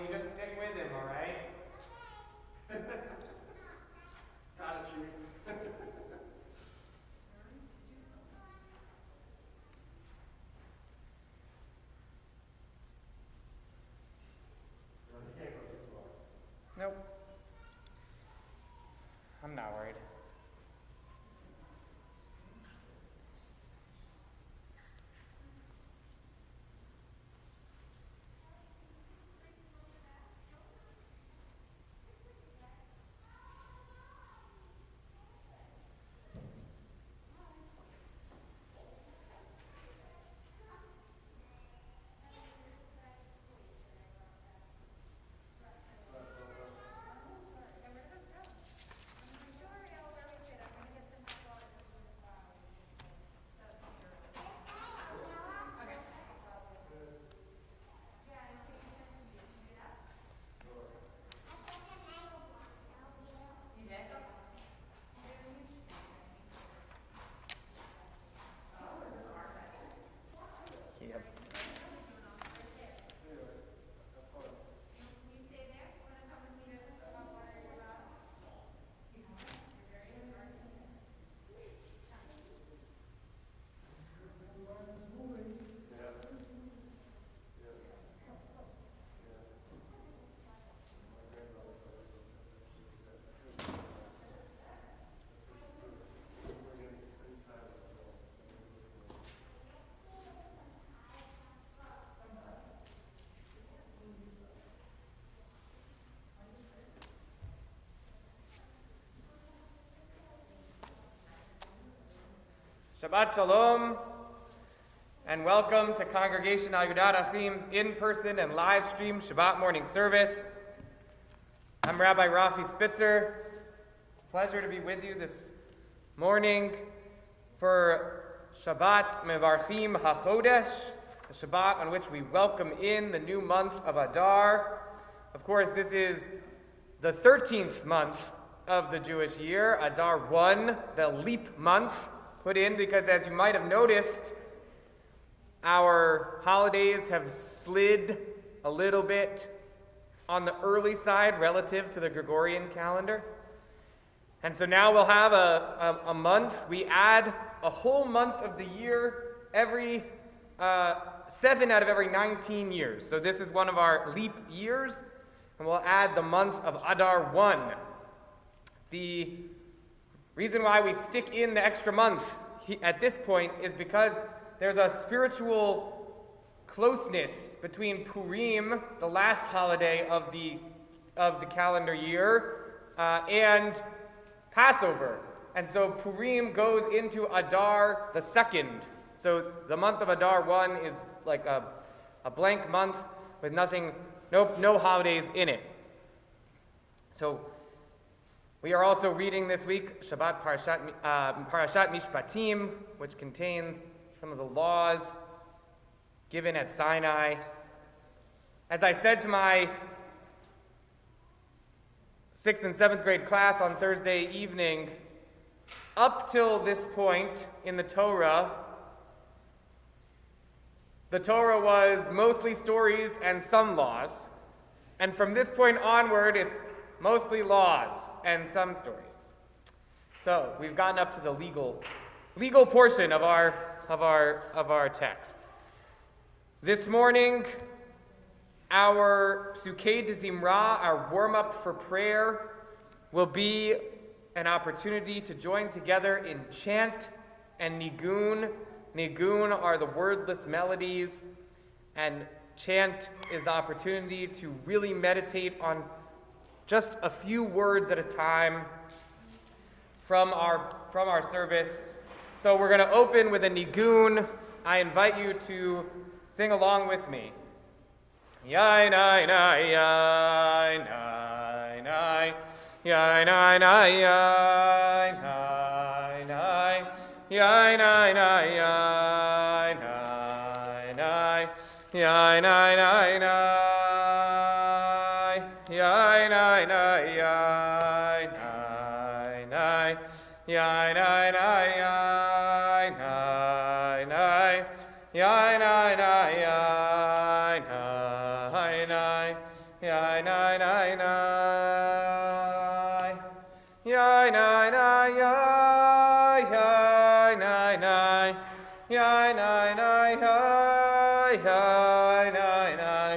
you just stick with him, all right? Got it, Chief. Nope. I'm not worried. Yep. Shabbat Shalom, and welcome to Congregation Agudat Achim's in-person and live stream Shabbat morning service. I'm Rabbi Rafi Spitzer. It's a pleasure to be with you this morning for Shabbat Mevarchim HaChodesh, the Shabbat on which we welcome in the new month of Adar. Of course, this is the 13th month of the Jewish year, Adar 1, the leap month, put in because, as you might have noticed, our holidays have slid a little bit on the early side relative to the Gregorian calendar. And so now we'll have a month. We add a whole month of the year every 7 out of every 19 years. So this is one of our leap years, and we'll add the month of Adar 1. The reason why we stick in the extra month at this point is because there's a spiritual closeness between Purim, the last holiday of the calendar year, and Passover. And so Purim goes into Adar the 2nd. So the month of Adar 1 is like a blank month with no holidays in it. So we are also reading this week Shabbat Parashat Mishpatim, which contains some of the laws given at Sinai. As I said to my 6th and 7th grade class on Thursday evening, up till this point in the Torah was mostly stories and some laws. And from this point onward, it's mostly laws and some stories. So we've gotten up to the legal portion of our text. This morning, our Psukei de Zimra, our warm-up for prayer, will be an opportunity to join together in chant and nigun. Nigun are the wordless melodies, and chant is the opportunity to really meditate on just a few words at a time from our service. So we're going to open with a nigun. I invite you to sing along with me. Yai nai nai yai nai nai yai nai nai yai nai nai yai nai nai yai nai nai yai nai nai nai yai nai nai yai nai nai yai nai nai yai nai nai yai nai nai yai nai nai Yai nai nai nai. Yai nai nai yai. Yai nai nai. Yai nai nai yai. Yai nai nai.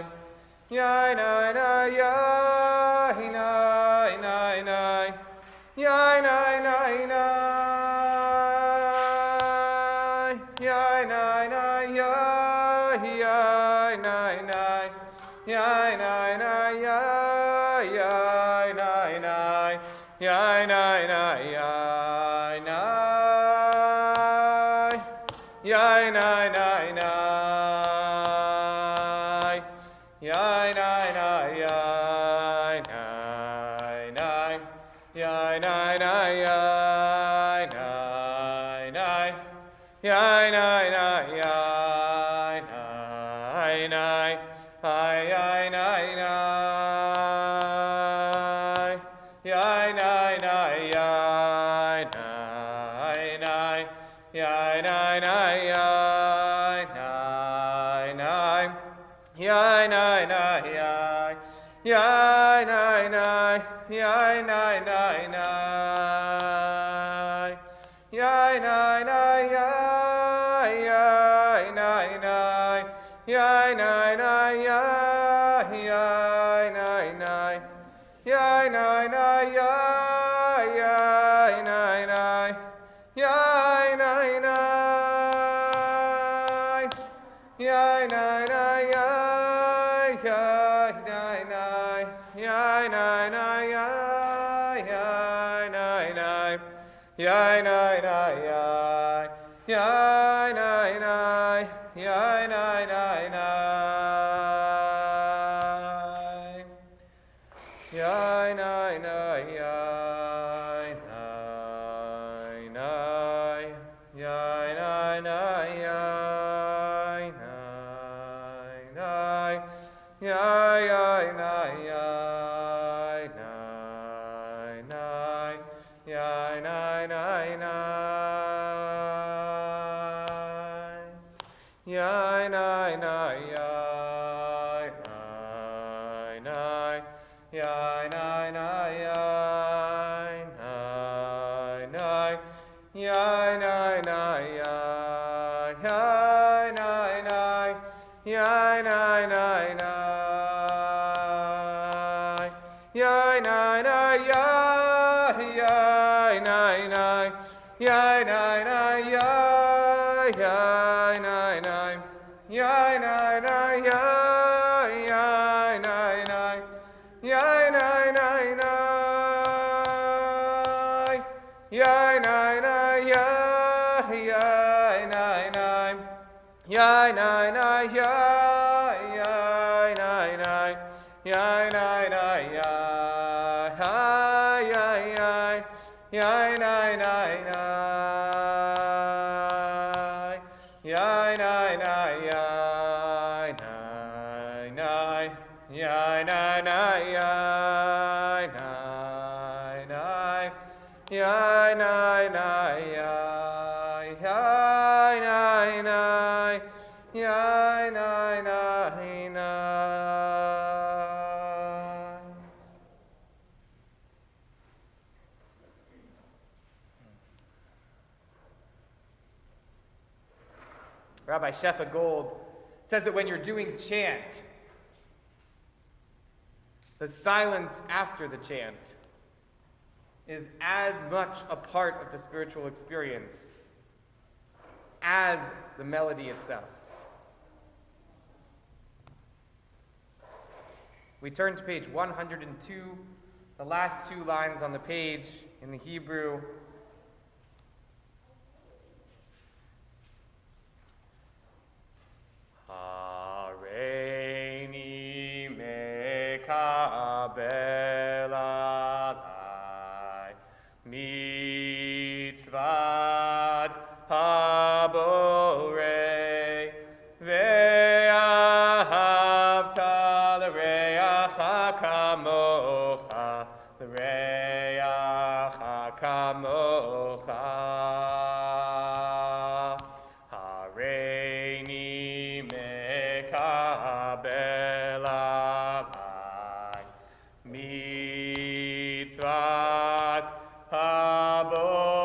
Yai nai nai yai. Nai nai nai. Yai nai nai nai. Yai nai nai yai. Yai nai nai. Yai nai nai yai. Yai nai nai. Yai nai nai yai nai. Yai nai nai nai. Yai nai nai yai nai nai. Yai nai nai yai nai nai. Yai nai nai yai nai nai. Yai nai nai. Yai nai nai yai nai nai. Yai nai nai yai nai nai. Yai nai nai yai. Yai nai nai. Yai nai nai nai. Yai nai nai yai. Yai nai nai. Yai nai nai yai. Yai nai nai. Yai nai nai yai. Yai nai nai. Yai nai nai. Yai nai nai yai. Yai nai nai. Yai nai nai yai. Yai nai nai. Yai nai nai yai. Yai nai nai. Yai nai nai nai. Yai nai nai yai nai nai. Yai nai nai yai nai nai. Yai yai nai yai nai nai. Yai nai nai nai. Yai nai nai yai nai nai. Yai nai nai yai nai nai. Yai nai nai yai. Yai nai nai. Yai nai nai nai. Yai nai nai yai. Yai nai nai. Yai nai nai yai. Yai nai nai. Yai nai nai yai. Yai nai nai. Yai nai nai nai. Yai nai nai yai. Yai nai nai. Yai nai nai yai. Yai nai nai. Yai nai nai yai. Hi yai yai. Yai nai nai nai. Yai nai nai yai nai nai. Yai nai nai yai nai nai. Yai nai nai yai. Yai nai nai. Yai nai nai nai. Rabbi Shefa Gold says that when you're doing chant, the silence after the chant is as much a part of the spiritual experience as the melody itself. We turn to page 102, the last two lines on the page in the Hebrew. Hareini mekabel alai mitzvat haborei ve'ahavta l'reacha kamocha l'reacha kamocha hareini mekabel alai mitzvat haborei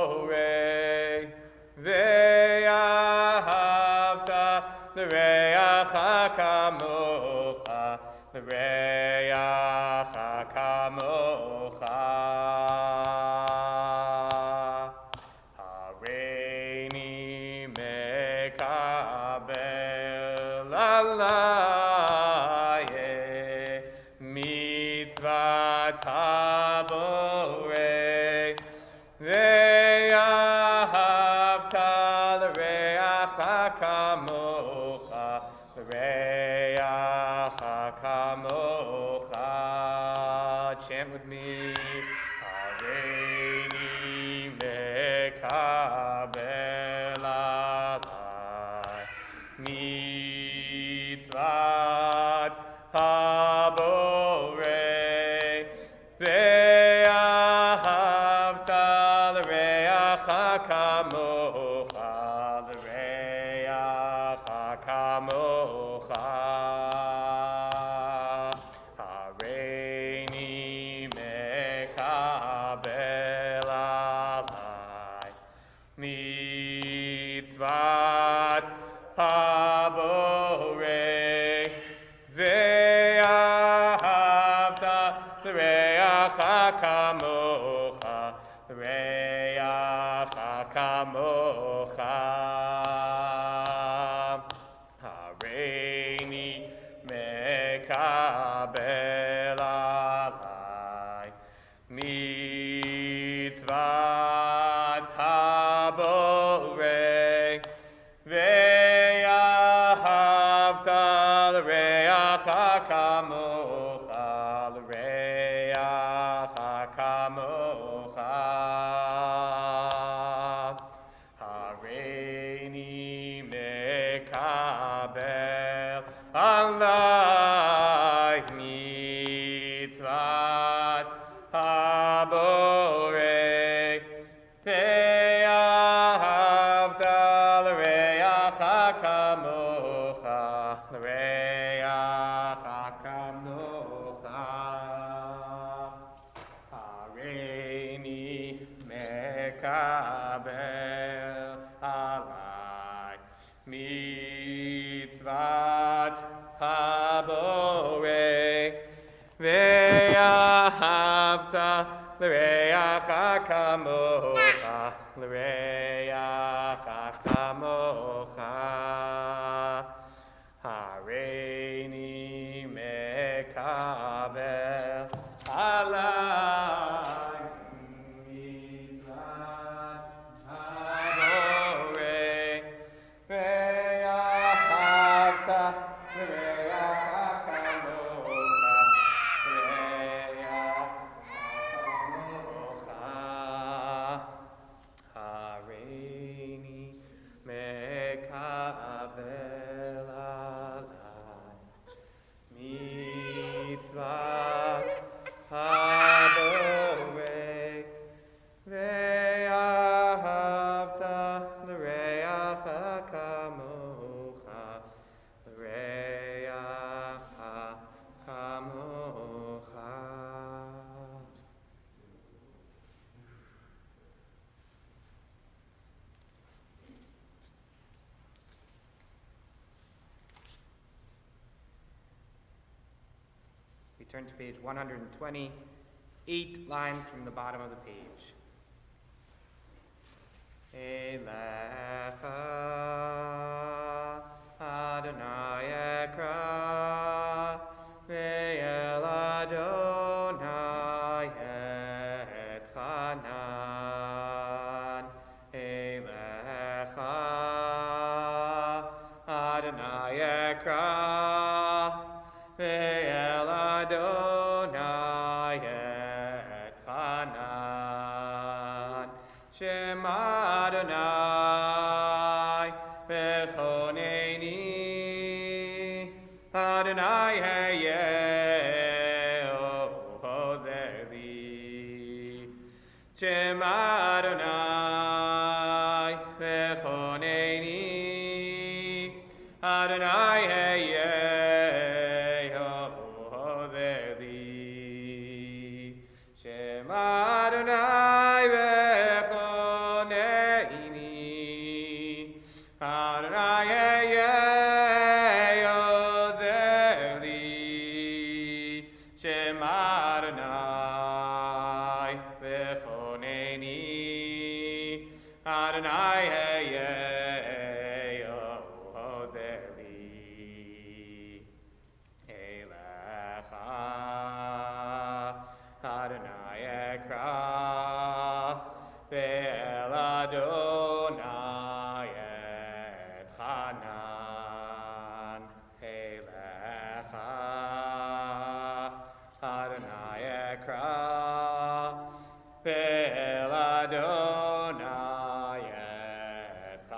ve'ahavta l'reacha kamocha l'reacha kamocha hareini mekabel alaye mitzvat haborei ve'ahavta l'reacha kamocha l'reacha kamocha. Chant with me. Hareini mekabel alai mitzvat haborei ve'ahavta l'reacha kamocha l'reacha kamocha. Hareini mekabel alai mitzvat haborei ve'ahavta l'reacha kamocha l'reacha kamocha. Hareini mekabel alai mitzvat haborei ve'ahavta l'reacha kamocha l'reacha kamocha. Hareini mekabel alai mitzvat haborei ve'ahavta l'reacha kamocha l'reacha kamocha. Hareini mekabel alai mitzvat haborei ve'ahavta l'reacha kamocha l'reacha kamocha. Hareini mekabel alai mitzvat haborei ve'ahavta l'reacha kamocha l'reacha kamocha. Hareini mekabel alai mitzvat haborei ve'ahavta l'reacha kamocha l'reacha kamocha. We turn to page 120, 8 lines from the bottom of the page. Elecha Adonai ekra ve'el Adonai etchanan. Elecha Adonai ekra ve'el Adonai etchanan. Shema Adonai v'choneni Adonai hayeh ozer li. Shema Adonai v'choneni Adonai hayeh ozer li. Shema Adonai v'choneini. Adonai ozer li. Shem Adonai v'choneini. Adonai ozer li. Elecha Adonai ekra ve'el Adonai etchanan. Elecha Adonai ekra ve'el Adonai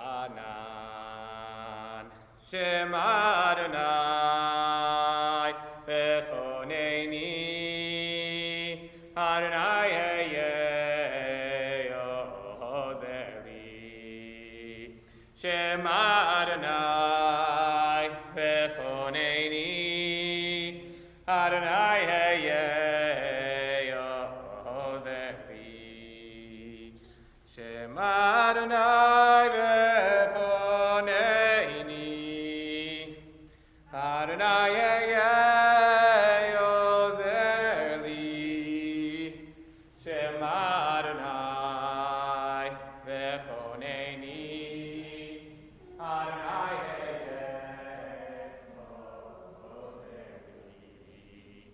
etchanan. Shem Adonai v'choneini. Adonai ozer li. Shem Adonai v'choneini. Adonai ozer li. Shem Adonai v'choneini. Adonai ozer li. Shem Adonai v'choneini. Adonai ozer li.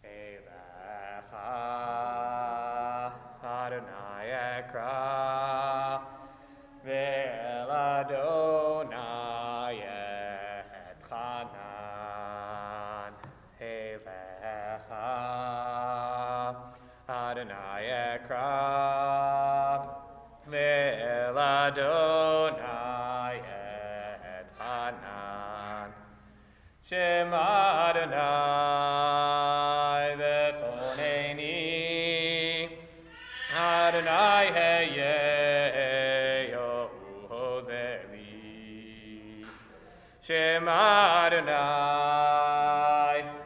Elecha Adonai ekra ve'el Adonai etchanan. Elecha Adonai ekra ve'el Adonai etchanan. Shem Adonai v'choneini. Adonai ozer li. Shem Adonai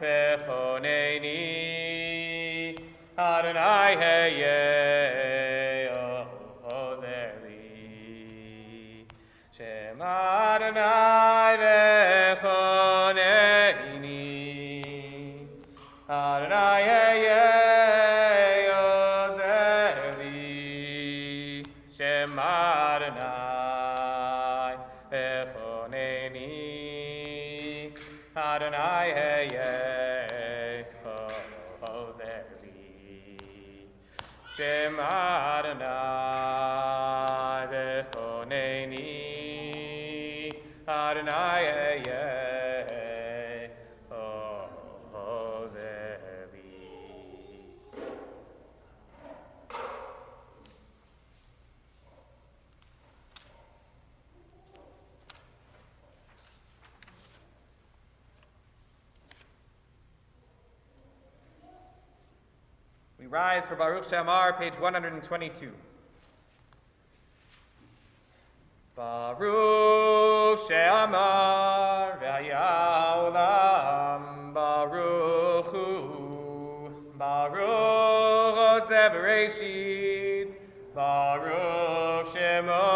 v'choneini. Adonai ozer li. Shem Adonai v'choneini. Adonai ozer li. Shem Adonai v'choneini. Adonai ozer li. Shem Adonai v'choneini. Adonai ozer li. We rise for Baruch She'amar, page 122. Baruch She'amar ve'haya olam Baruch Hu. Baruch Oseh Bereshit. Baruch Shemo.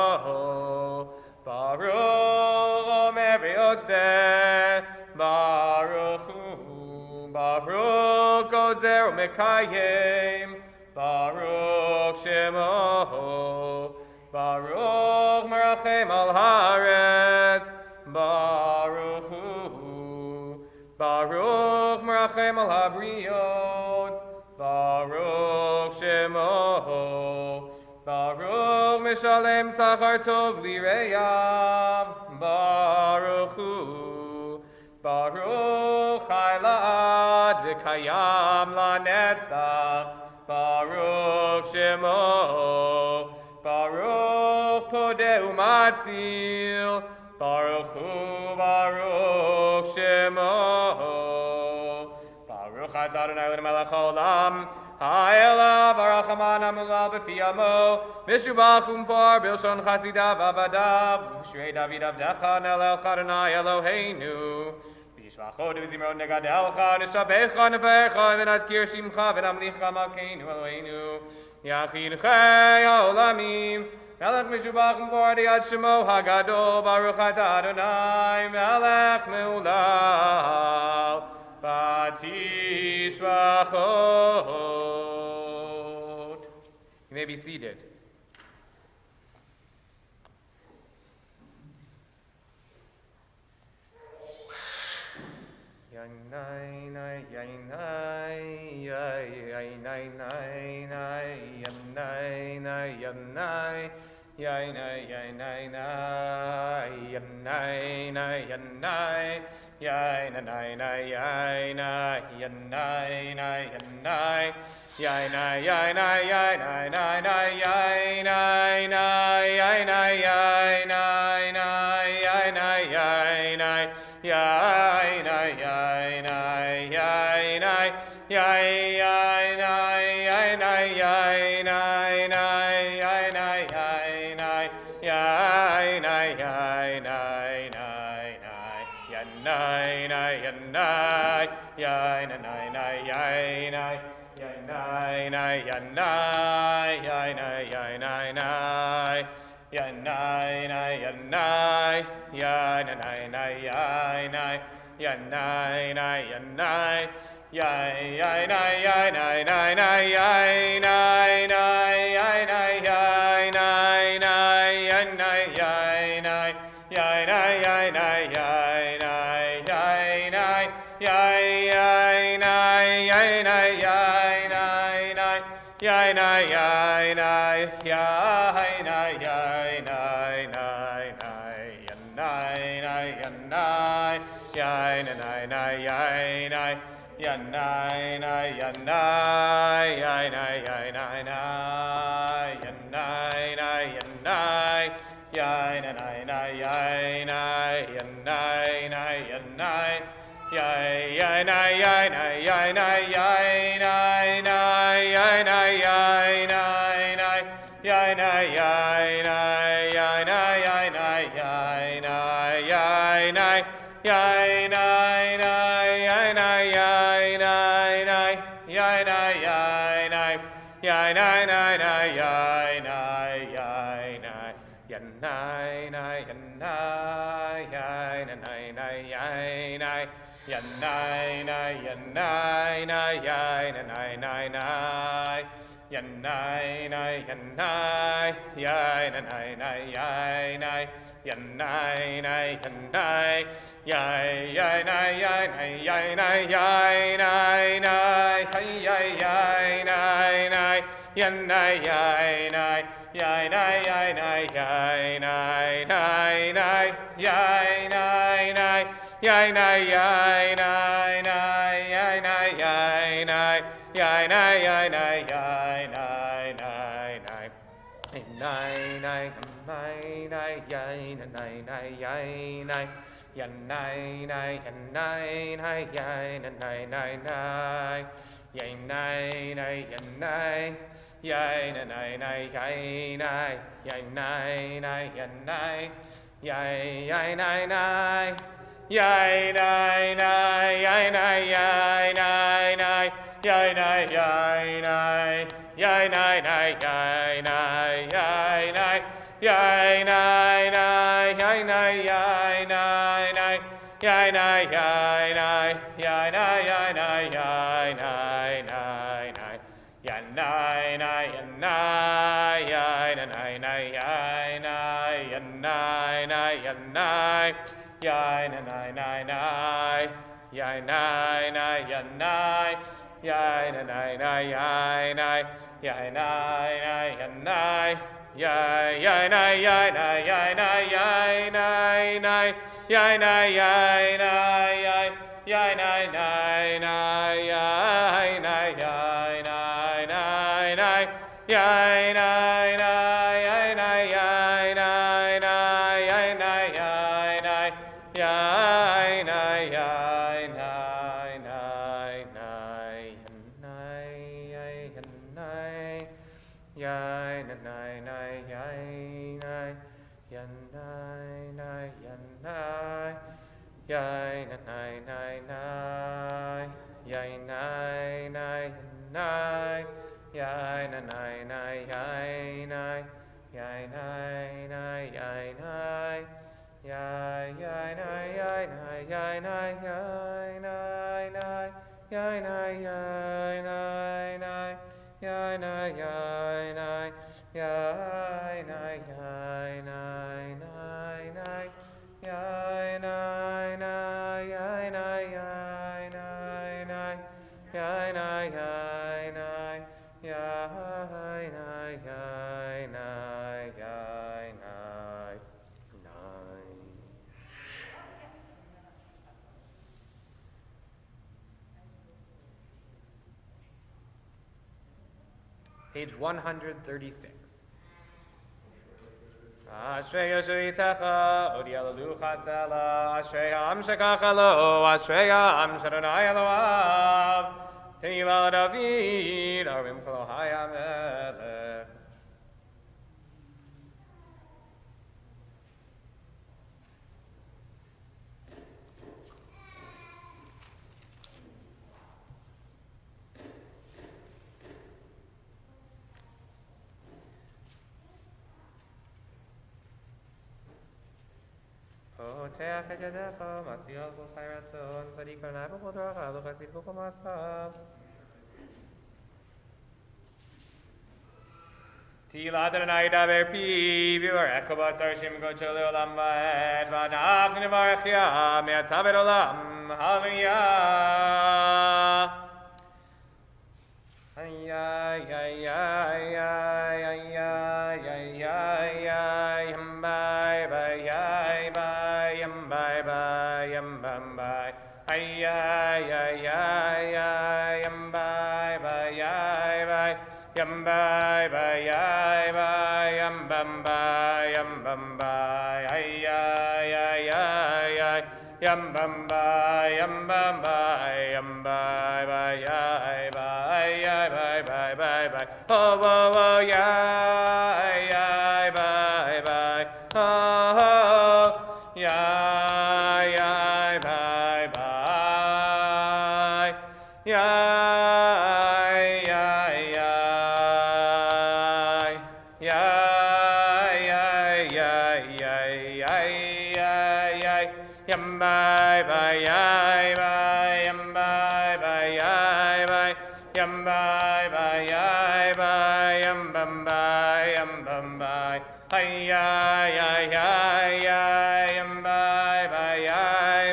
Baruch Omer V'Yoseh. Baruch Hu. Baruch Ozer U'Mekayim. Baruch Shemo. Baruch Merachem al Haaretz. Baruch Hu. Baruch Merachem al Habriot. Baruch Shemo. Baruch Mishalem Sachar Tov Lireyav. Baruch Hu. Baruch Chai La'ad V'Kayam La'netzach. Baruch Shemo. Baruch Podeh U'Matzil. Baruch Hu. Baruch Shemo. Baruch Atah Adonai Eloheinu melech haolam. Ha'elav ha'rachaman ha'mulal b'fi amo. Mishubach u'mfor b'lshon chasidav avadav. V'shrei David avdecha nelech Adonai Eloheinu. Yishvacho v'zimron negadelcha, neshabecha nevecha, v'nazkir shimcha, v'namlicha malkeinu Eloheinu, Yachid Chai HaOlamim, Melech Meshubach M'vordi Ad Shemo HaGadol, Baruch Atah Adonai, Melech Meulal, Batishvachot. You may be seated. Page 136. Ashreya Shuitecha, Odiel Lucha Sela, Ashreya Amshakachalo, Ashreya Amsharonai Eloav, Teiva David, Arvim Kolohai Amelech. Teach et yadecha, masbiach v'chai ratzon, tzadik v'nai v'chol dracha, l'chasid v'chol masav. Tila Adonai daber pi, v'yorech basar shim gocho le'olam va'ed, v'anach nevarech ya, me'atav et olam, hallelujah. Ay, ay, ay, ay, ay, ay, ay, ay, ay, ay, bye, bye, ay, bye, bye, bye, bye, ay, ay, ay, ay, ay, bye, bye, ay, bye, bye, bye, ay, bye, bye, bye, ay, ay, ay, ay, ay, bye, bye, bye, ay, bye, oh, oh, oh, yeah, yeah, bye, bye, oh, oh, yeah, yeah, bye, bye, yeah, yeah, yeah, yeah, yeah, yeah, yeah, yeah, bye, bye, bye, bye, bye, bye, bye, yum bye bye bye bye yum bum bye ay ay ay ay ay yum bye bye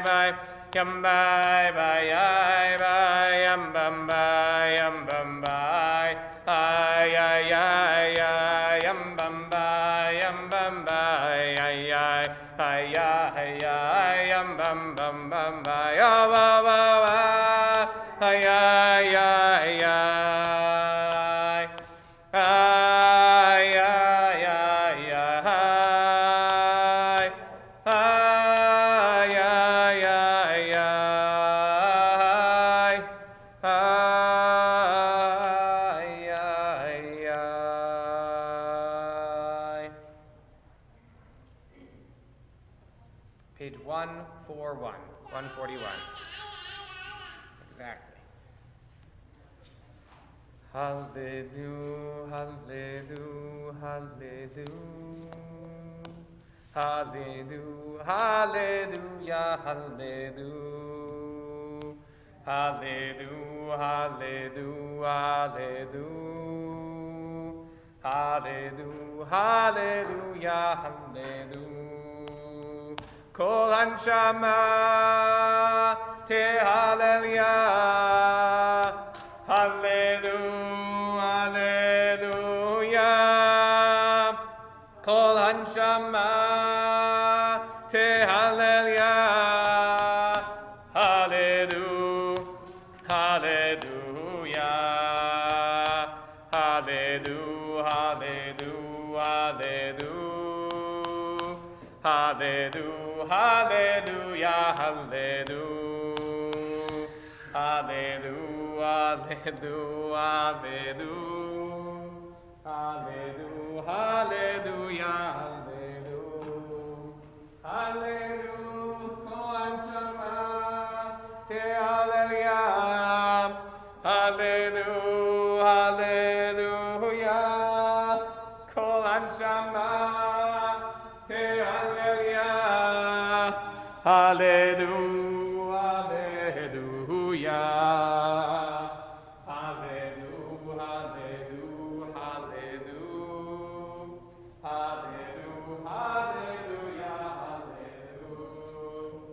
bye yum bye bye bye yum bum bye ay ay ay ay yum bum bye ay ay ay ay ay yum bum bye oh oh oh ay ay ay ay ay ay ay ay ay Page 141, 141. Exactly. Hallelujah, hallelujah, hallelujah. Hallelujah, hallelujah, hallelujah. Hallelujah, hallelujah, hallelujah. Hallelujah, hallelujah. Kol hanshama tehallelujah. Hallelujah, hallelujah. Kol hanshama tehallelujah. Hallelujah, hallelujah. Hallelujah, hallelujah, hallelujah. Hallelujah, hallelujah, hallelujah, hallelujah, hallelujah, hallelujah, hallelujah, hallelujah, Kol hanshama tehallelujah, Hallelujah, hallelujah. Kol anshama te'alleluia. Hallelujah, hallelujah. Hallelujah, hallelujah, hallelujah. Hallelujah, hallelujah, hallelujah.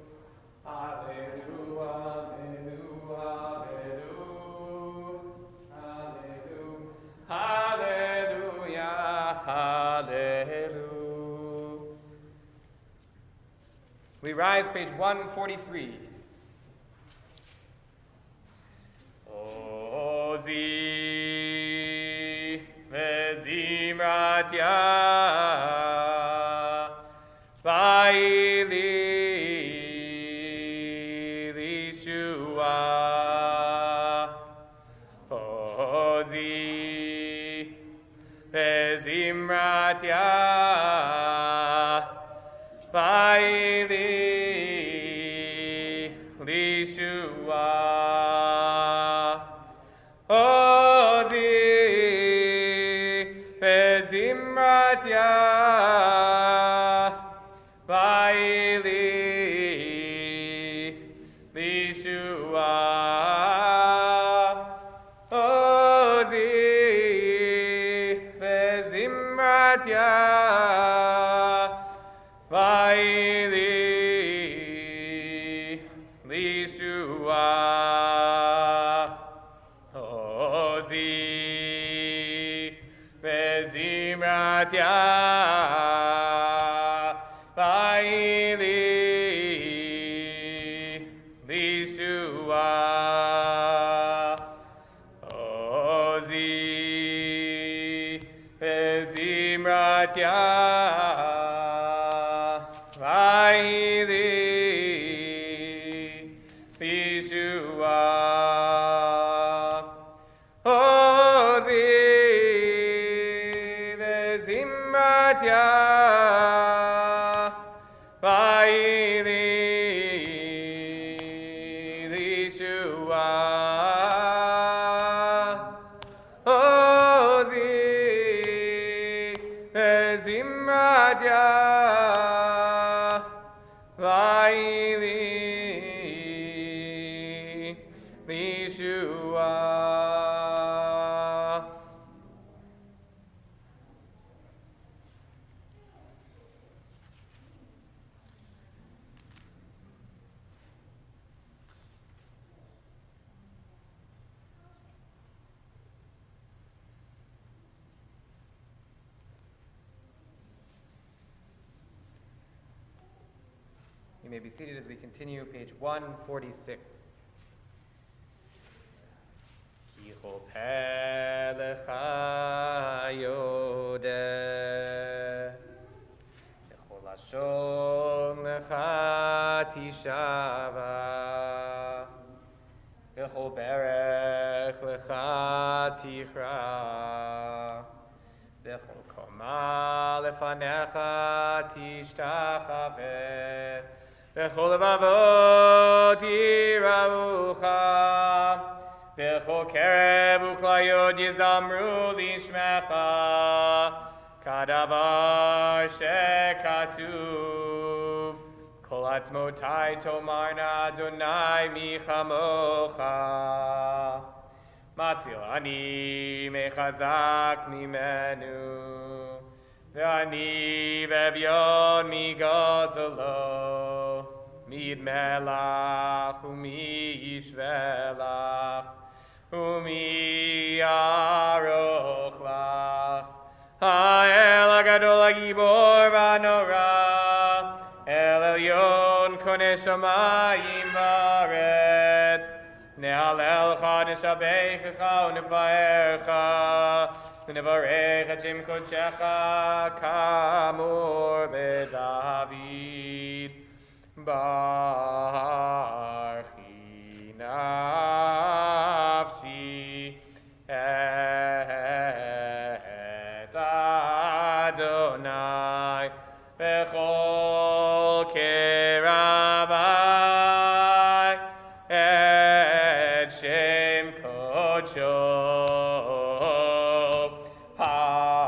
Hallelujah, hallelujah, hallelujah, hallelujah. We rise, page 143. Ozi vezimratya va'ili lishua. Ozi vezimratya va'ili lishua. Ozi vezimratya va'ili lishua. Ozi vezimratya va'ili lishua. Ozi vezimratya va'ili lishua. Ozi vezimratya va'ili lishua. Ozi vezimratya va'ili lishua. Ozi vezimratya va'ili lishua. You may be seated as we continue, page 146. Ki chopeh lecha yodeh, b'chol lashon lecha tishava, b'chol berech lecha tichra, b'chol koma lefanecha tishtachaveh, Bechol levavot yiraucha, bechol kerev uchlayot yizamru lishmecha, kadavar shekatuv, kol atzmotai tomarna Adonai michamocha, matzil ani mechazak mimenu, ve'ani ve'vion migazalo, Mid melach umi yishvelach umi aroch lach ha'el hagadol hagibor v'anora el elyon koneh shamayim v'aretz ne'alelcha neshabechecha u'nefa'ercha u'nevarech et shem kodshecha kamor leDavid Barchi nafshi et Adonai bechol keravai et shem kol kodsho ha'el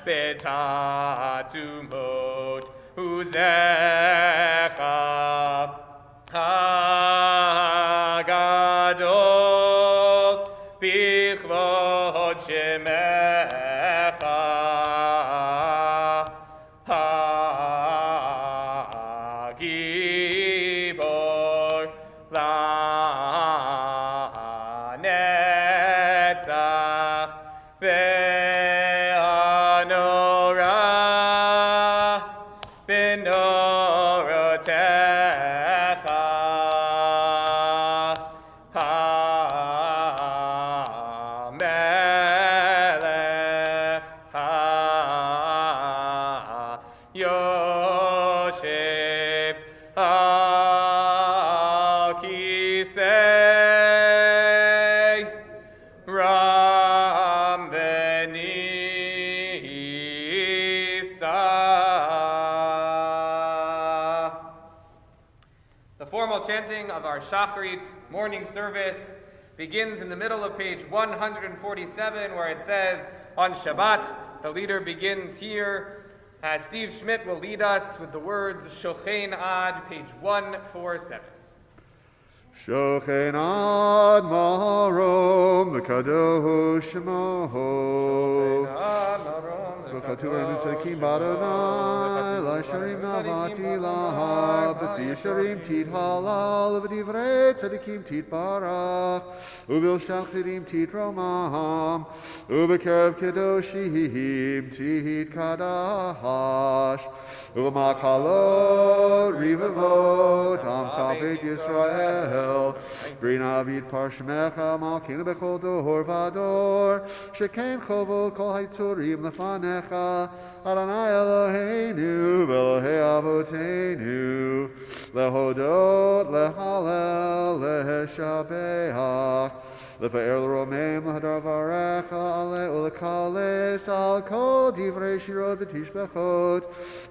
betatzumot uzecha hagadol bichvod shemecha hagibor lanetzach ve'anorah b'norotecha ha'melech ha'yoshev al kisei ram benisa. The formal chanting of our Shacharit morning service begins in the middle of page 147, where it says, on Shabbat. The leader begins here. Steve Schmidt will lead us with the words Shochein Ad, page 147. Shochein ad marom v'kadosh shemo v'chatur nitzakim b'Adonai l'sharim navati laha b'fi sharim tit halal v'divrei tzadikim tit barach u'vil shachtirim tit romam u'b'kerev kedoshim tit kadash u'v'makalot rivavot amcha beit Yisrael Brina vid parshmecha malkinu bechol dor vador sheken chovot kol haitzurim lefanecha Adonai Eloheinu v'Elohei avoteinu lehodot lehalel leheshabeach Lefaer l'romem l'hadar varecha ale u'lekales al kol divrei shirot v'tishbechot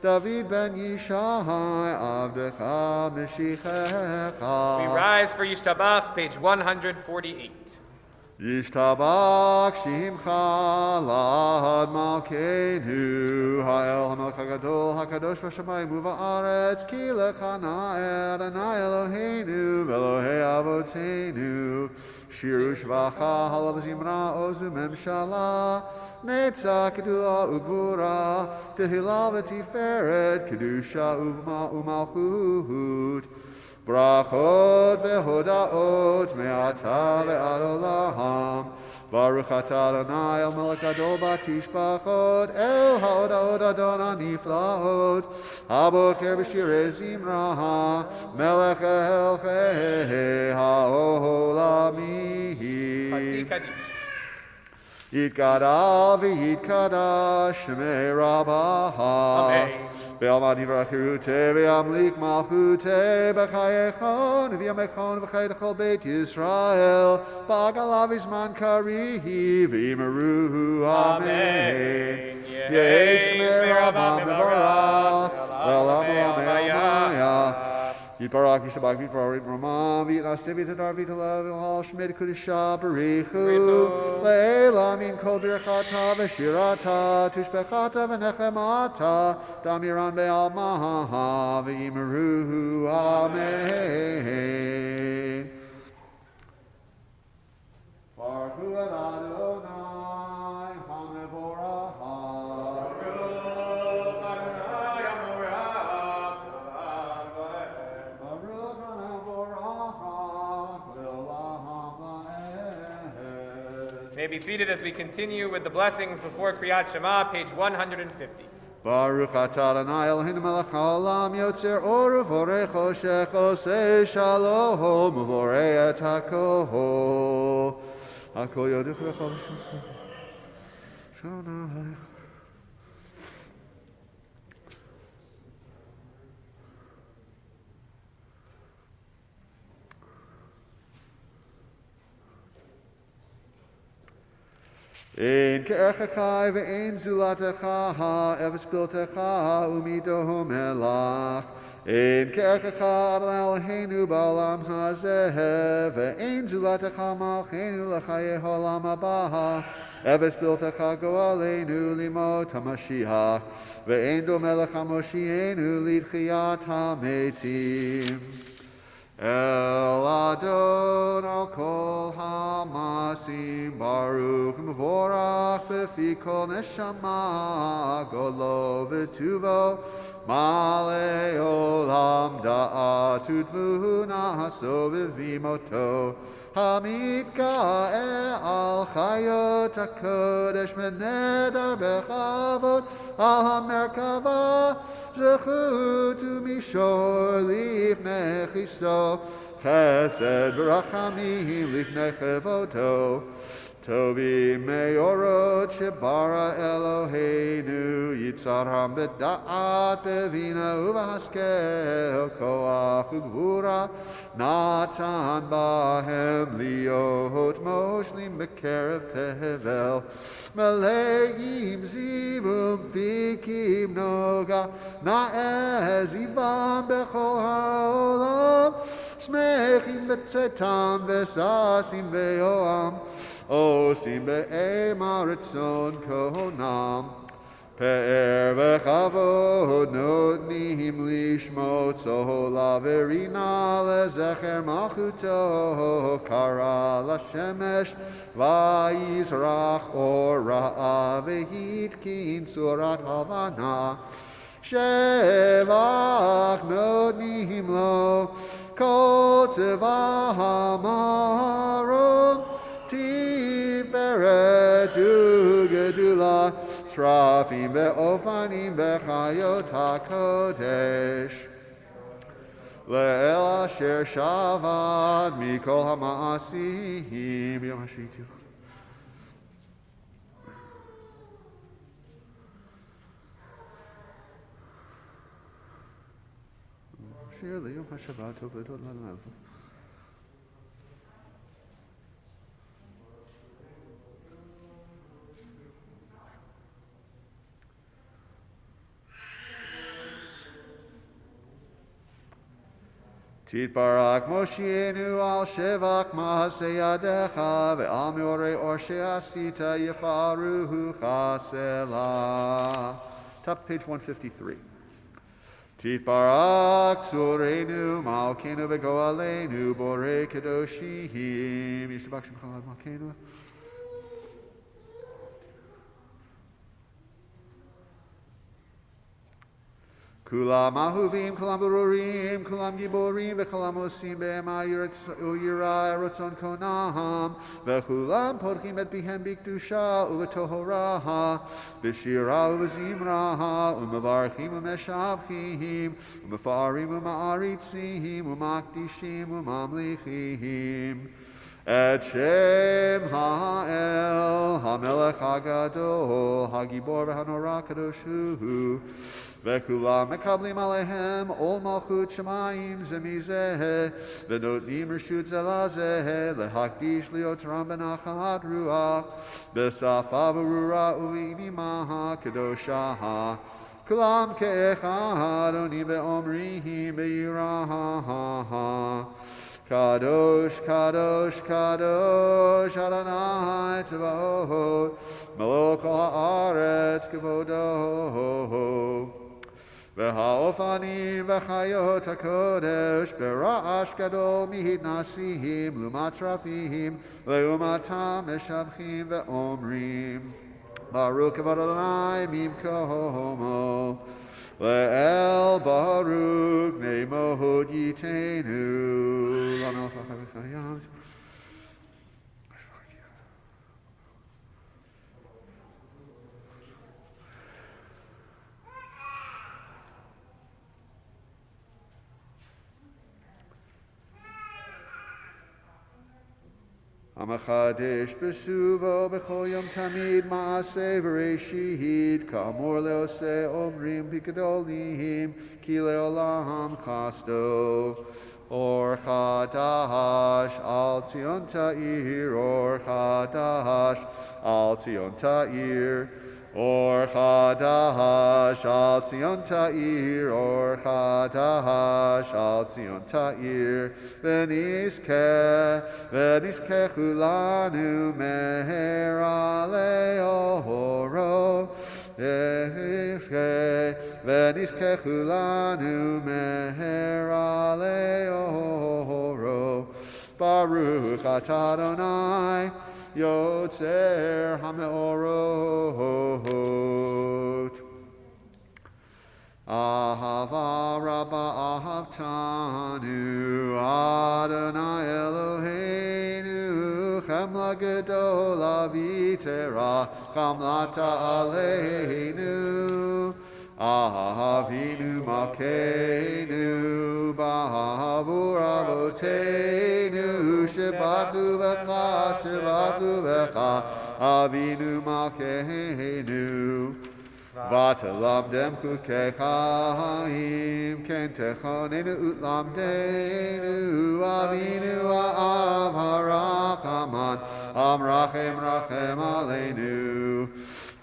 David ben Yishai avdecha meshichecha. We rise for Yishtabach, page 148. Yishtabach shimcha la'ad malkeinu ha'el ha'melech ha'gadol ha'kadosh v'shamayim u'va'aretz ki lecha Adonai Eloheinu v'Elohei avoteinu shiru shvacha halav zimra ozu memshala netzach kedula ugvura tehila v'tiferet kedusha u'malchut Brachot vehodaot me'ata ve'ad olam Baruch atah Adonai el melech gadol batishbachot el haodaot Adonai niflaot habocher b'shirei zimra melech el chei ha'olamim Chatzi Kaddish. Yitgadal v'yitkadash shmei Rabbaha Amen. Be'alma divrachirute ve'amlik malchute b'chayechon v'yamechon v'chaydechol beit Yisrael ba'agalav izman karihi v'imeruhu Amen Yesh me'rabam me'varach le'olam me'amaya Yitbarach Yishtabach Yitvarim Ramam Yitnasev Yitadar Yitalav Yilhal Shmed Kudisha Barichu Le'ela Min Kol Birchata V'Shirata Tushbechata V'Nechemata Damiran Be'almaha V'imeruhu Amen Baruch Hu Adonai HaMevorach May be seated as we continue with the blessings before Kriyat Shema, page 150. Baruch atah Adonai Eloheinu melech haolam yotzer or uvorei choshech osei shalom uvorei et hakol hakol yodich v'chol Shonai Ein ke'erchachai ve'ein zulatecha ha'eves piltecha umidohu melach אין כרכך אלוהינו בעולם הזה, ואין זולתך מלכנו לחיי העולם הבא. אפס בלתך גואלנו לימות המשיח, ואין דומה לך מושיענו לתחיית המתים. אל אדון על כל המעשים ברוך ומבורך בפי כל נשמה גודלו וטובו מלא עולם דעת ותבונה סובבים אותו המתגאה על חיות הקודש ונדר בכבוד על המרכבה זכות ומישור לפני כיסו חסד ורחמים לפני כבודו טובים מאורות שברא אלוהינו יצרם בדעת בבינה ובהשכל כוח וגבורה נתן בהם להיות מושלים בקרב תבל מלאים זיו ומפיקים נוגה נאה זיוון בכל העולם שמחים בצאתם וששים ביום עושים באימה רצון כהונם פאר וכבוד נותנים לשמות סהולה ורינה לזכר מלכותו קרא לשמש ויזרח אור רעה והתקין צורת הבנה שבח נותנים לו כל צבא המרום תפארת וגדולה שרפים ואופנים בחיות הקודש לאל אשר שבת מכל המעשים ביום השביעי. שיר ליום השבת ובתות ללב. תתברך מושיענו על שבח מעשה ידיך ועל מאורי אור שעשית יפארוהו חסלה. Top page 153. תתברך צורנו מלכנו וגואלנו בורא קדושים ישתבח שמך לעד מלכנו כולם אהובים, כולם ברורים, כולם גיבורים, וכולם עושים בהמה יראה רצון קונם, וכולם פותחים את פיהם בקדושה ובטהרה, בשירה ובזמרה, ומברכים ומשבחים, ומפארים ומעריצים, ומקדישים וממליכים. את שם האל, המלך הגדול, הגיבור והנורא קדוש הוא, וכולם מקבלים עליהם עול מלכות שמיים זה מזה, ונותנים רשות זה לזה, להקדיש ליוצרם בנחת רוח, בשפה ברורה ובנימה קדושה. כולם כאחד עונים ואומרים ביראה, קדוש, קדוש, קדוש, אדוני צבאות, מלוא כל הארץ כבודו. והאופנים וחיות הקודש ברעש גדול מתנסים לעומת שרפים, לעומתם משבחים ואומרים, ברוך כבוד אדוני ממקומו. לאל ברוך נעמוד ייתנו למלך וחייו. המחדש בסובו בכל יום תמיד מעשה וראשית, כאמור לעושה אומרים בגדולים, כי לעולם חסדו. אור חדש על ציון תאיר, אור חדש על ציון תאיר, Or Chadash al Tzion Ta'ir, Or Chadash al Tzion Ta'ir, V'nizke chulanu meher aleoro, V'nizke chulanu meher aleoro, Baruch atah Adonai, Yotzer HaMeorot. Ahava Rabba Ahavtanu, Adonai Eloheinu, Chemla Gedola Vitera, Chamlata Aleinu. Avinu Malkeinu, Ba'avur Avoteinu, Shabbat Becha, Avinu Malkeinu. Vatalamdem Chukei Chaim, Ken Techonenu Utlamdenu, Avinu Ha'av HaRachaman, Amrachem Rachem Aleinu.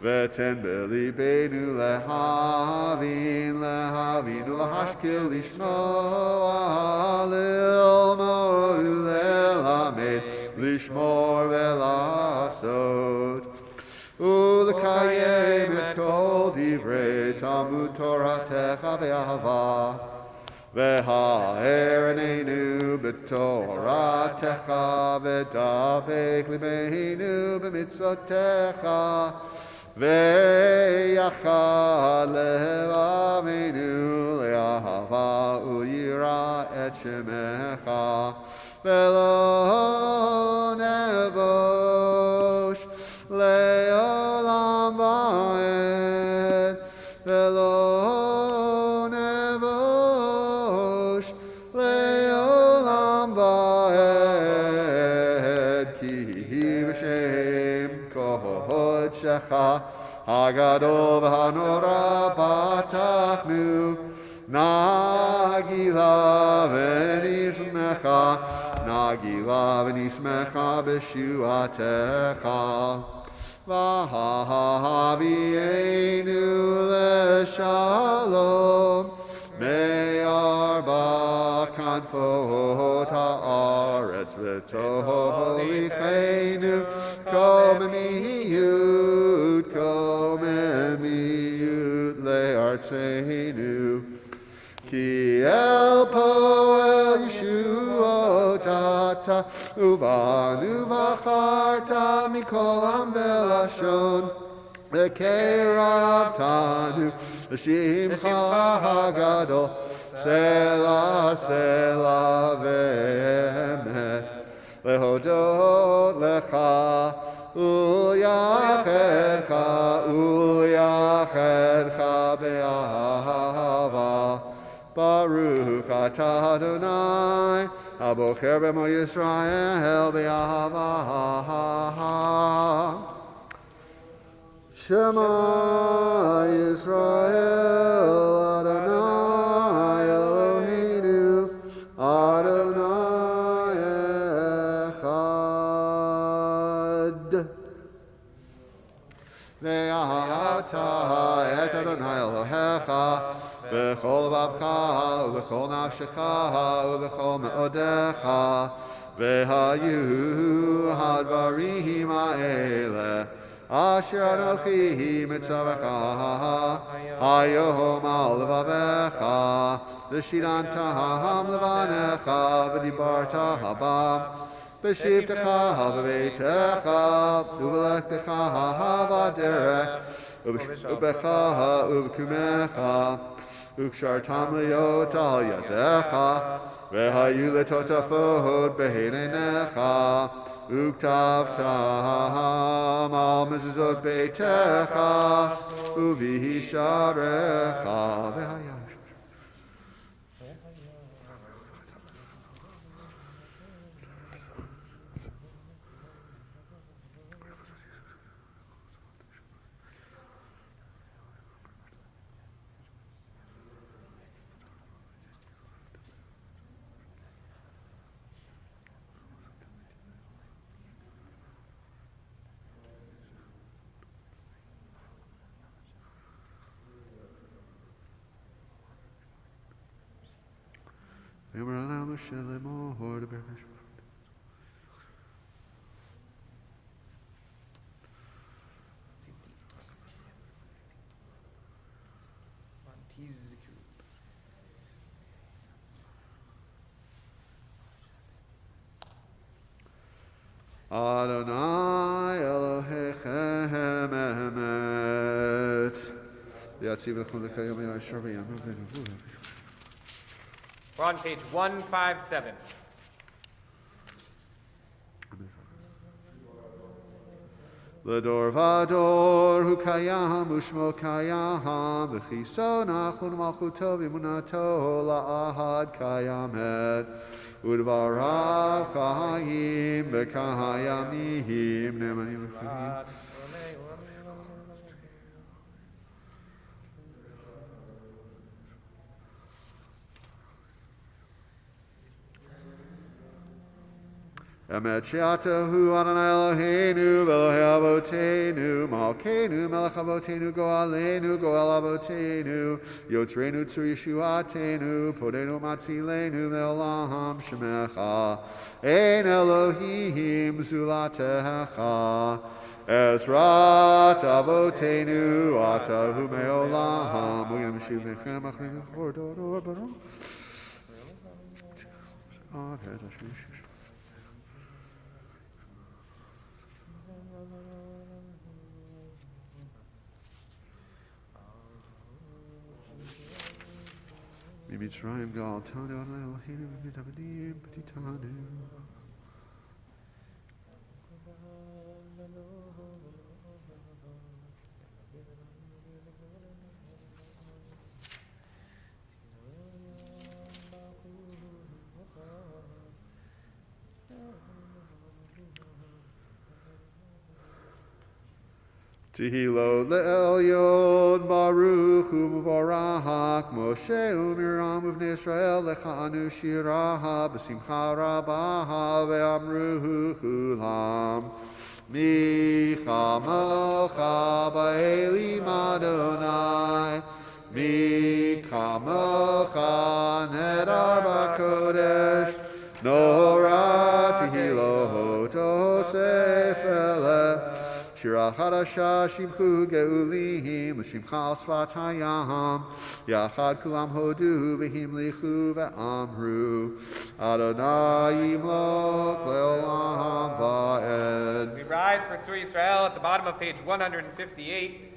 V'ten b'libeinu lehavin, lahashkil lishmoa, lilmod ulelamed, lishmor ve'lasot. U'lekayem et kol divrei Talmud Toratecha be'ahava, v'ha'er einenu b'toratecha, v'dabek libeinu b'mitzvotecha, Ve'yachad levavenu le'ahava u'yira et shemecha ve'lo nevosh le'olam va'ed ve'lo nevosh le'olam va'ed ki v'shem kohodshecha Hagadol v'hanora patachnu, Nagila v'nismecha b'shuatecha, V'havienu l'shalom, me'arba kanfot ha'aretz v'toholichenu, komemiyut le'artzeinu, ki el poel yeshuotata, uvanu v'acharta mikol am velashon, v'keravtanu l'shimcha hagadol, Selah, Selah ve'emet, lehodot lecha, U'yachedcha be'ahava, Baruch atah Adonai, Abocher b'mo Yisrael be'ahava. Shema Yisrael, Adonai Eloheinu, Adonai Echad. Ve'ahavta et Adonai Elohecha, V'chol vavcha, u'v'chol nafshecha, u'v'chol me'odecha, v'hayu hadvarim ha'ele, asher anochi mitzavecha, hayom al levavecha, v'shirantam levanecha, v'dibarta habam, v'shivtecha v'beitecha, u'v'lechtecha v'derech, u'becha u'v'kumecha, Ukshartam liot al yadecha, vehayu letotafot beheinecha, uktavtam al mezuzot beitecha, uvihisharecha, vehayash. Moshe lemor berkesh. Adonai Elohechem emet. We're on page 157. Ledor vador hu kayam ushmo kayam v'chiso nachun malchuto v'munato la'ahad kayamet udvarav chayim v'kayamim nemanim v'chayim. Emet she'atahu Adonai Eloheinu v'Elohei Avotenu Malkeinu Melech Avotenu Goalenu Goel Avotenu Yotrenu Tzur Yeshuatenu Podenu Matzilenu Leolam Shemecha Ein Elohim Zulatecha Ezrat Avotenu Atahu Meolam Ugyam Shiv Nechem Achrim V'Ordor Baruch Mitzrayim gal tanu Adonai Eloheinu v'mitavadim b'titanu. Tehilot le'elyon baruch u'mvarach Moshe u'miram uvnei Yisrael lechanu shiraha b'simcha rabaha ve'amruhu kulam micha mocha ba'elim Adonai micha mocha nedar b'kodesh nora tehilot osef eleh Shira Chadasha Shimchu Geulim L'Shimcha Svatayam Yachad Kulam Hodu V'him Lichu Ve'amru Adonai Yimlok Le'olam Va'ed. We rise for Tzur Yisrael at the bottom of page 158,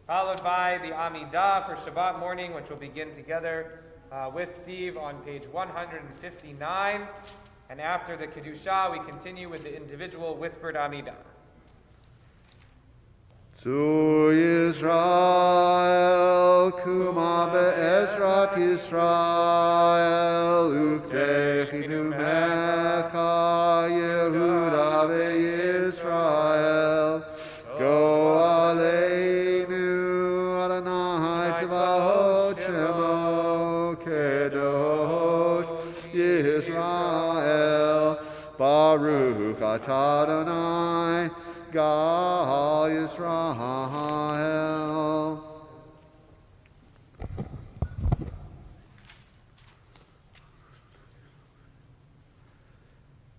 followed by the Amidah for Shabbat morning, which will begin together with Steve on page 159. And after the Kedusha, we continue with the individual whispered Amidah. Tzur Yisrael, Kuma be'ezrat Yisrael, Uvtechinu mecha Yehuda ve'Yisrael, Go aleinu Adonai tzvahot shemo kedosh Yisrael, Baruch atah Adonai Gal Yisrael.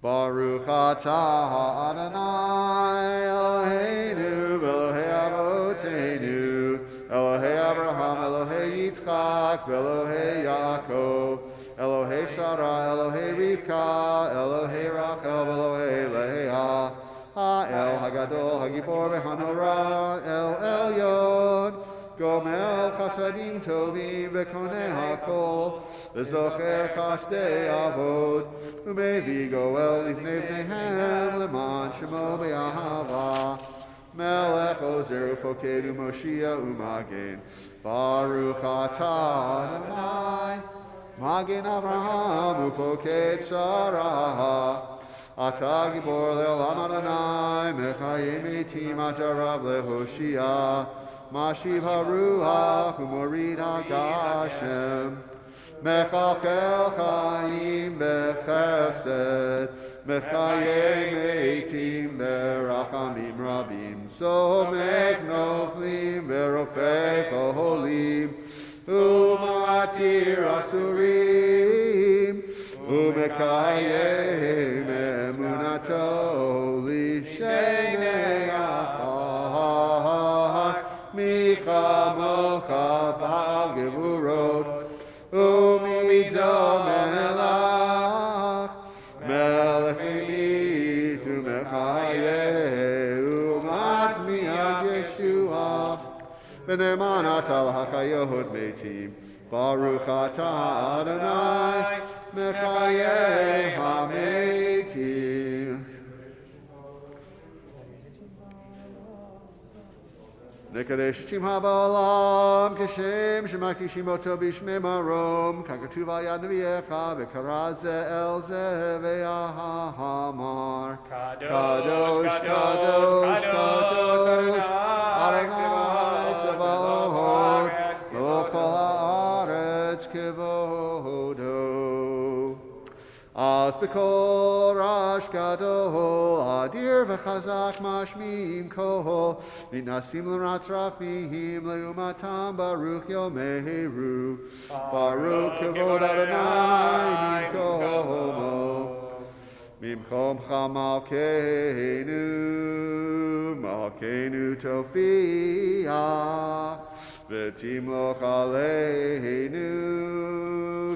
Baruch atah Adonai Eloheinu v'Elohei Avotenu Elohei Abraham Elohei Yitzchak v'Elohei Yaakov Elohei Sarah Elohei Rivka Elohei Rachel v'Elohei Leah El Hagadol, Hagibor, Hanora, El Elyon, Gomel, Chasadim Tovim, Bekoneh Hakol, Zocher Chasdei Avod, Umevi Goel, Livnei Bneihem, Leman Shemo Be'ahava, Melech Ozer, Ufoked, Umoshia, Umagen, Baruch atah Adonai, Magen Avraham, Ufoked Sarah, Ata Gibor le'olam Adonai, Mechayim etim atarav lehoshia, Mashiv haruach u'morid hagashem, Mechachel chayim bechesed, Mechayim etim berachamim rabim, Somek noflim berofei koholim, Umatir asurim, Umekayem emunato lishenei achar michamocha bal gevurot umido melach melech mimit umechaye umatmi ad Yeshua v'nemanat al hachayot metim Baruch atah Adonai Mechayeh hametim. Nekadesh Shimha ba'olam Kashem Shemakdishim oto b'shmei marom Kakatuv al yad neviecha V'karaze el ze ve'ahamar Kadosh, Kadosh, Kadosh Adonai Tzavaot Lo kol haaretz kevodo Az b'kol rash gadol Adir v'chazak mashmim kol V'nasim l'ratz rafim Le'umatam Baruch yomeru Baruch kevod Adonai Mimkomo Mimchomcha Malkeinu Tofia V'timloch aleinu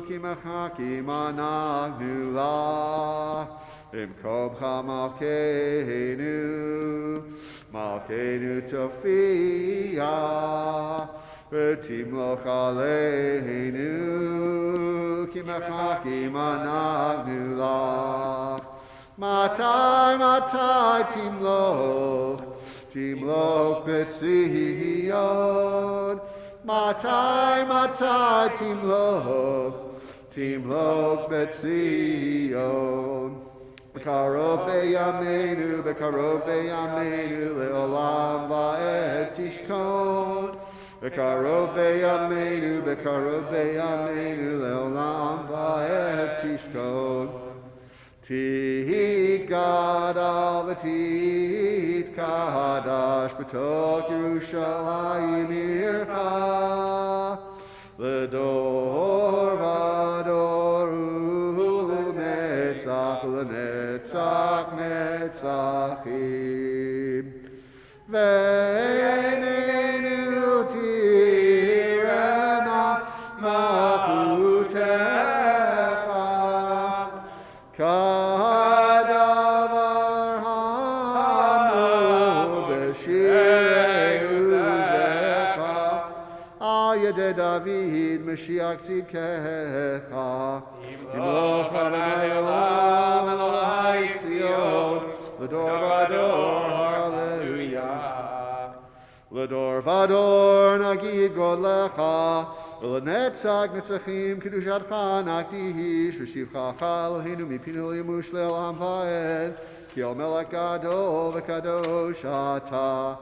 Ki mechakim anagnu la Imkomcha Malkeinu Tofia V'timloch aleinu Ki mechakim anagnu la Matai Timloch B'Tzion Matai Timloch B'Tzion B'karov b'yameinu le'olam va'ed tishkon B'karov b'yameinu le'olam va'ed tishkon Tit gadal v'tit kadash b'tok Yerushalayim ircha L'dor v'ador u'netzach l'netzach netzachim V'einenu tirena machutecha Kadavar hamur b'shirei uzecha Al yedei David Mashiach tzidkecha Yimloch Adonai olam Elohai Tzion L'dor v'ador hallelujah L'dor v'ador nagid godlecha L'netzach netzachim kedushatcha nakdish V'shivcha Eloheinu mipinu limush le'olam va'ed Ki el melech gadol v'kadosh atah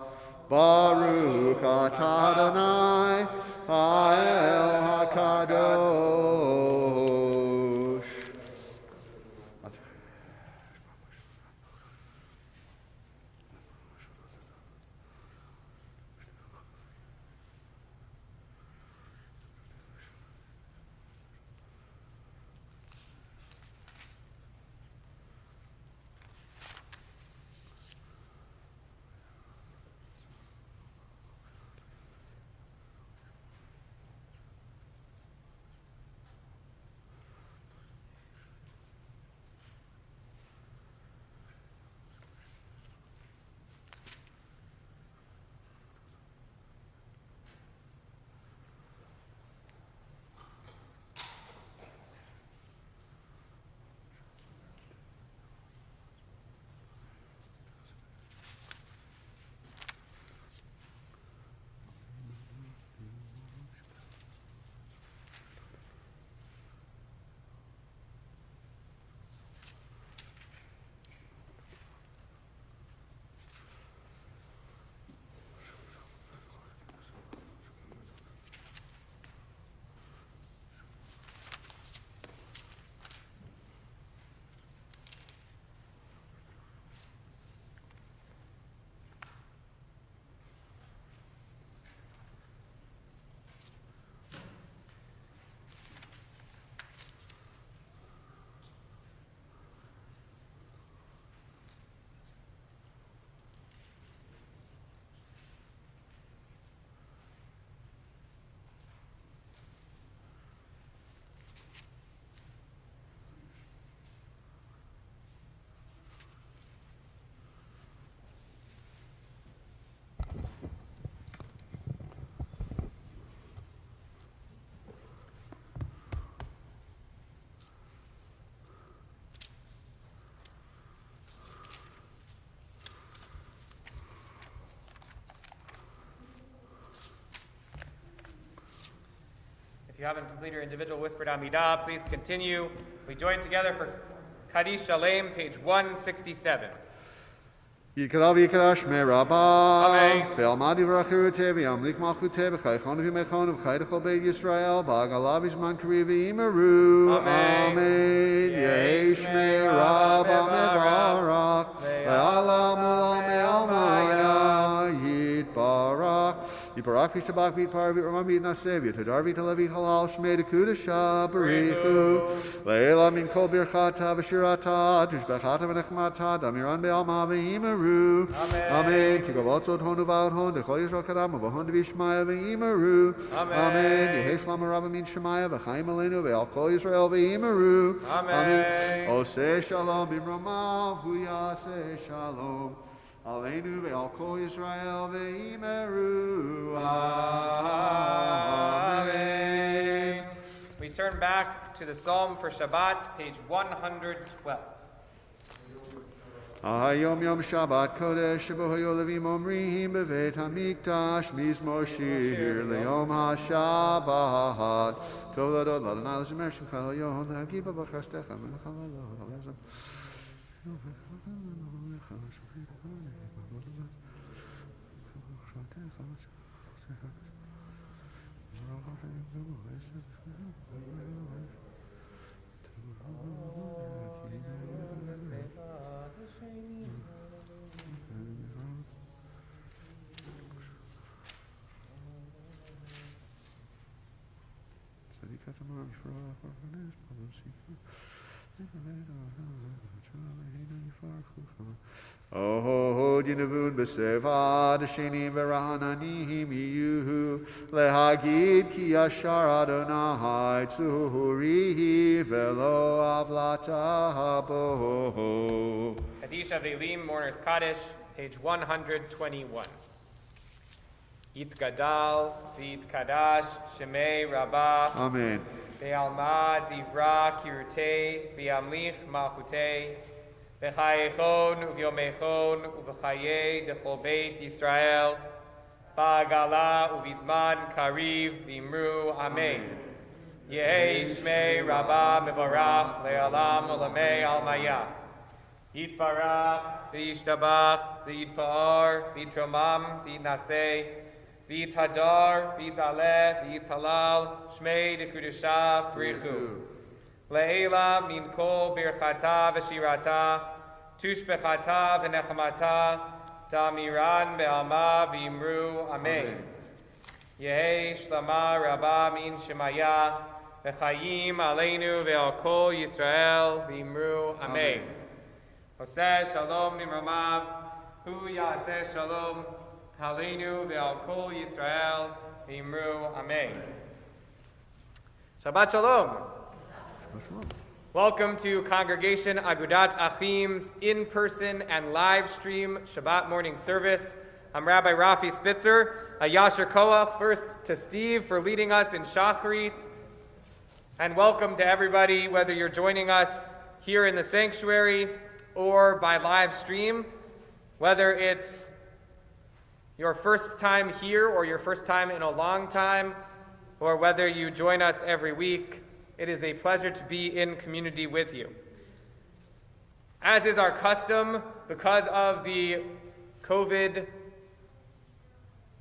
Baruch atah Adonai ha'el hakadosh haven't completed your individual whispered Amidah, please continue. We join together for Kaddish Shalem, page 167. Yikra v'yikra shmei Rabba. Amen. Be'alma divrach hiruteh v'yamlik malchuteh b'chaychon v'mechon v'chaydechol beit Yisrael ba'agalav izman kari v'imeru. Amen. Amen. Yehi shmei Rabba mevarach ve'alam ulam me'almaya yitbarach. Yitbarach v'yishtabach v'yitpar v'yitramam v'yitnaseh v'yitadar v'yitalev v'yithalal shmei dekudasha b'richu le'ela min kol birchata v'shirata tushbechata v'nechmata damiran be'alma v'imeru. Amen. Amen. Tigavotzot honu v'alhon dechol Yisrael kadam v'hon v'yishmaya v'imeru. Amen. Yehi shlam rabba min shemaya v'chaim aleinu ve'al kol Yisrael v'imeru. Amen. Oseh shalom b'mramav hu yaseh shalom. Aleinu ve'al kol Yisrael ve'imeru. Amen. We turn back to the Psalm for Shabbat, page 112. Hayom Yom Shabbat Kodesh Shebo Hayo Levim Omrihim Bevet HaMikdash Mizmor Shir Le'Yom HaShabbat Tov Ladod Ladonai L'Shemer Shemcha L'Yom L'Hagiba B'chastecha Melech HaLelot L'Lezem Oh, Dinavun Besevad Shenim Verahananihim Yuhu Lehagid Ki Yashar Adonai Tzurihi Velo Avlata Habo. Kaddish Avelim, Mourner's Kaddish, page 121. Yitgadal, V'yitkadash, Shemei Rabbah. Amen. Be'alma divra kirutei, v'yamlich malchutei, v'chayechon u'vyomechon u'v'chayei dechol beit Yisrael, ba'agala u'vizman kariv v'imru amen. Yehi shmei Rabbah mevarach le'alam olamei almaya. Yitbarach v'yishtabach v'yitpa'ar v'yitromam v'yitnaseh v'yitadar, v'yitaleh, v'yitalal, shmei dekudesha brichu. Le'ela min kol birchata v'shirata, tushbechata v'nechamata, damiran be'alma v'imru, amen. Yehi shlama rabba min shemaya, v'chayim aleinu ve'al kol Yisrael, v'imru, amen. Oseh shalom nimramav, hu yaseh shalom, Haleinu ve'al kol Yisrael v'imru amen. Shabbat shalom. Welcome to Congregation Agudat Achim's in-person and live stream Shabbat morning service. I'm Rabbi Rafi Spitzer. A Yasher Koach first to Steve for leading us in Shacharit. And welcome to everybody, whether you're joining us here in the sanctuary or by live stream, whether it's your first time here or your first time in a long time, or whether you join us every week, it is a pleasure to be in community with you. As is our custom, because of the COVID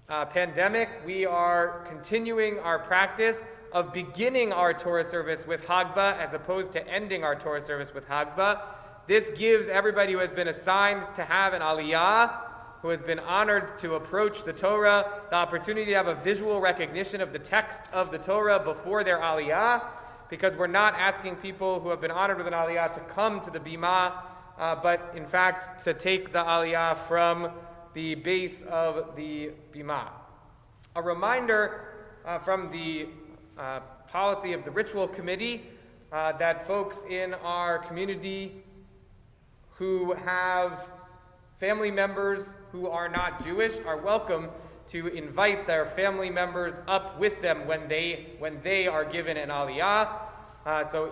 pandemic, we are continuing our practice of beginning our Torah service with Hagbah as opposed to ending our Torah service with Hagbah. This gives everybody who has been assigned to have an aliyah, who has been honored to approach the Torah, the opportunity to have a visual recognition of the text of the Torah before their aliyah, because we're not asking people who have been honored with an aliyah to come to the bima, but in fact to take the aliyah from the base of the bima. A reminder from the policy of the ritual committee that folks in our community who have family members who are not Jewish are welcome to invite their family members up with them when they are given an aliyah. So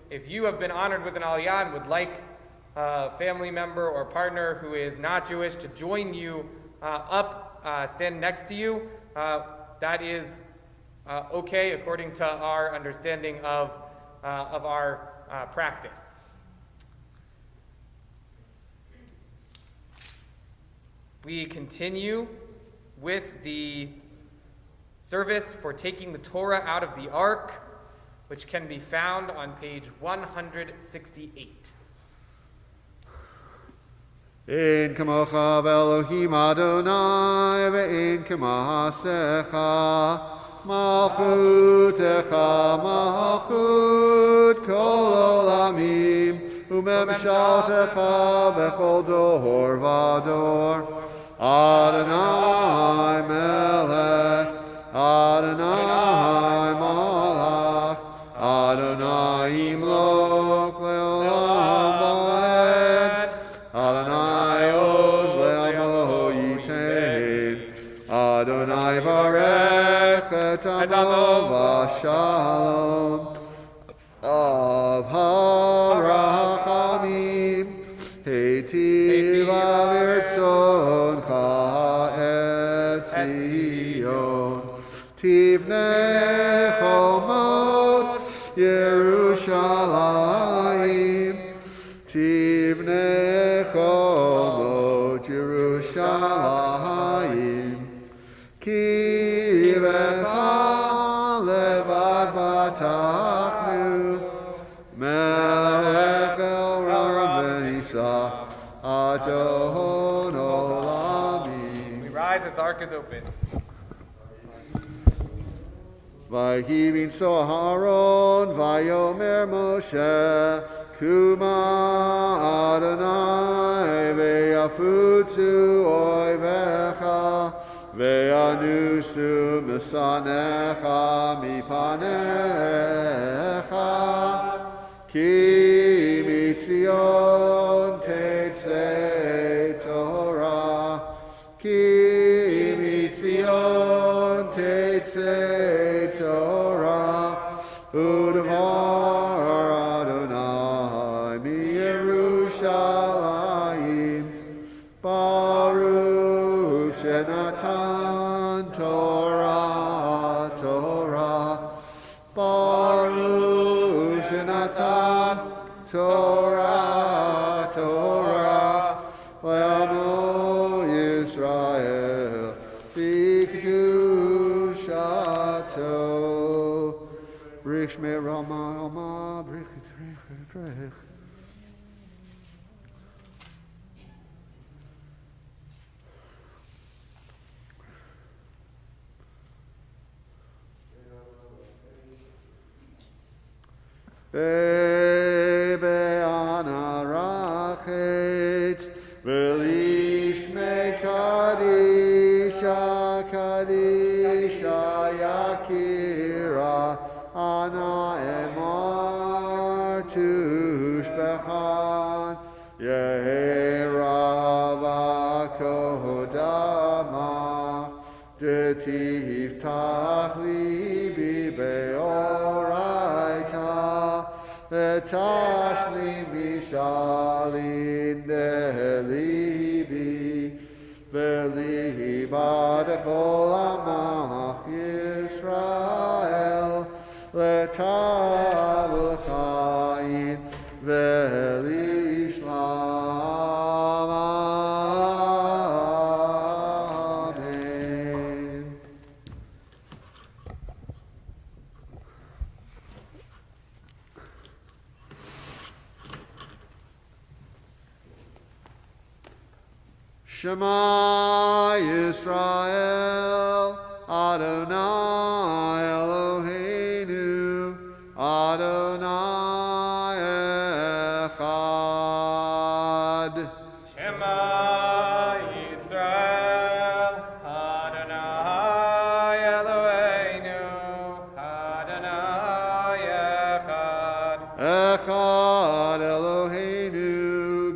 if you have been honored with an aliyah and would like a family member or partner who is not Jewish to join you up, stand next to you, that is okay according to our understanding of our practice. We continue with the service for taking the Torah out of the ark, which can be found on page 168. Ein kamocha Elohim Adonai ve'ein kamasecha malchutecha malchut kol olamim umemshaltecha bechol dor vador Adonai melech Adonai malach Adonai imloch leolam vaed Adonai oz le'amo yitein Adonai varech et amo v'shalom of harachamim heitiv avirtzoncha et Zion tivnei chomot Yerushalayim tivnei chomot Yerushalayim ki vecha levad batachnu melech el ram benisa adon olamim. We rise as the ark is opened. Vayivin so Aharon, Vayomer Moshe, Kuma Adonai, Ve'afutzu oivecha, Ve'anusu misanecha mipanecha, Ki mitzion tetzei Torah, Ki mitzion tetzei Torah, Udavar Adonai miYerushalayim, Baruch Shenatan Torah, Torah, Baruch Shenatan Torah, Torah, Le'amo Yisrael, V'kedushato. Brich me Rama, Rama, brich. Bebe anarachet, velish me kadisha, kadisha yakira, ana emar tushbechan, yehera kodama, detiv tachli beoraita, Tashli mishalin delibi, velihi badechol amach Yisrael, letav l'chayin velishlam. Amen. Shema Yisrael, Adonai Eloheinu, Adonai Echad. Shema Yisrael, Adonai Eloheinu, Adonai Echad. Echad Eloheinu,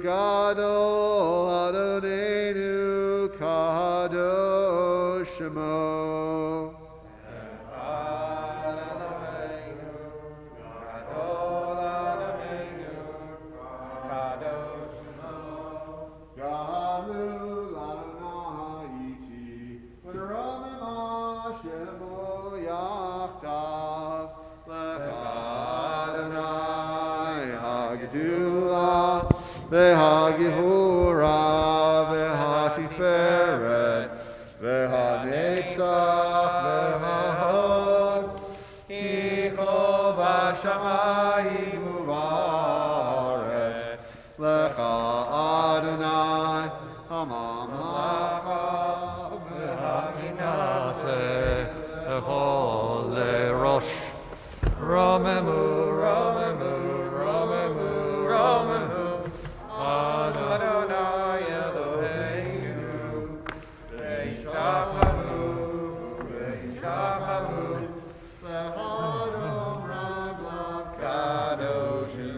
Gadol Adonenu, Kadosh Shemo. Echad Eloheinu, Gadol Adonenu, Kadosh Shemo. Gadol Adonai iti, v'ramim Shemo והגבורה והתפארת והנצח וההוד כי כה בשמיים ובארץ לך אדוני הממלכה והמנשה לכל לראש. רוממו, רוממו, רוממו, רוממו, Adonai Eloheinu, Ve'ishtachavu, Ve'ishtachavu, Le'adam raglav Kadoshu,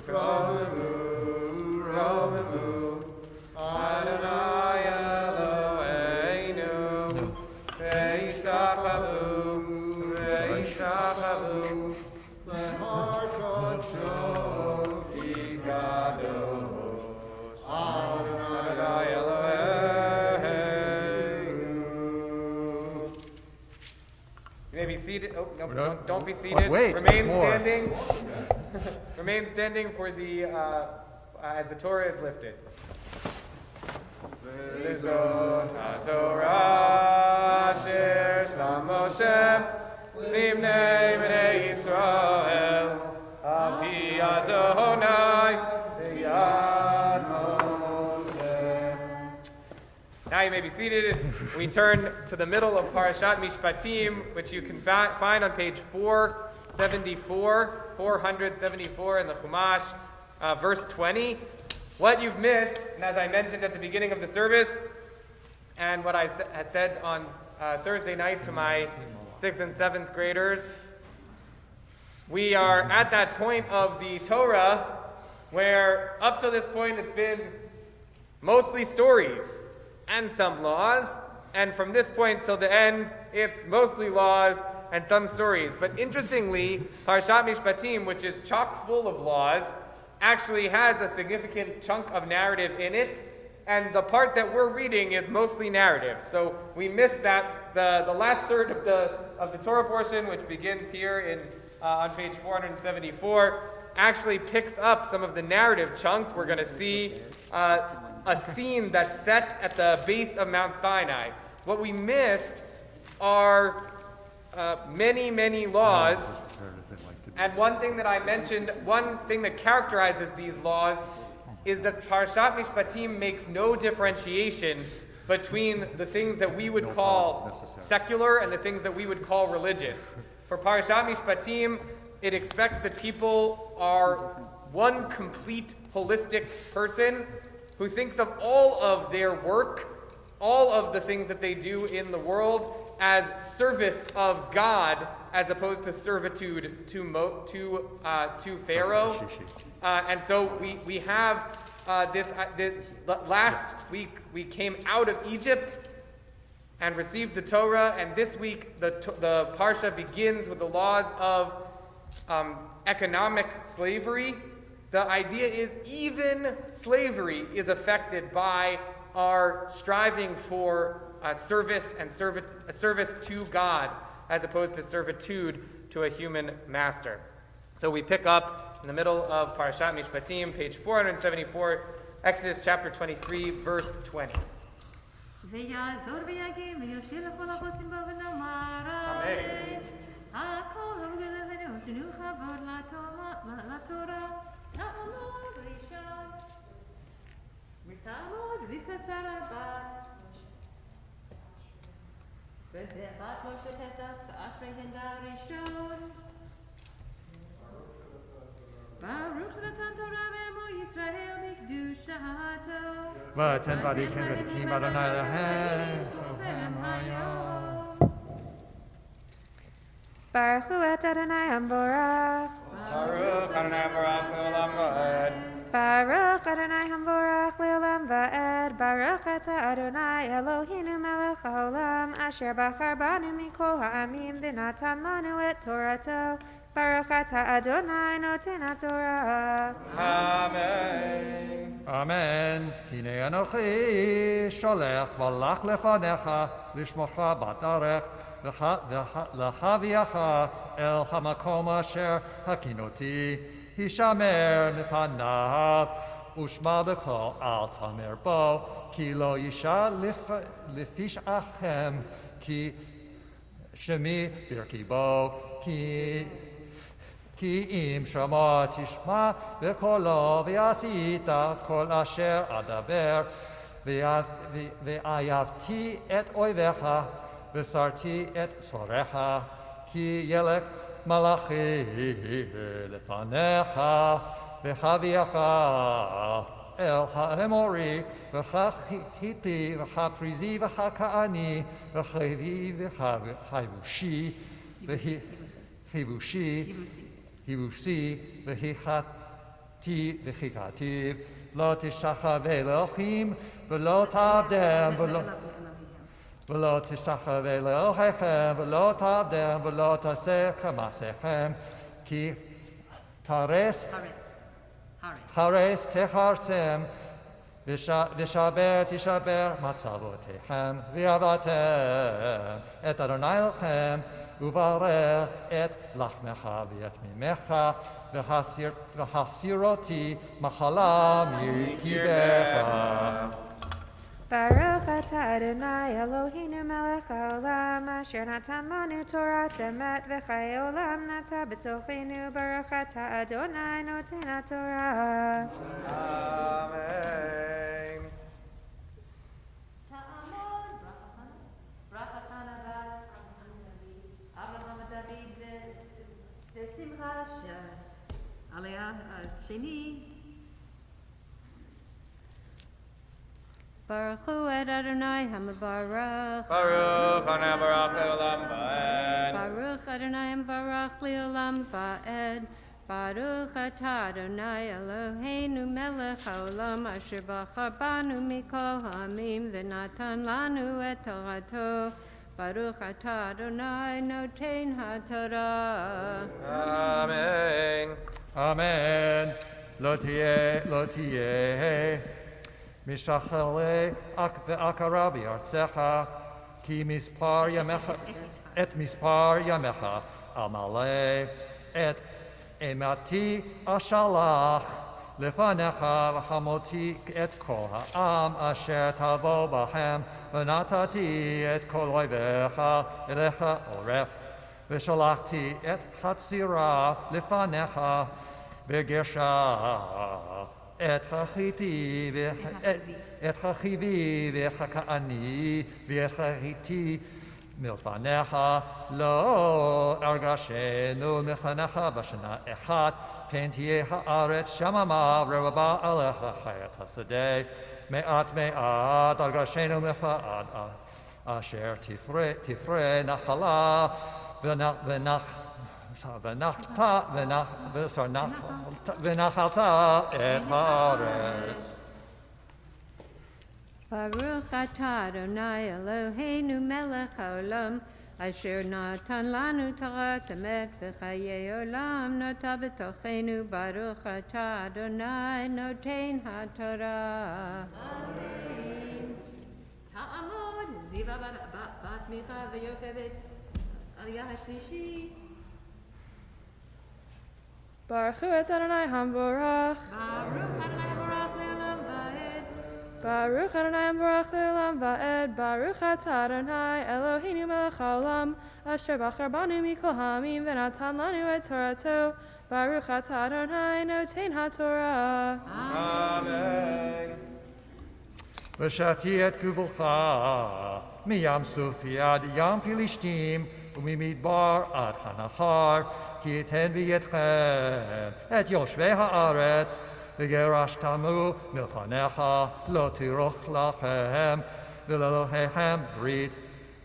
Romamu, Romamu, Adonai Eloheinu, Ve'ishtachavu, Ve'ishtachavu, le'harkot shoti kadosh Adonai Eloheinu. You may be seated. Oh, no, don't be seated. Wait, Remain more. standing. Remain standing for the as the Torah is lifted. V'zot haTorah asher sam Moshe livnei bnei Yisrael al pi Adonai b'yad Moshe. Now you may be seated. We turn to the middle of Parashat Mishpatim, which you can find on page 474 in the Chumash, verse 20. What you've missed, and as I mentioned at the beginning of the service, and what I said on Thursday night to my 6th and 7th graders, we are at that point of the Torah where up to this point it's been mostly stories and some laws, and from this point till the end it's mostly laws and some stories. But interestingly, Parashat Mishpatim, which is chock full of laws, actually has a significant chunk of narrative in it, and the part that we're reading is mostly narrative. So we missed that the last third of the Torah portion, which begins here in on page 474, actually picks up some of the narrative chunk. We're going to see a scene that's set at the base of Mount Sinai. What we missed are many, many laws. And one thing that I mentioned, one thing that characterizes these laws is that Parashat Mishpatim makes no differentiation between the things that we would call secular and the things that we would call religious. For Parashat Mishpatim, it expects that people are one complete holistic person who thinks of all of their work, all of the things that they do in the world as service of God as opposed to servitude to Pharaoh. And so we have this last week we came out of Egypt and received the Torah, and this week the Parsha begins with the laws of economic slavery. The idea is even slavery is affected by our striving for service and service to God as opposed to servitude to a human master. So we pick up in the middle of Parashat Mishpatim, page 474, Exodus chapter 23, verse 20. ויעזור ויגים ויושיע לכל החוסים בו ונאמר אמן. הכל המגלנו שנו כבוד לתורה תעמוד ראשון ותעמוד רבקה שרה בת ובת משה תצח ואשריהן הראשון ברוך שנתן תורה ועמו ישראל מקדושתו ותן ותיקן ותקים אדוני להם ברכו את אדוני המבורך. Baruch Adonai Baruch Le'olam Va'ed. Baruch Adonai המבורך לעולם ועד. ברוך אתה אדוני אלוהינו מלך העולם, אשר בחר בנו מכל העמים ונתן לנו את תורתו. ברוך אתה אדוני נותן התורה. Amen. אמן. הנה אנוכי שולח ולך לפניך לשמוך בדרך להביאך אל המקום אשר הכינותי, הישמר מפניו ושמע בקול אל תמר בו, כי לא ישע לפשעכם, כי שמי ברכבו, כי אם שמע תשמע בקולו, ועשית כל אשר אדבר, ואהבתי את אויביך, וסרתי את צורך, כי ילך מלאכי לפניך, וחביאך אל האמורי, וכחיתי, וכפריזי, וככעני, וכחיבי, וכחיבושי, היבוסי, והיכתיו, לא תשתחווה לאלוהים, ולא תעבדם, ולא תשתחווה לאלוהיכם, ולא תעבדם, ולא תעשה כמעשיכם, כי חרס תחרצם, ושבר תשבר מצבותיכם, ועבדתם את אדוני לכם, וברך את לחמך ואת מימך, והסירותי מחלה מקרבך. Baruch atah Adonai Eloheinu melech haolam, asher natan lanu Torat emet v'chayei olam nata b'tochenu. Baruch atah Adonai noten haTorah. Amen. Ta'amod, bracha Chana bat Avraham David ושמחה עליה השני. Baruchu et Adonai HaMevarach. Baruch Adonai Baruch Le'olam Va'ed. Baruch Adonai HaMevarach Le'olam Va'ed. Baruch atah Adonai Eloheinu melech haolam asher bachar banu mikol ha'amim v'natan lanu et torato. Baruch atah Adonai noten ha'torah. Amen. אמן. לא תהיה משתחווה ועקרה בארצך, כי את מספר ימיך על מלא, את אימתי אשלח לפניך, וחמותי את כל העם אשר תבוא בהם, ונתתי את כל אויביך אליך עורף, ושלחתי את חצירה לפניך, וגירשה את החיתי, את החיבי, ואת הכעני, ואת החיתי מלפניך, לא ארגשנו מלפניך בשנה אחת, פן תהיה הארץ שממה ורבה עליך חיית השדה, מעט ארגשנו מלפעד, אשר תפרה נחלה ונחלת את הארץ. Baruch atah Adonai Eloheinu melech haolam, asher natan lanu torat emet v'chayei olam nota b'tochenu. Baruch atah Adonai noten haTorah. תעמוד, זיווה בת מיכה ויוכבד עלייה השלישי. Baruch et Adonai HaMevarach. ברוך אדוני המבורך לעולם ועד. Baruch Adonai Baruch Le'olam Va'ed. Baruch atah Adonai Eloheinu melech haolam, asher bachar banu mikol ha'amim v'natan lanu et Torato. Baruch atah Adonai noten haTorah. Amen. ושתי את גבולך מים סופי עד ים פלישתים, וממדבר עד הנהר, כי אתן בידכם את יושבי הארץ, וגירשתמו מלפניך, לא תירוך לכם, ולאלוהיכם ברית.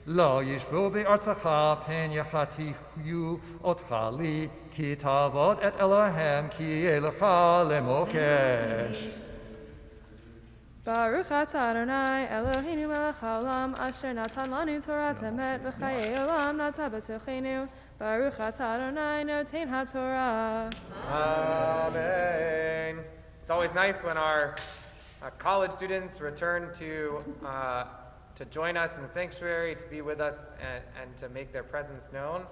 לא ישבו בארצך, פן יחתיו אותך לי, כי תעבוד את אלוהיהם, כי יהיה לך למוקש. Baruch atah Adonai Eloheinu melech haolam, asher natan lanu Torat emet v'chayei olam nata b'tochenu. Baruch atah Adonai noten haTorah. Amen. It's always nice when our college students return to join us in the sanctuary, to be with us and to make their presence known.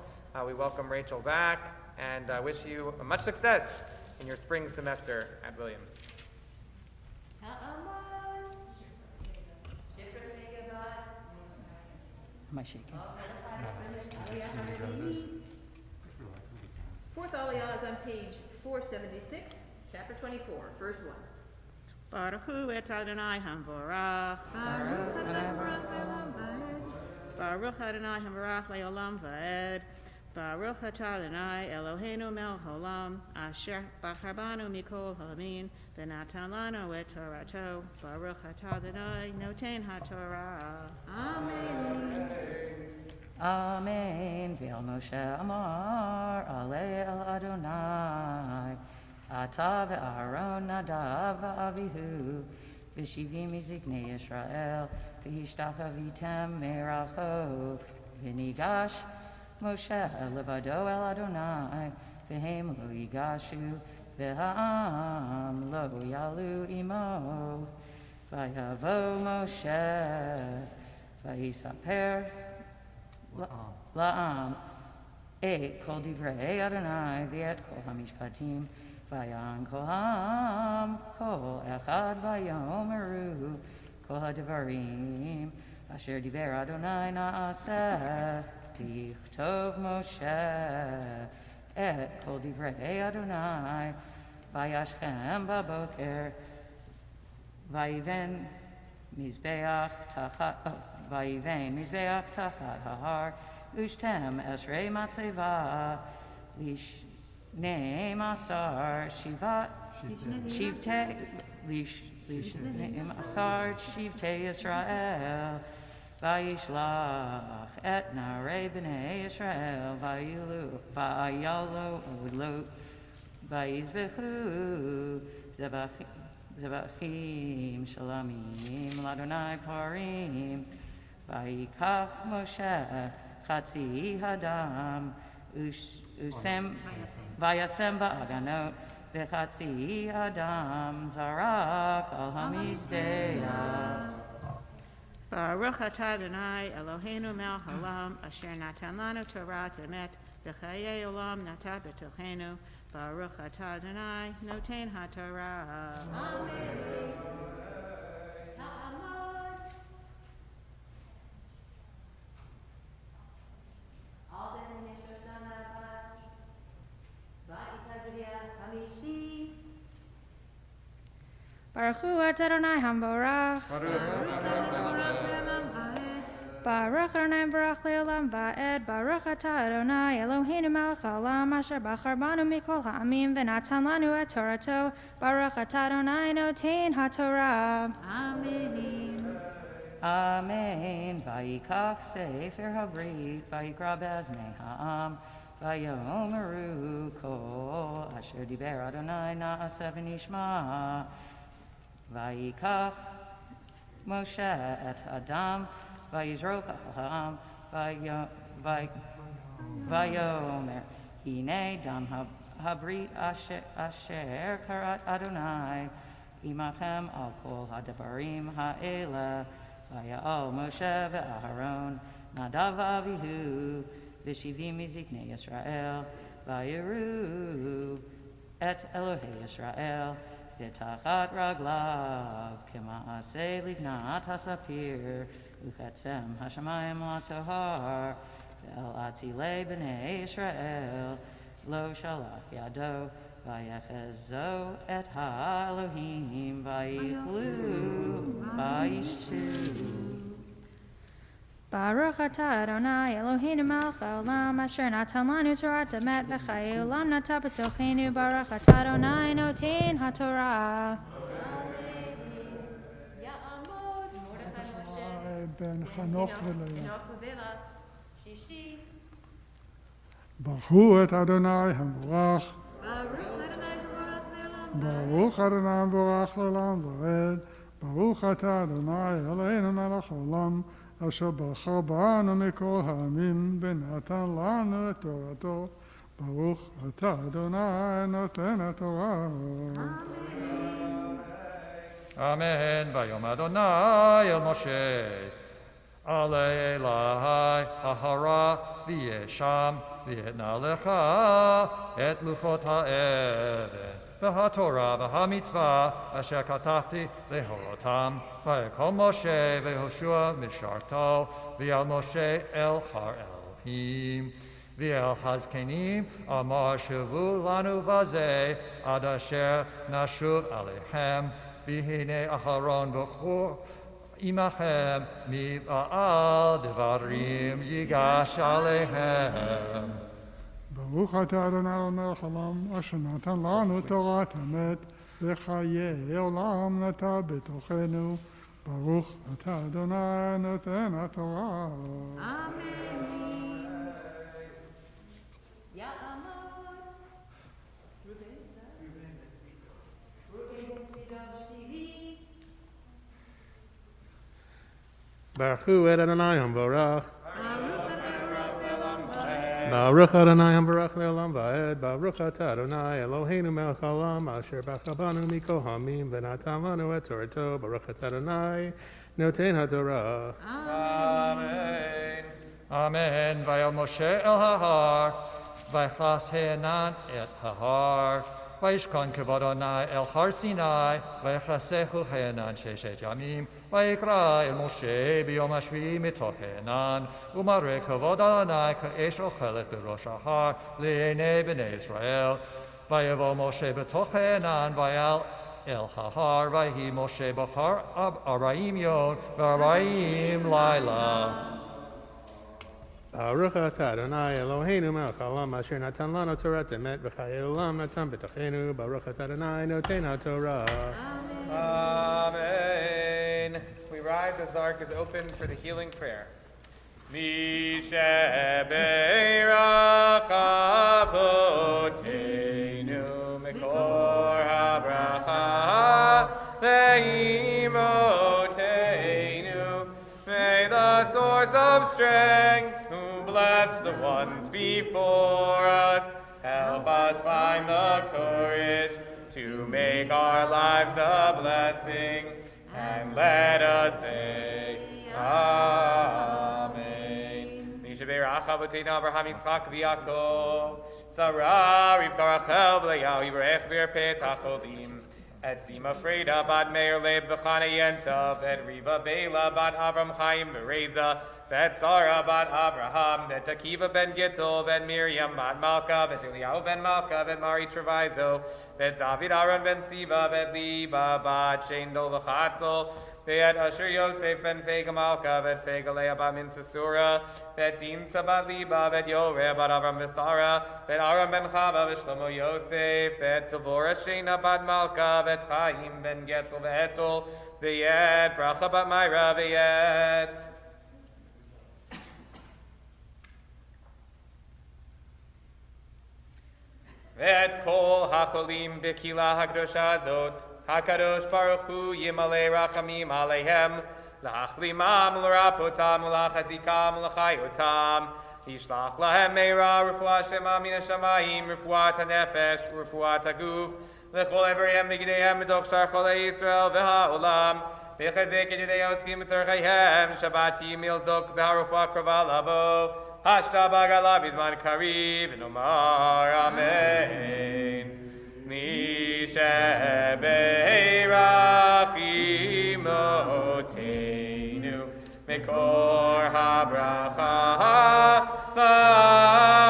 We welcome Rachel back and wish you much success in your spring semester at Williams. Am I shaking? Fourth Aliyah is on page 476, chapter 24, first one. Baruch Hu et Adonai Hamvorach. Baruch Adonai Baruch Le'olam Va'ed. Baruch Adonai Hamvorach Le'olam Va'ed. Baruch Atah Adonai Eloheinu Melech Haolam, Asher Bachar Banu Mikol Halamin, V'natan Lanu et Torato. Baruch Atah Adonai Noten HaTorah. Amen. Amen. Ve'al Moshe Amar, Ale el Adonai, Ata ve'Aaron Nadav v'Avihu, v'shivim miziknei Yisrael, v'hishtachvitem meracho, v'nigash Moshe levado el Adonai, v'hem lo yigashu, v'ha'am lo yalu imo, v'yavo Moshe, v'yisaper la'am, et kol divrei Adonai, v'et kol hamishpatim, v'yan kol ham, kol echad v'yomeru, kol ha'devarim, asher diver Adonai na'aseh, v'yichtov Moshe, et kol divrei Adonai, v'yashchem b'boker, v'yiven mizbeach tachat hahar, ushtem esrei matzeva, lishneim asar shivat, shivte, lishneim asar shivte Yisrael, vayishlach et narei b'nei Yisrael, vayalo lo, vayizbechu Zevachim Shalamim Ladonai Parim Vayikach Moshe Chatzi Hadam Usem Vayasem Ba'aganot V'Chatzi Hadam Zarak Al HaMizbeach. Baruch Atah Adonai Eloheinu Melech Haolam, Asher Natan Lanu Torah Emet, V'chayei Olam Natan B'tochenu. Baruch Atah Adonai Noten HaTorah. Amen. Ta'amad. All the Shoshana Va'itazriya Hamishi. Baruch Hu et Adonai Hamvorach. Baruch Adonai Baruch Le'olam Va'ed. Baruch Atah Adonai Eloheinu Melech Haolam, Asher Bachar Banu Mikol Ha'amim, V'natan Lanu et Torato. Baruch Atah Adonai Noten HaTorah. Amen. Amen. Vayikach Sefer Habrit, Vayikra Beznei Ha'am, Vayomeru Kol Asher Diber Adonai Na'aseh V'nishma. Vayikach Moshe et Adam, Vayizrok Ha'am, Vayomer Hine Dam Habrit Asher Karat Adonai, Imachem Al Kol HaDevarim Ha'ela, Vaya'al Moshe ve'Aharon, Nadav v'Avihu, V'shivim miziknei Yisrael, Vayiru et Elohei Yisrael, V'tachat raglav, K'ma'aseh livnat hasapir, Uchatzem hashamayim latohar, Ve'el atzilei b'nei Yisrael, Lo shalach yado, Vayechezo et ha'Elohim, Vayichlu, Vayishtu. Baruch Atah Adonai Eloheinu Melech Haolam, Asher Natan Lanu Torah Emet, V'chayei Olam Natan B'tochenu. Baruch Atah Adonai Noten HaTorah. Ya'amod. Mordechai Moshe. Ben Chanoch V'Leah. Enoch V'Vela. Shishi. Baruch Hu et Adonai Hamvorach. Baruch Adonai Baruch Le'olam. Baruch Adonai Hamvorach Le'olam Va'ed. Baruch Atah Adonai Eloheinu Melech Haolam, Asher Bachar Banu Mikol Ha'amim, V'natan Lanu et Torato. Baruch Atah Adonai Noten HaTorah. Amen. Vayom Adonai el Moshe. Ale Elahai Hahara v'yesham v'yetna lecha et luchot ha'eret. והתורה והמצווה אשר כתבתי להורותם, ויקום משה ויהושע משרתו, ויל משה אל הר אלוהים. ואל הזקנים אמר שבו לנו בזה עד אשר נשוב עליכם, והנה אהרון בחור עמכם מבעל דברים ייגש עליהם. ברוך אתה אדוני המלך העולם, אשר נתן לנו תורת אמת, וחיי עולם נטע בתוכנו. ברוך אתה אדוני נותן התורה. אמן. Baruch et Adonai Hamvarach. Baruch Adonai Hamvarach le'olam va'ed. Baruch atah Adonai Eloheinu melech haolam asher bachar banu mikol hamim v'natan lanu et torato. Baruch atah Adonai noten haTorah. Amen. Amen. Vayel Moshe el hahar, vaychas he'enan et hahar. וישכון כבוד אדוני אל הר סיני, ויחסהו הענן ששת ימים, ויקרא אל משה ביום השביעי מתוך הענן, ומראה כבוד אדוני כאש אוכלת בראש ההר לעיני בני ישראל. ויבוא משה בתוך הענן, ויעל אל ההר, ויהי משה בהר 40 יום ו40 לילה. Baruch atah Adonai Eloheinu melech haolam asher natan lanu torat emet v'chayei olam natan b'tochenu. Baruch atah Adonai noten haTorah. Amen. We rise as the ark is opened for the healing prayer. Mishebeirach avoteinu mekor habracha le'imotenu. May the source of strength, who blessed the ones before us, help us find the courage to make our lives a blessing, and let us say, Amen. Mishebeirach avoteinu Abraham Yitzchak v'Yaakov, Sarah Rivka Rachel v'Leah Yivarech v'Yirpeh Tacholim, et Zima Freda bat Meir Leib v'Chana Yentav, et Riva Bela bat Avram Chaim v'Reza, vet Sarah bat Avraham, vet Akiva ben Gittel, vet Miriam bat Malka, vet Eliyahu ben Malka, vet Mari Trevizo, vet David Aaron ben Siva, vet Liba bat Shendel v'Chatzel, vet Asher Yosef ben Fega Malka, vet Fega Leah bat Minsasura, vet Dimtza bat Liba, vet Yoreh bat Avram v'Sara, vet Aram ben Chava v'Shlomo Yosef, vet Tavora Shena bat Malka, vet Chaim ben Getzel v'Etel, v'yet Bracha bat Myra v'yet. ואת כל החולים בקהילה הקדושה הזאת, הקדוש ברוך הוא ימלא רחמים עליהם, להחלימם ולרפאותם ולחזיקם ולחיותם, ישלח להם מהרה רפואה שלמה מן השמיים, רפואת הנפש ורפואת הגוף, לכל איבריהם וגדיהם בתוך שאר חולי ישראל והעולם, ויחזק את ידי העוסקים בצורכיהם, שבת ימיל זוק והרפואה קרובה לבוא, השתבח עליו בזמן קריב, ונאמר אמן. מי שברך אמותינו, מקור הברכה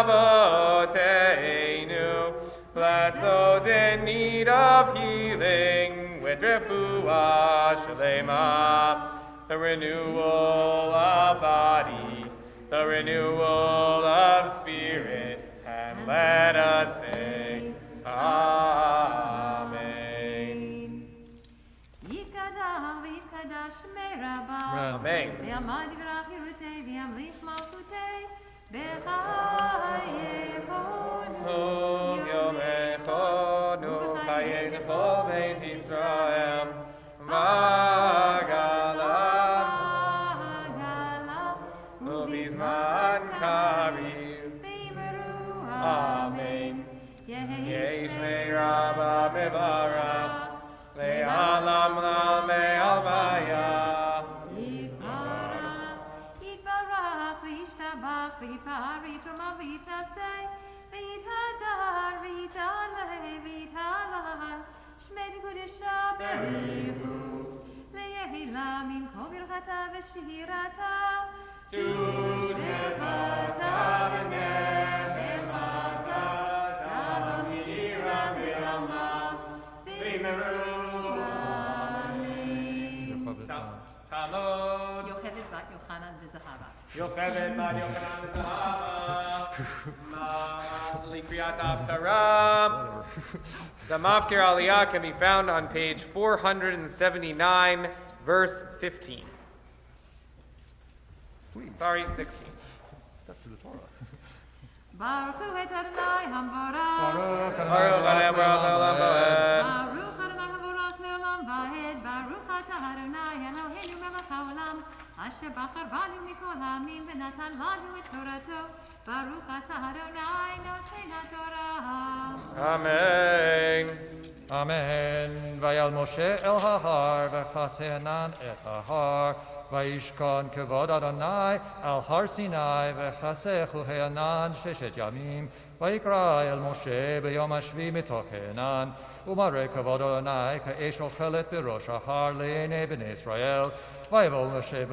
לאבותינו. Bless those in need of healing with refuah shlema, the renewal of body, the renewal of spirit, and let us sing, Amen. Yikadal v'yikadash shmei rabba, Amen. v'yamad yivrach yirutei, v'yamlich malchutei, v'chayechonu Yomechonu chayei nechol beit Yisrael, v'gala ובזמן קריב, אמן. יהי שמי רבה מברך, לעלם לעלמי הלוויה. יתברך וישתבח ויפאר ויתרומם ויתנשא ויתהדר בריחו, ליהילה מן כל ברכתה ושירתה, ושבחתה ונחמתה, דבה מעירה בעלמה, וימרו בנים. Talmud. יוכבד בת יוחנן וזהבה. Yocheved bar Yochanan v'Zahava. Likriat Haftarah. The Maftir Aliyah can be found on page 479, verse 15. Sorry, 16. Baruch hu et Adonai hamvorach. Baruch Adonai Le'olam Va'ed. Baruch Adonai hamvorach le'olam va'ed. Baruch atah Adonai Eloheinu melech haolam. Asher bachar banu mikol ha'amim v'natan lanu et torato. Baruch atah Adonai noten haTorah. Amen. Amen. Vayal Moshe el hahar v'chasenan et hahar. Vayishkon kevod Adonai al har Sinai v'chasechu he'anan sheshet yamim. Vayikra el Moshe b'yom hashvi mitoch he'anan. Umarei kevod Adonai ka'esh ochelet b'rosh hahar le'enei b'nei Israel. Vayavol Moshe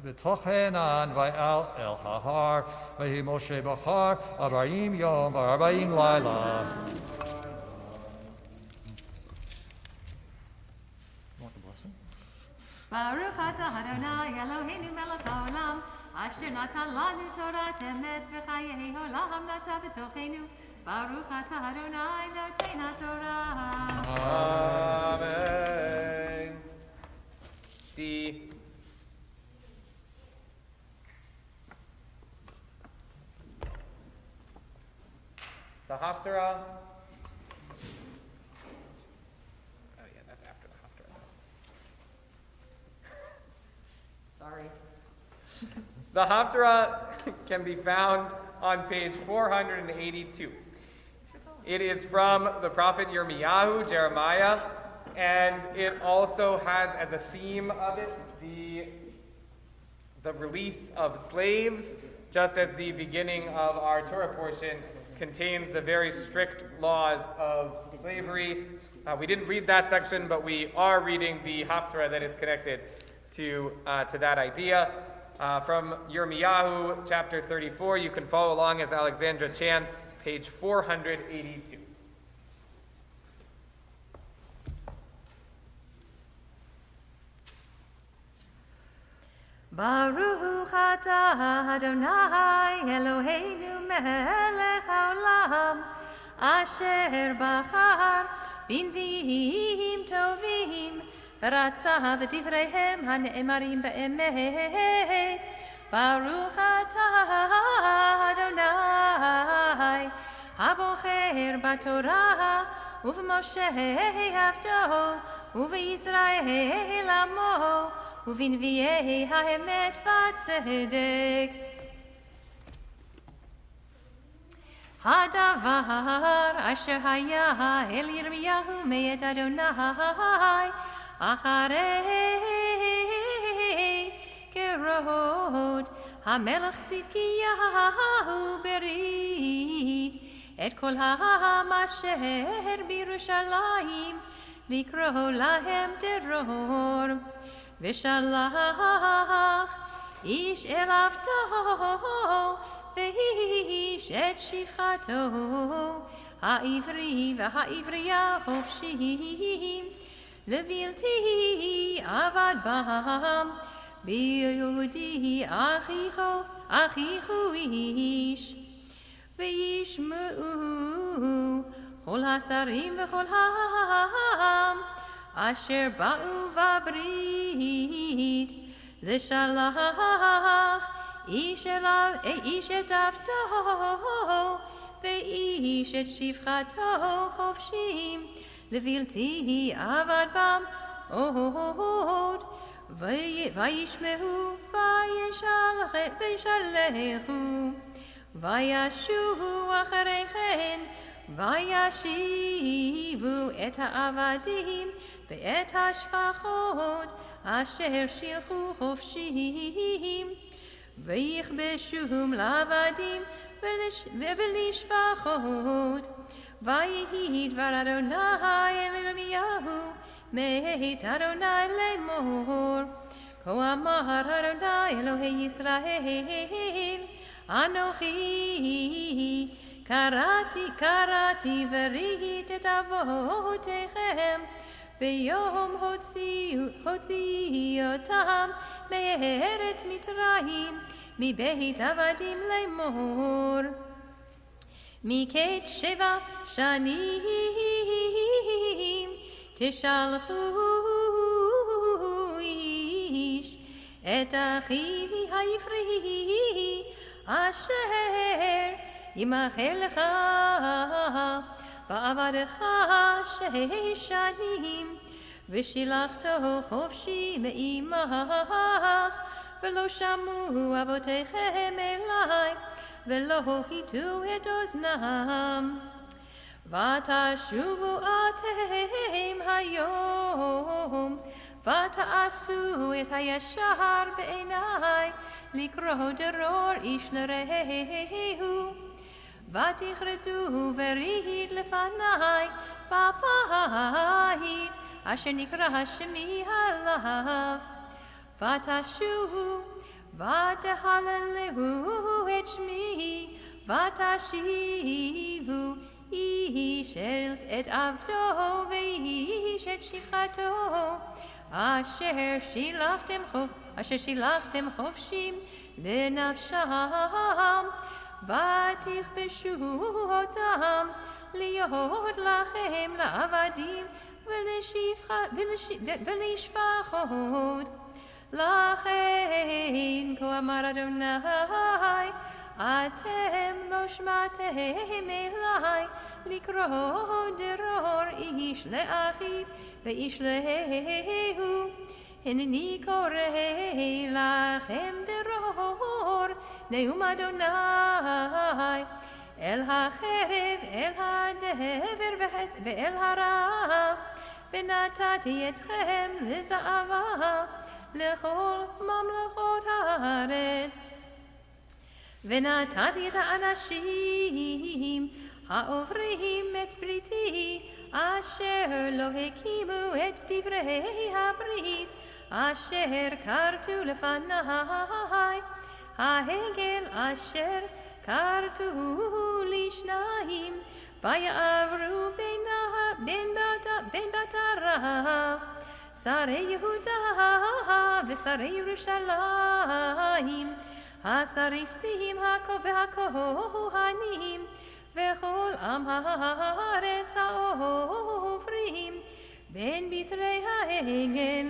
b'toch he'anan vayal el hahar. Vayhi Moshe b'har 40 yom v'arba'im laila. Baruch atah Adonai Eloheinu melech haolam, asher natan lanu Torah emet v'chayei olam nata b'tochenu. Baruch atah Adonai noten haTorah. Amen. The Haftarah. Oh yeah, that's after the Haftarah. Sorry. The Haftarah can be found on page 482. It is from the prophet Yirmiyahu, Jeremiah, and it also has as a theme of it the release of slaves, just as the beginning of our Torah portion contains the very strict laws of slavery. We didn't read that section, but we are reading the Haftarah that is connected to that idea. From Yirmiyahu, chapter 34, you can follow along as Alexandra chants, page 482. Baruch atah Adonai Eloheinu melech haolam, asher bachar b'nviim tovim, v'ratza v'divreihem hane'emarim be'emet. Baruch atah Adonai habocher b'torah u'v'Moshe avdo u'v'Yisrael amo ובנביאי האמת והצדק. הדבר אשר היה אל ירמיהו מאת אדוני אחרי כרוד המלך צדקיהו ברית את כל העם אשר בירושלים לקרוא להם דרור. ושלח איש אל עבדו ואיש את שפחתו העברי והעברייה חופשיים לבלתי עבד בם ביהודי אחיכו איש וישמעו כל השרים וכל העם אשר באו בברית לשלח איש את עבדו ואיש את שפחתו חופשיים לבלתי עבד בם עוד וישמעו וישלחו וישובו אחרי כן וישיבו את העבדים ואת השפחות אשר שילחו חופשיים ויכבשום לעבדים ולשפחות ויהי דבר אדוני אל ירמיהו meit Adonai lemor. כה אמר אדוני אלוהי ישראל, אנוכי קראתי וראית את אבותיכם ביום הוציא אותם מארץ מצרים מבית עבדים לאמור. מקץ 7 שנים תשלחו איש את אחיו העברי אשר ימחל לך ועבדך 6 שנים ושילחתו חופשי מעמך ולא שמעו אבותיכם אלי ולא הטו את אוזנם. ותשובו אתם היום ותעשו את הישר בעיני לקרוא דרור איש לרעהו ותכרתו ברית לפני בבית אשר נקרא שמי עליו ותשובו ותהללו את שמי ותשיבו איש את עבדו ואיש את שפחתו אשר שילחתם חופשים לנפשם ותכבשו אותם להיות לכם לעבדים ולשפחות. לכן כה אמר אדוני אתם לא שמעתם אלי לקרוא דרור איש לאחיו ואיש לרעהו. הנני קורא לכם דרור נאום אדוני אל החרב אל הדבר ואל הרב ונתתי אתכם לזהבה לכל ממלכות הארץ. ונתתי את האנשים העוברים את בריתי אשר לא הקימו את דברי הברית אשר כרתו לפני העגל אשר כרתו לשניים ויעברו בין בתריו שרי יהודה ושרי ירושלים השריסים והכהנים וכל עם הארץ העוברים בין בתרי העגל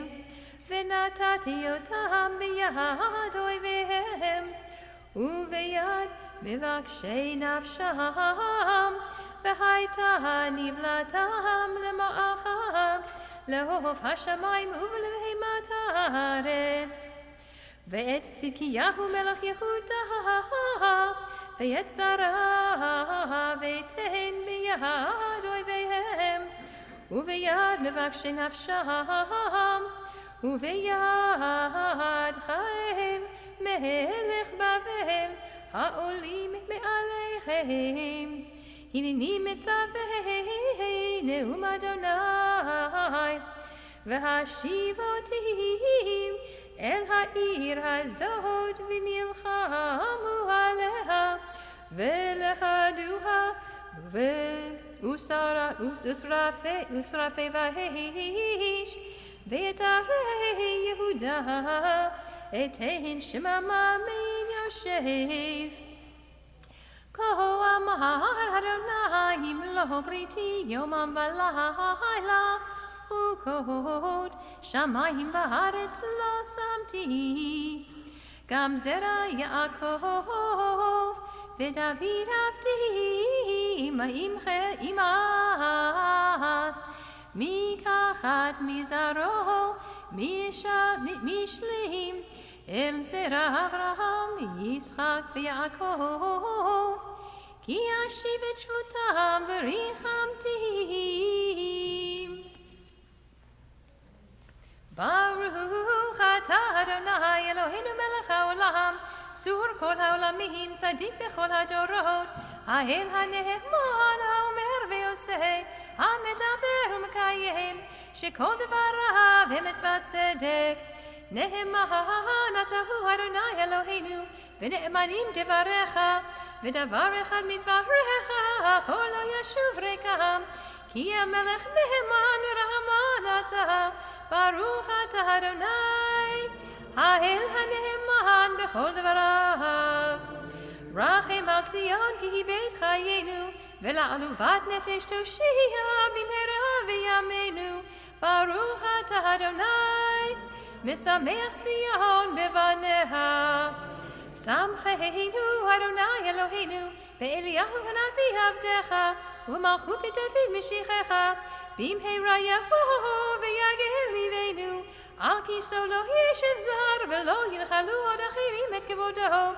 ונתתי אותם ביד אויביהם וביד מבקשי נפשם והייתה נבלתם למעכם לעוף השמיים ולבהמת הארץ. ואת צדקיהו מלך יהודה ואת שרה ותן ביד אויביהם וביד מבקשי נפשם וביד חיל מלך בבל העולים מעליהם. הנני מצווה נאום אדוני והשיב אותי אל העיר הזאת ונלחמו עליה ולכדוה ושרפי באש ואת ערי יהודה אתן שממה מן יושב. כה אמר אדוני ימלוא בריתי יומם ולילה וקוד שמיים בארץ לא שמתי גם זרע יעקב ודוד עבדי עמך מקחת מזרעו משלים אל זרע אברהם יצחק ויעקב כי אשיב את שבותם וריחמתי. ברוך אתה אדוני אלוהינו מלך העולם צור כל העולמים צדיק בכל הדורות האל הנאמן האומר ועושה המדבר ומקיים שכל דבריו אמת וצדק. נאמן אתה הוא אדוני אלוהינו, ונאמנים דבריך, ודבר אחד מדבריך כל לא ישוב ריקם. כי המלך נאמן ורחמן אתה, ברוך אתה אדוני, האל הנאמן בכל דבריו. רחם על ציון כי היא בית חיינו, ולעלובת נפש תושיע במהרה בימינו. ברוך אתה אדוני, משמח ציון בבניה. שמחנו אדוני אלוהינו, באליהו הנביא עבדך, ומלכות בית דוד משיחך, במהרה יבוא ויגל ליבנו. על כיסאו לא ישב זר, ולא ינחלו עוד אחרים את כבודו.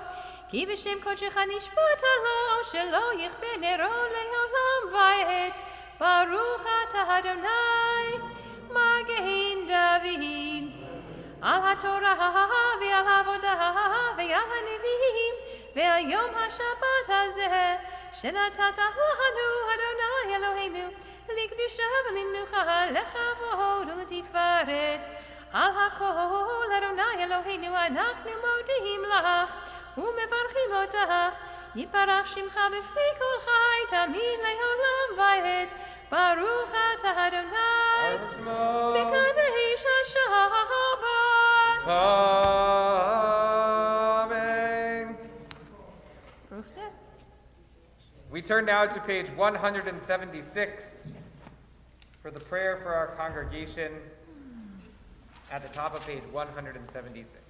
כי בשם קודשך נשבעת לו, שלא יכבה נרו לעולם ועד. ברוך אתה אדוני, מגן דוד. על התורה ועל העבודה ועל הנביאים, ועל יום השבת הזה, שנתת לנו אדוני אלוהינו, לקדושה ולמנוחה, לכבוד ולתפארת. על הכל אדוני אלוהינו אנחנו מודים לך, ומברכים אותך. יתברך שמך בפי כל חי, תמיד לעולם ועד. ברוך אתה אדוני, מקדש השבת. Amen. We turn now to page 176 for the prayer for our congregation at the top of page 176.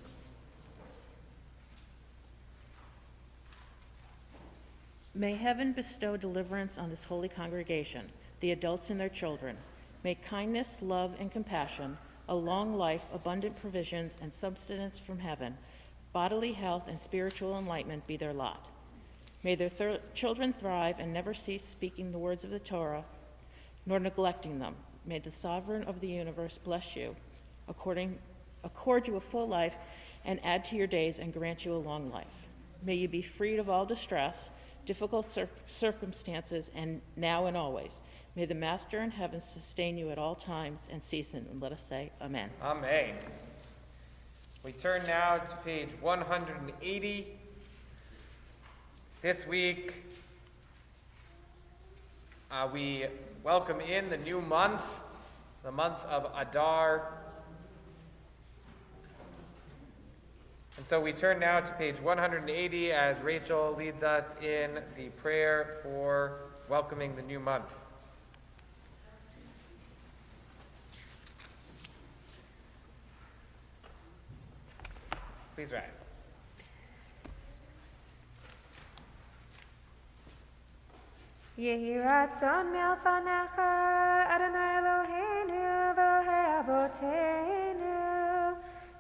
May heaven bestow deliverance on this holy congregation, the adults and their children. May kindness, love, and compassion, a long life, abundant provisions, and subsistence from heaven, bodily health, and spiritual enlightenment be their lot. May their children thrive and never cease speaking the words of the Torah, nor neglecting them. May the sovereign of the universe bless you, accord you a full life, and add to your days and grant you a long life. May you be freed of all distress, difficult circumstances, and now and always. May the Master in heaven sustain you at all times and season. And let us say, Amen. Amen. We turn now to page 180. This week, we welcome in the new month, the month of Adar. And so we turn now to page 180 as Rachel leads us in the prayer for welcoming the new month. Please rise. Yehi ratzon milfanecha, Adonai Eloheinu, v'Elohei Avoteinu,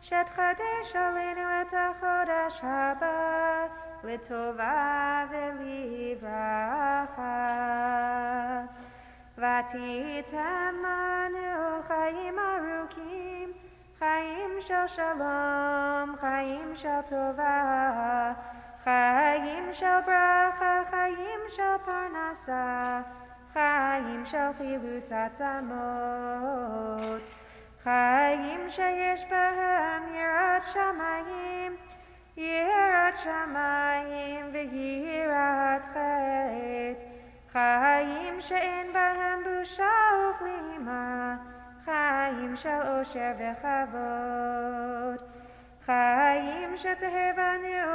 shetchadesh aleinu et hachodesh haba, l'tova v'livracha. V'titem lanu chayim arukim, chayim shel shalom, chayim shel tova, chayim shel bracha, chayim shel parnasa, chayim shel chilutz atzamot, chayim sheyesh bahem yirat shamayim v'yirat chet, chayim she'en bahem busha uchlima, chayim shel osher v'chavod, chayim shetehevanu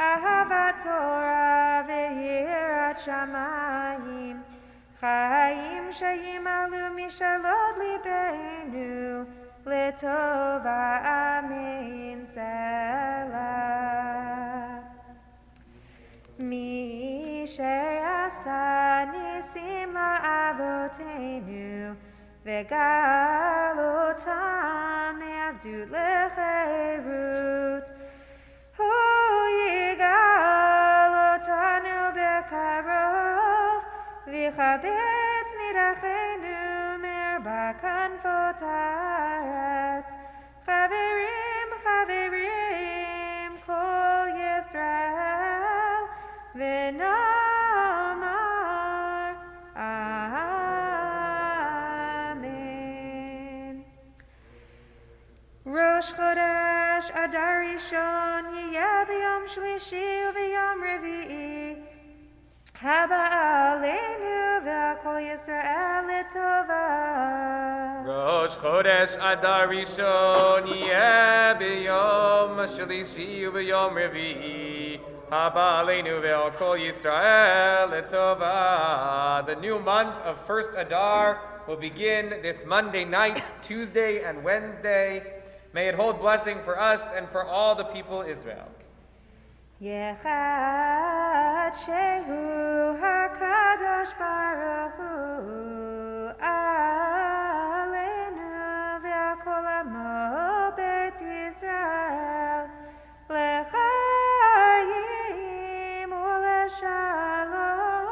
ahavat Torah v'yirat shamayim, chayim sheyimalu mishalot libeinu l'tova amen selah. Mi she'asa nisim la'avoteinu v'galotam me'avdut lecherut, hu yigalotanu bekarov v'chabetz nidachenu merba kanfot haaretz. Chaverim kol Yisrael v'nomar ראש חודש אדר ראשון יהיה ביום שלישי וביום רביעי הבא עלינו ועל כל ישראל לטובה. ראש חודש אדר ראשון יהיה ביום שלישי וביום רביעי הבא עלינו ועל כל ישראל לטובה. The new month of first Adar will begin this Monday night, Tuesday, and Wednesday. May it hold blessing for us and for all the people Israel. יחד שהוא הקדוש ברוך הוא עלינו ועל כל עמו בית ישראל לחיים ולשלום.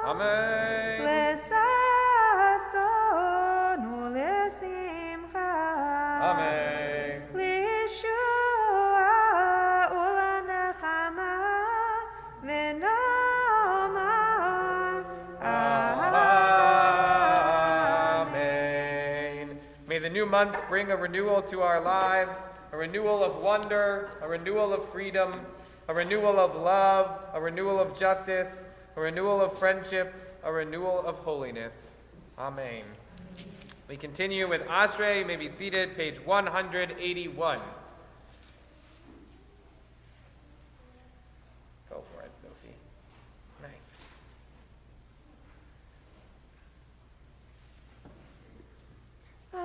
Amen. לששון ולשמחה. Amen. לישועה ולנחמה ונאמר Amen. May the new month bring a renewal to our lives, a renewal of wonder, a renewal of freedom, a renewal of love, a renewal of justice, a renewal of friendship, a renewal of holiness. Amen. We continue with Ashrei. You may be seated, page 181. Go for it, Sophie. Nice.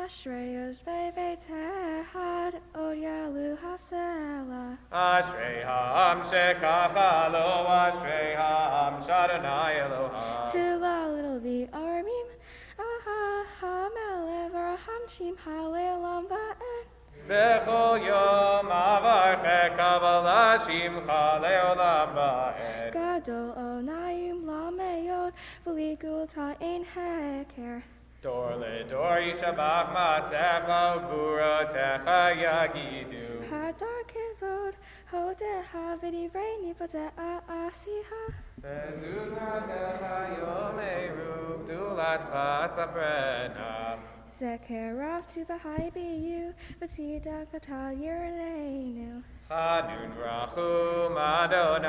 אשרי יושבי בית-אחד עוד יעלו הסלע. אשרי העם שככה לו, אשרי העם שאדוני אלוהיו. תהללו the armim, המלך והחמשים הלעולם ועד. בכל יום אברכך ולהשימך לעולם ועד. גדול עוניים למאוד ולגאולתך אין הכר. דור לדור ישבח מעשיך וגבורתך יגידו. הדר כבוד הודך ודברי ניבותיך עשיך. בזכותך יאמרו גדולתך ספרנה. זכר רב to בהי ביו וצדקתה ירלנו. חנון רחום אדוני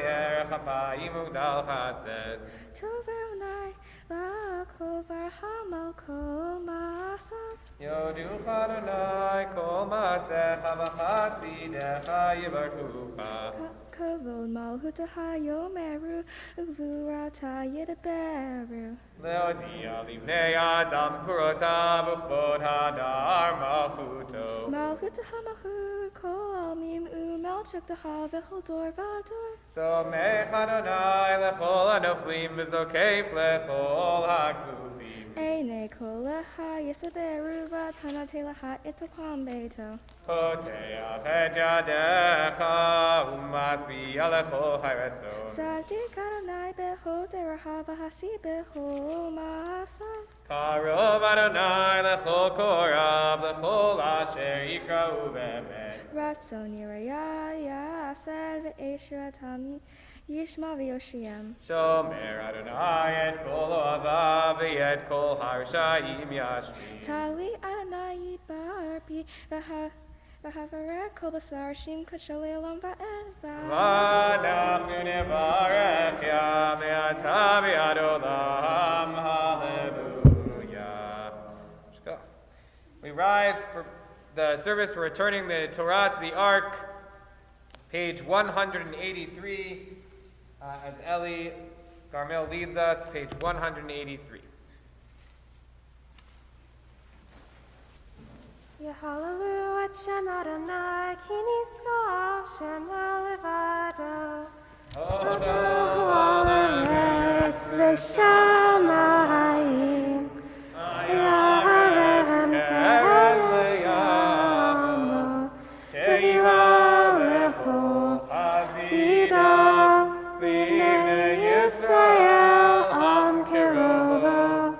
ערך אפיים וגדל חסד. טוב אדוני לכל ברחם על כל מעשיו. יודוך אדוני כל מעשיך וחסידיך יברכוך. כבוד מלכותך יאמרו וגבורתה ידברו. להודיע לבני אדם גבורותיו וכבוד הדר מלכותו. מלכותך מלכות כל עלמים ומלכותך בכל דור ודור. סומך אדוני לכל הנופלים וזוקף לכל הכבושים. עיני כל לך יסברו ותנתה לך את כל ביתו. פותח את ידיך ומשביע לכל הרצון. צדיק אדוני בכל דרך והשיא בכל מעשיו. קרוב אדוני לכל קורב לכל אשר יקראו באמת. רצון יראה יעשה וישרתם ישמע ויושיעם. שומר אדוני את כל אוהביו ואת כל הרשעים ישמיד. תעלי אדוני ידבר בי והברך כל בשר שם קדשו לעולם ועד. ואנחנו נברך יה מעתה ועד עולם. Hallelujah. We rise for the service for returning the Torah to the Ark, page 183, as Eli Carmel leads us, page 183. יהללו את שם אדוני כי נשגב שמו לבדו. הודו על הארץ ושמיים יהרם קרן לימו תהילה לכל חסידיו לבני ישראל עם קרובו.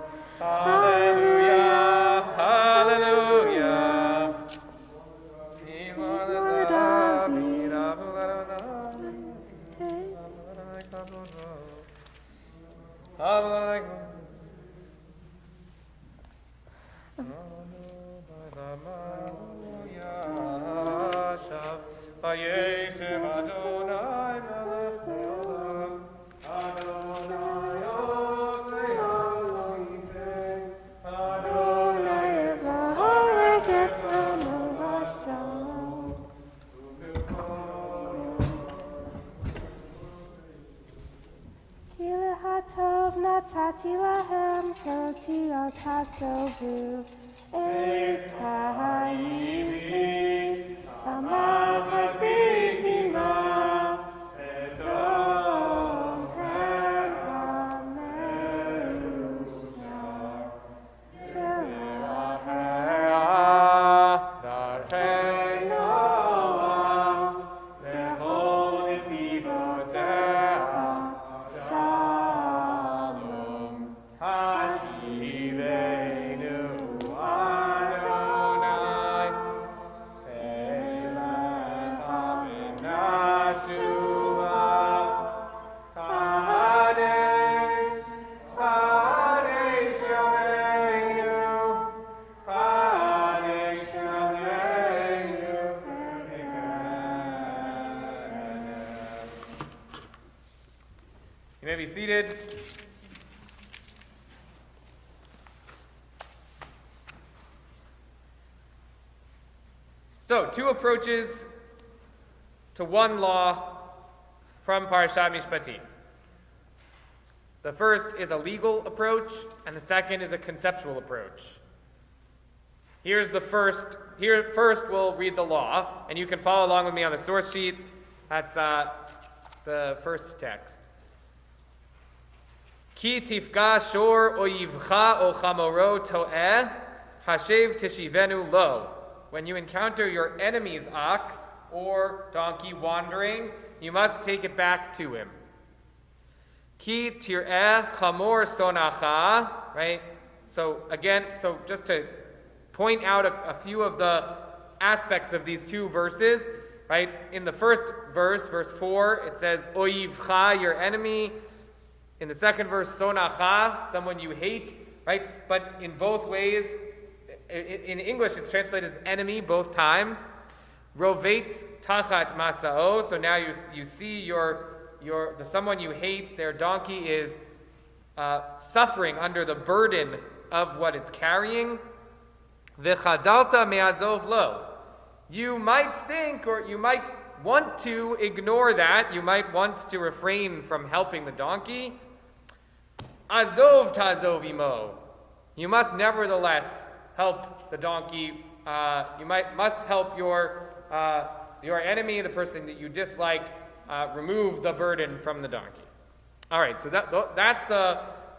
Nati lahem koti al tasovu. Eitz ha'ayimi. Amal hasikima. Etom ken ha-me'ushar. You may be seated. So, two approaches to one law from Parashat Mishpatim. The first is a legal approach, and the second is a conceptual approach. Here's the first. Here, first we'll read the law, and you can follow along with me on the source sheet. That's the first text. Ki tifka shor oyivcha o chamoro to'eh, hashev tishivenu lo. When you encounter your enemy's ox or donkey wandering, you must take it back to him. Ki tir'eh chamor sonacha, right? So again, so just to point out a few of the aspects of these two verses, right? In the first verse, verse 4, it says, oyivcha, your enemy. In the second verse, sonacha, someone you hate, right? But in both ways, in English it's translated as enemy both times. Rovetz tachat masao, so now you see the someone you hate, their donkey is suffering under the burden of what it's carrying. V'chadalta me'azov lo. You might think, or you might want to ignore that. You might want to refrain from helping the donkey. Azov tazov imo. You must nevertheless help the donkey. You must help your enemy, the person that you dislike, remove the burden from the donkey. All right, so those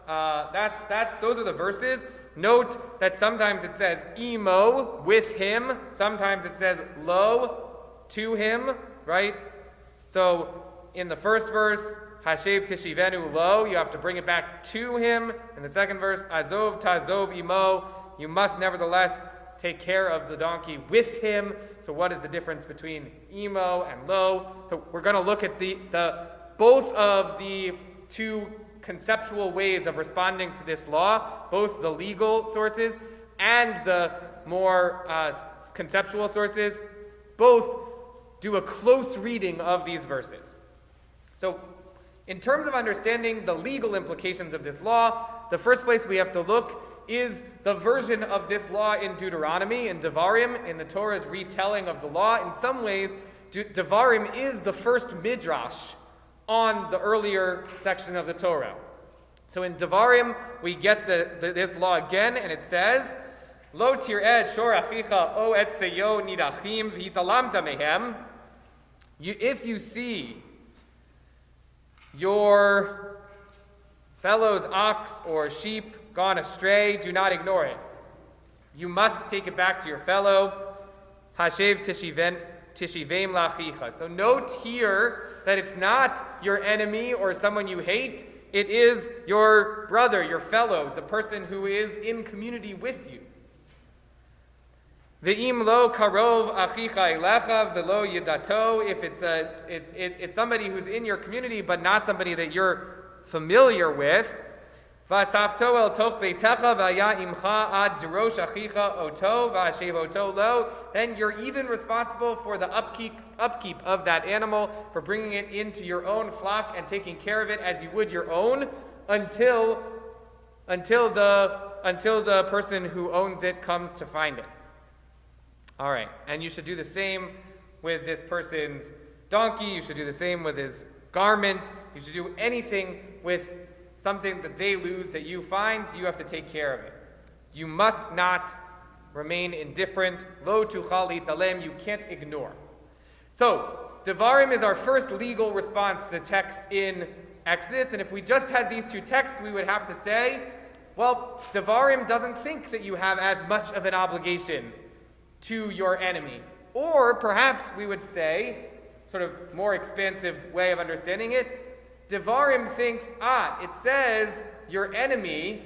are the verses. Note that sometimes it says imo, with him. Sometimes it says lo, to him, right? So in the first verse, hashev tishivenu lo, you have to bring it back to him. In the second verse, azov tazov imo, you must nevertheless take care of the donkey with him. So what is the difference between imo and lo? So we're going to look at the both of the two conceptual ways of responding to this law, both the legal sources and the more conceptual sources. Both do a close reading of these verses. So in terms of understanding the legal implications of this law, the first place we have to look is the version of this law in Deuteronomy, in Devarim, in the Torah's retelling of the law. In some ways, Devarim is the first midrash on the earlier section of the Torah. So in Devarim, we get this law again, and it says, Lo tir'ed shor achicha o et seyo nidachim v'hitalamta mehem. If you see your fellow's ox or sheep gone astray, do not ignore it. You must take it back to your fellow. Hashev tishivem lachicha. So note here that it's not your enemy or someone you hate. It is your brother, your fellow, the person who is in community with you. Ve'im lo karov achicha elecha velo yedato. If it's somebody who's in your community but not somebody that you're familiar with. V'asafto el toch beitecha v'aya imcha ad derosh achicha oto v'ashev oto lo. Then you're even responsible for the upkeep of that animal, for bringing it into your own flock and taking care of it as you would your own, until the person who owns it comes to find it. All right, and you should do the same with this person's donkey. You should do the same with his garment. You should do anything with something that they lose that you find, you have to take care of it. You must not remain indifferent. Lo tuchal italem, you can't ignore. So, Devarim is our first legal response to the text in Exodus, and if we just had these two texts, we would have to say, well, Devarim doesn't think that you have as much of an obligation to your enemy. Or perhaps we would say, sort of more expansive way of understanding it, Devarim thinks, it says your enemy.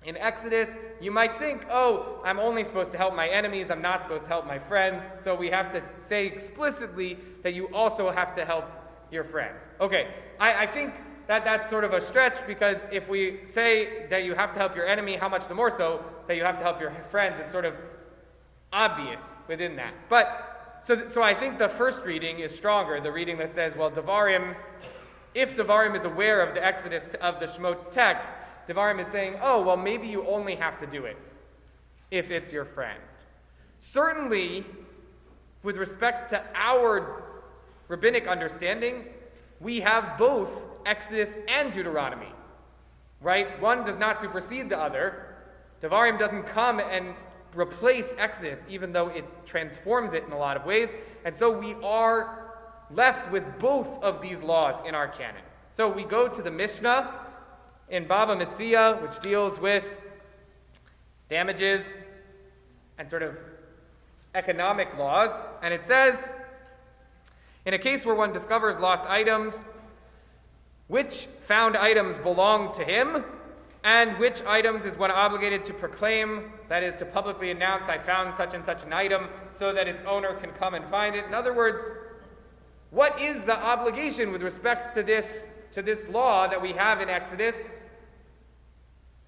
In Exodus, you might think, oh, I'm only supposed to help my enemies, I'm not supposed to help my friends, so we have to say explicitly that you also have to help your friends. Okay, I think that that's sort of a stretch, because if we say that you have to help your enemy, how much the more so that you have to help your friends? It's sort of obvious within that. But, so I think the first reading is stronger, the reading that says, well, Devarim, if Devarim is aware of the Exodus, of the Shemot text, Devarim is saying, oh, well, maybe you only have to do it if it's your friend. Certainly, with respect to our rabbinic understanding, we have both Exodus and Deuteronomy, right? One does not supersede the other. Devarim doesn't come and replace Exodus, even though it transforms it in a lot of ways. And so we are left with both of these laws in our canon. So we go to the Mishnah in Bava Metzia, which deals with damages and sort of economic laws. And it says, in a case where one discovers lost items, which found items belong to him, and which items is one obligated to proclaim, that is, to publicly announce, I found such and such an item, so that its owner can come and find it. In other words, what is the obligation with respect to this law that we have in Exodus?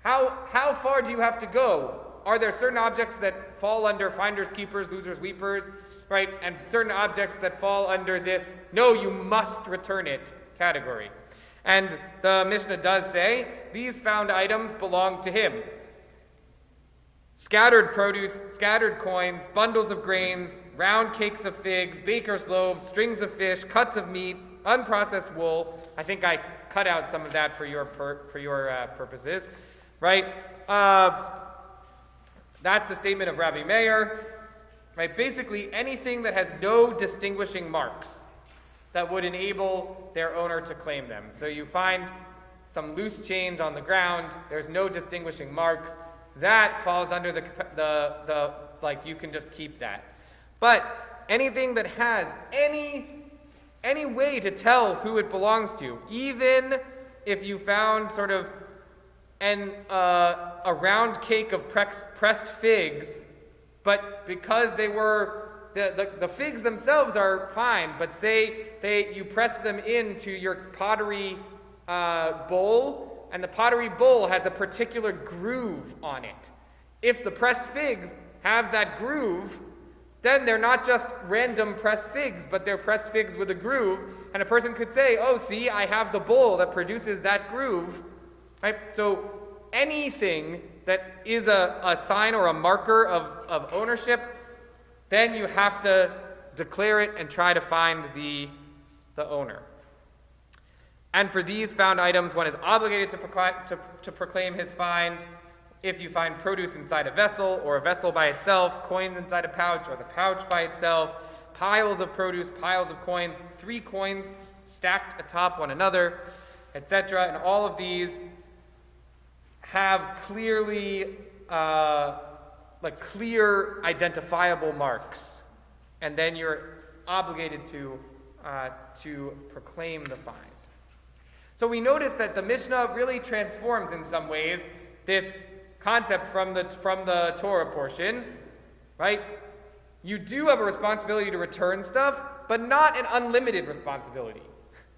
How far do you have to go? Are there certain objects that fall under finders, keepers, losers, weepers, right? And certain objects that fall under this, no, you must return it category. And the Mishnah does say, these found items belong to him. Scattered produce, scattered coins, bundles of grains, round cakes of figs, baker's loaves, strings of fish, cuts of meat, unprocessed wool. I think I cut out some of that for your purposes, right? That's the statement of Rabbi Meir, right? Basically, anything that has no distinguishing marks that would enable their owner to claim them. So you find some loose change on the ground, there's no distinguishing marks, that falls under the like, you can just keep that. But anything that has any way to tell who it belongs to, even if you found sort of a round cake of pressed figs, but because they were, the figs themselves are fine, but say you press them into your pottery bowl, and the pottery bowl has a particular groove on it. If the pressed figs have that groove, then they're not just random pressed figs, but they're pressed figs with a groove, and a person could say, oh, see, I have the bowl that produces that groove, right? So anything that is a sign or a marker of ownership, then you have to declare it and try to find the owner. And for these found items, one is obligated to proclaim his find. If you find produce inside a vessel, or a vessel by itself, coins inside a pouch, or the pouch by itself, piles of produce, piles of coins, 3 coins stacked atop one another, etc. And all of these have clearly, clear identifiable marks. And then you're obligated to proclaim the find. So we notice that the Mishnah really transforms in some ways this concept from the Torah portion, right? You do have a responsibility to return stuff, but not an unlimited responsibility.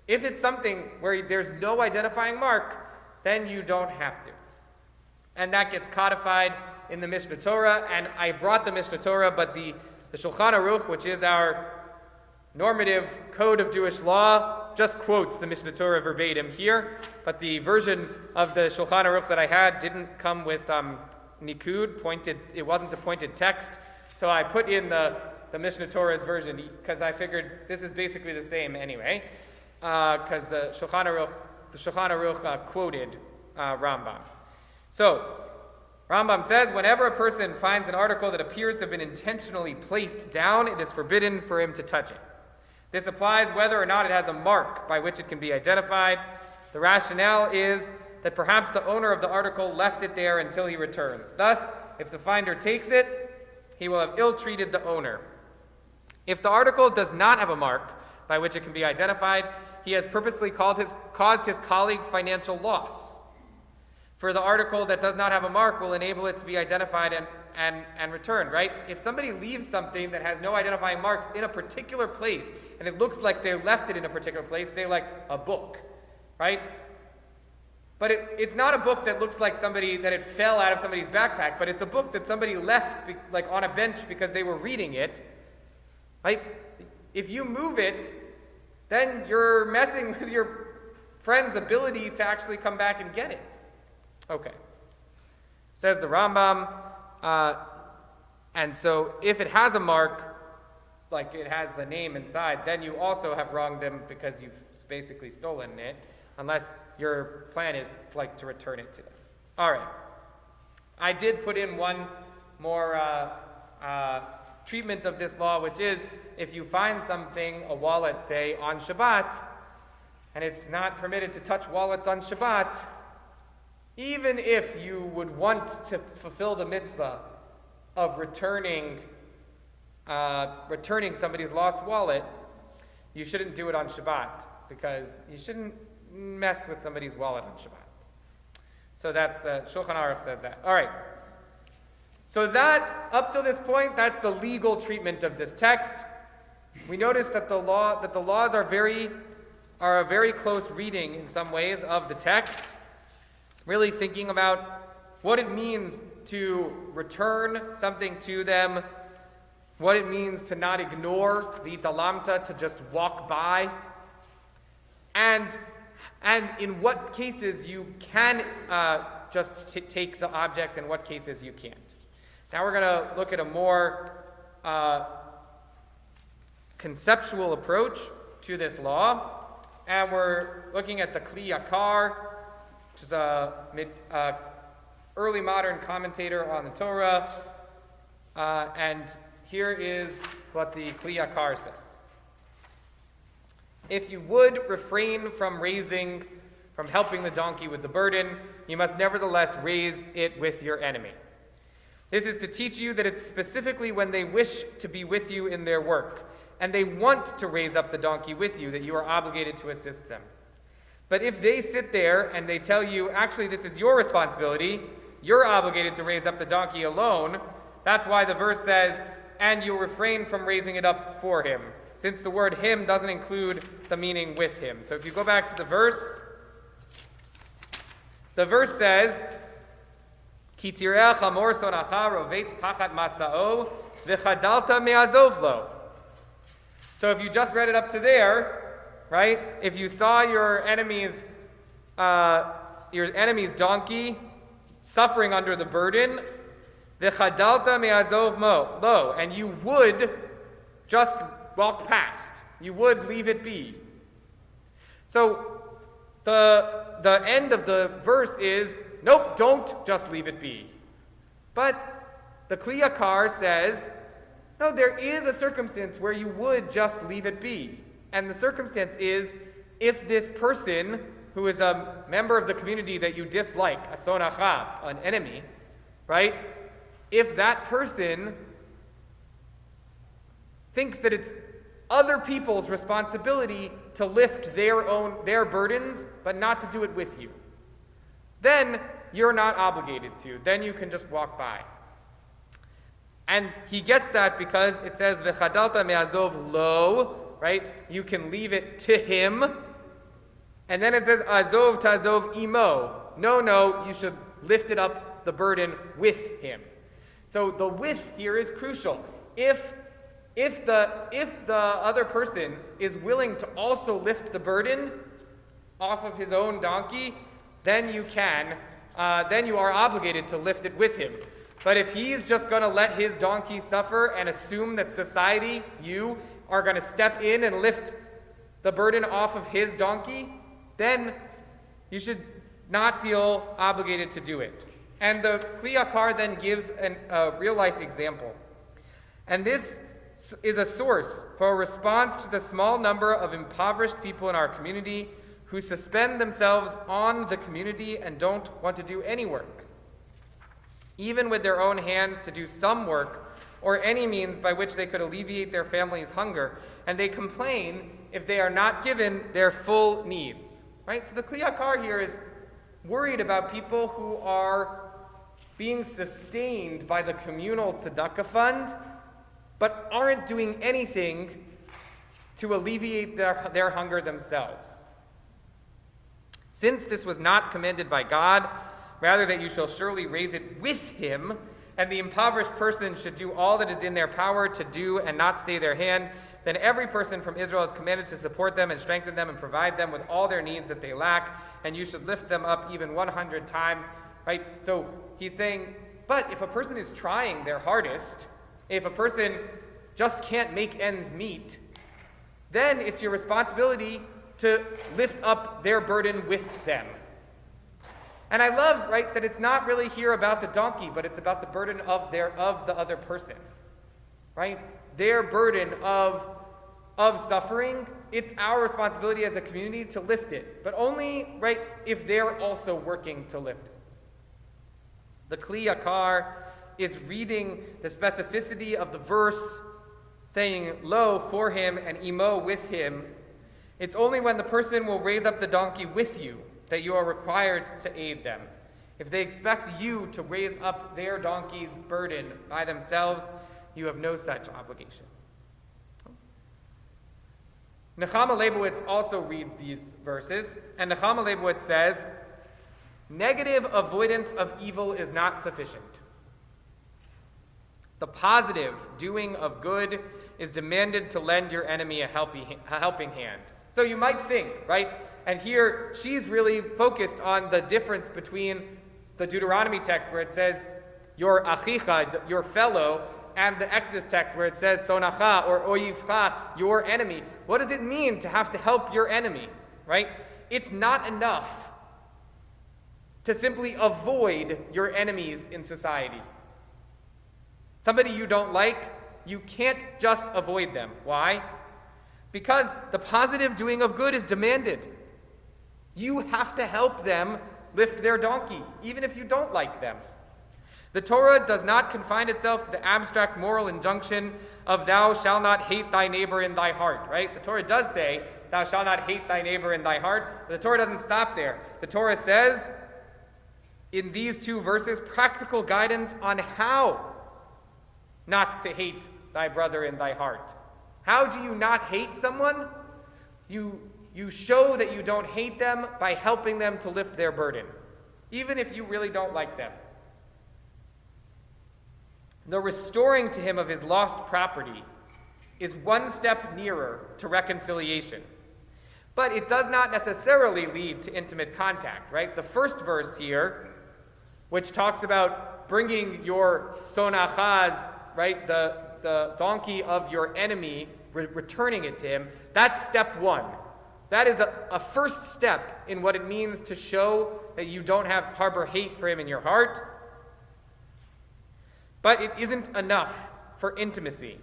If it's something where there's no identifying mark, then you don't have to. And that gets codified in the Mishnah Torah, and I brought the Mishnah Torah, but the Shulchan Aruch, which is our normative code of Jewish law, just quotes the Mishnah Torah verbatim here, but the version of the Shulchan Aruch that I had didn't come with nikud, pointed, it wasn't a pointed text, so I put in the Mishnah Torah's version, because I figured this is basically the same anyway, because the Shulchan Aruch the Shulchan Aruch quoted Rambam. So, Rambam says, whenever a person finds an article that appears to have been intentionally placed down, it is forbidden for him to touch it. This applies whether or not it has a mark by which it can be identified. The rationale is that perhaps the owner of the article left it there until he returns. Thus, if the finder takes it, he will have ill-treated the owner. If the article does not have a mark by which it can be identified, he has purposely caused his colleague financial loss. For the article that does not have a mark will enable it to be identified and returned, right? If somebody leaves something that has no identifying marks in a particular place, and it looks like they left it in a particular place, say like a book, right? But it's not a book that looks like that it fell out of somebody's backpack, but it's a book that somebody left like on a bench because they were reading it, right? If you move it, then you're messing with your friend's ability to actually come back and get it. Okay. Says the Rambam, and so if it has a mark, like it has the name inside, then you also have wronged him because you've basically stolen it, unless your plan is like to return it to them. All right. I did put in one more treatment of this law, which is if you find something, a wallet, say, on Shabbat, and it's not permitted to touch wallets on Shabbat, even if you would want to fulfill the mitzvah of returning somebody's lost wallet, you shouldn't do it on Shabbat, because you shouldn't mess with somebody's wallet on Shabbat. So that's, Shulchan Aruch says that. All right. So that, up till this point, that's the legal treatment of this text. We notice that the laws are a very close reading in some ways of the text, really thinking about what it means to return something to them, what it means to not ignore the talamta, to just walk by, and in what cases you can just take the object and what cases you can't. Now we're going to look at a more conceptual approach to this law, and we're looking at the Kli Yakar, which is a early modern commentator on the Torah, and here is what the Kli Yakar says. If you would refrain from helping the donkey with the burden, you must nevertheless raise it with your enemy. This is to teach you that it's specifically when they wish to be with you in their work, and they want to raise up the donkey with you, that you are obligated to assist them. But if they sit there and they tell you, actually this is your responsibility, you're obligated to raise up the donkey alone, that's why the verse says, and you'll refrain from raising it up for him, since the word him doesn't include the meaning with him. So if you go back to the verse says, Ki tireh chamor sonacha rovetz tachat masa'o v'chadalta me'azov lo. So if you just read it up to there, right? If you saw your enemy's donkey suffering under the burden, v'chadalta me'azov lo, and you would just walk past. You would leave it be. So the end of the verse is, nope, don't just leave it be. But the Kli Yakar says, no, there is a circumstance where you would just leave it be. And the circumstance is if this person, who is a member of the community that you dislike, a sonacha, an enemy, right? If that person thinks that it's other people's responsibility to lift their burdens, but not to do it with you, then you're not obligated to. Then you can just walk by. And he gets that because it says, V'chadalta me'azov lo, right? You can leave it to him. And then it says, Azov tazov imo. No, you should lift it up, the burden, with him. So the with here is crucial. If the other person is willing to also lift the burden off of his own donkey, then you are obligated to lift it with him. But if he's just going to let his donkey suffer and assume that society, you, are going to step in and lift the burden off of his donkey, then you should not feel obligated to do it. And the Kli Yakar then gives a real-life example. And this is a source for a response to the small number of impoverished people in our community who suspend themselves on the community and don't want to do any work, even with their own hands, to do some work or any means by which they could alleviate their family's hunger, and they complain if they are not given their full needs. Right? So the Kli Yakar here is worried about people who are being sustained by the communal tzedakah fund, but aren't doing anything to alleviate their hunger themselves. Since this was not commanded by God, rather that you shall surely raise it with him, and the impoverished person should do all that is in their power to do and not stay their hand, then every person from Israel is commanded to support them and strengthen them and provide them with all their needs that they lack, and you should lift them up even 100 times. Right? So he's saying, but if a person is trying their hardest, if a person just can't make ends meet, then it's your responsibility to lift up their burden with them. And I love, right, that it's not really here about the donkey, but it's about the burden of the other person. Right? Their burden of suffering, it's our responsibility as a community to lift it, but only, right, if they're also working to lift it. The Kli Yakar is reading the specificity of the verse, saying, lo, for him, and imo, with him. It's only when the person will raise up the donkey with you that you are required to aid them. If they expect you to raise up their donkey's burden by themselves, you have no such obligation. Nechama Leibowitz also reads these verses, and Nechama Leibowitz says, negative avoidance of evil is not sufficient. The positive doing of good is demanded to lend your enemy a helping hand. So you might think, right? And here she's really focused on the difference between the Deuteronomy text where it says, your achicha, your fellow, and the Exodus text where it says, sonacha, or oyivcha, your enemy. What does it mean to have to help your enemy, right? It's not enough to simply avoid your enemies in society. Somebody you don't like, you can't just avoid them. Why? Because the positive doing of good is demanded. You have to help them lift their donkey, even if you don't like them. The Torah does not confine itself to the abstract moral injunction of thou shalt not hate thy neighbor in thy heart, right? The Torah does say thou shalt not hate thy neighbor in thy heart, but the Torah doesn't stop there. The Torah says in these two verses practical guidance on how not to hate thy brother in thy heart. How do you not hate someone? You show that you don't hate them by helping them to lift their burden, even if you really don't like them. The restoring to him of his lost property is one step nearer to reconciliation. But it does not necessarily lead to intimate contact, right? The first verse here, which talks about bringing your sonachaz, right, the donkey of your enemy, returning it to him, that's step one. That is a first step in what it means to show that you don't harbor hate for him in your heart. But it isn't enough for intimacy.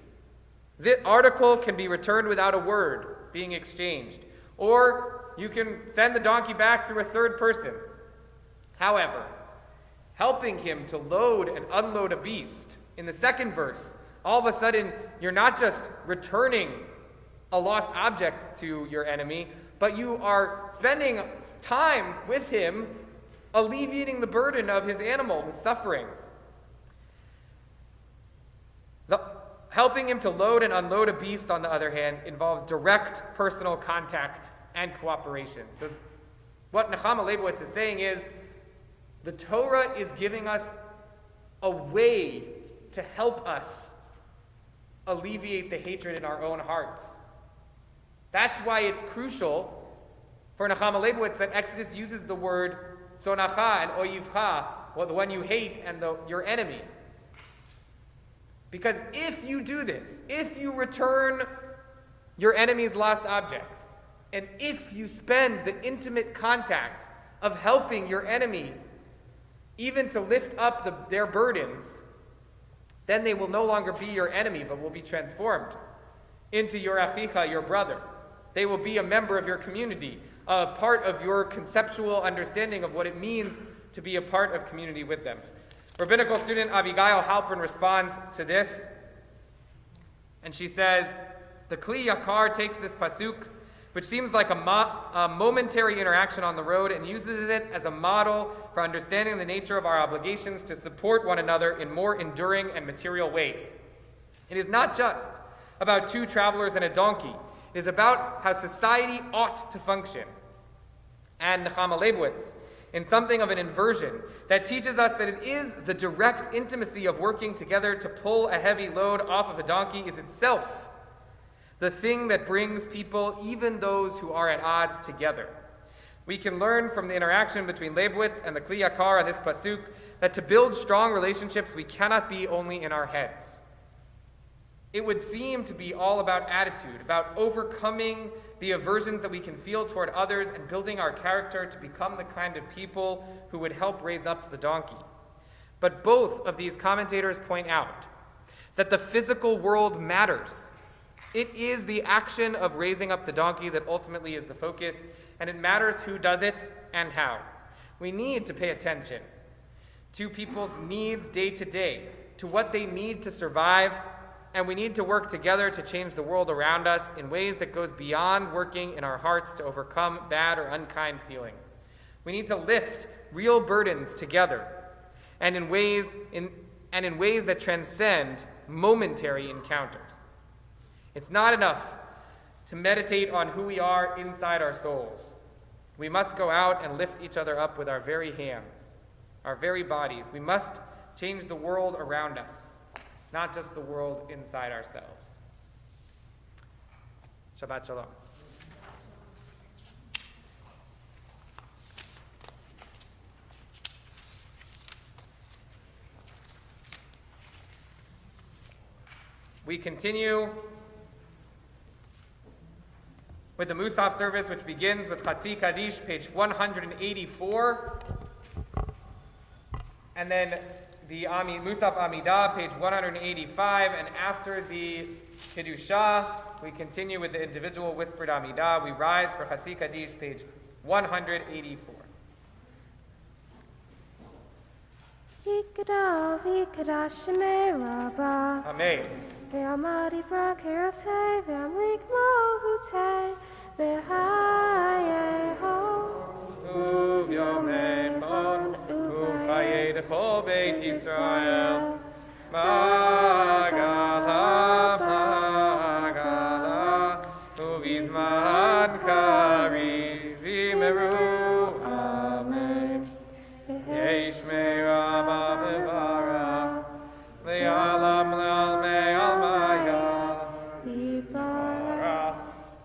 The article can be returned without a word being exchanged, or you can send the donkey back through a third person. However, helping him to load and unload a beast, in the second verse, all of a sudden you're not just returning a lost object to your enemy, but you are spending time with him, alleviating the burden of his animal who's suffering. Helping him to load and unload a beast, on the other hand, involves direct personal contact and cooperation. So what Nechama Leibowitz is saying is, the Torah is giving us a way to help us alleviate the hatred in our own hearts. That's why it's crucial for Nechama Leibowitz that Exodus uses the word sonacha and oyivcha, well, the one you hate and your enemy. Because if you do this, if you return your enemy's lost objects, and if you spend the intimate contact of helping your enemy, even to lift up their burdens, then they will no longer be your enemy, but will be transformed into your achicha, your brother. They will be a member of your community, a part of your conceptual understanding of what it means to be a part of community with them. Rabbinical student Abigail Halpern responds to this, and she says, the Kli Yakar takes this pasuk, which seems like a momentary interaction on the road, and uses it as a model for understanding the nature of our obligations to support one another in more enduring and material ways. It is not just about two travelers and a donkey. It is about how society ought to function. And Nechama Leibowitz, in something of an inversion that teaches us that it is the direct intimacy of working together to pull a heavy load off of a donkey is itself the thing that brings people, even those who are at odds, together. We can learn from the interaction between Leibowitz and the Kli Yakar on this pasuk that to build strong relationships, we cannot be only in our heads. It would seem to be all about attitude, about overcoming the aversions that we can feel toward others and building our character to become the kind of people who would help raise up the donkey. But both of these commentators point out that the physical world matters. It is the action of raising up the donkey that ultimately is the focus, and it matters who does it and how. We need to pay attention to people's needs day to day, to what they need to survive, and we need to work together to change the world around us in ways that goes beyond working in our hearts to overcome bad or unkind feelings. We need to lift real burdens together, and in ways that transcend momentary encounters. It's not enough to meditate on who we are inside our souls. We must go out and lift each other up with our very hands, our very bodies. We must change the world around us, not just the world inside ourselves. Shabbat Shalom. We continue with the Musaf service, which begins with Chatzi Kaddish, page 184, and then the Musaf Amidah, page 185, and after the Kedusha, we continue with the individual whispered Amidah. We rise for Chatzi Kaddish, page 184. Yikada v'ikada shemei rabba. Amen. Ve'amadi brakerote, ve'amlik mohute, ve'hayeho. Uv yomechon, uvayedcho beit Yisrael. Magala, magala, uvizman kari v'imeru. Amen. Yeshmei rabba bevara, le'alam le'almei almaya.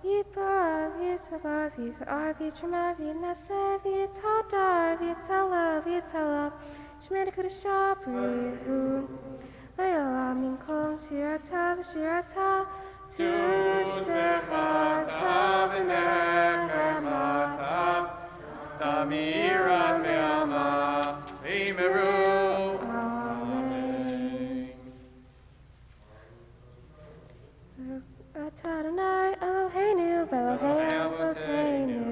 Yipar v'yitavar v'yifar v'yitrama v'yinase v'yitadar v'yitala v'yitala shmei kedusha b'rihu le'olam min kol shirata v'shirata tushbechata v'nechemata tamirat ve'alma v'imeru. Adonai Eloheinu v'Elohei Avotenu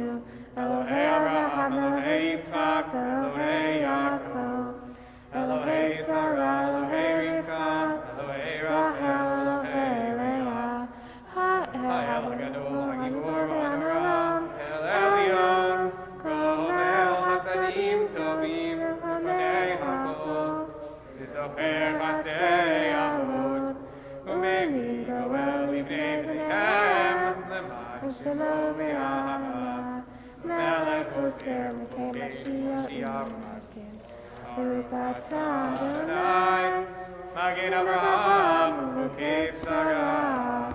Elohei Abraham Elohei Yitzchak Elohei Yaakov Elohei Sarah Elohei Rivka Elohei Rachel Elohei Leah Ha'el HaGadol HaGibor v'Hanoram El Elyon Gomel Hasadim Tovim V'Panei HaKol V'Zocher Chasdei Avot U'Mevi Goel Livnei B'neihem L'ma'an Shemo V'Yahama Melech Oser M'kei Mashiach U'Magen V'Rukat Adonai Magen Avraham U'Vokei Sarah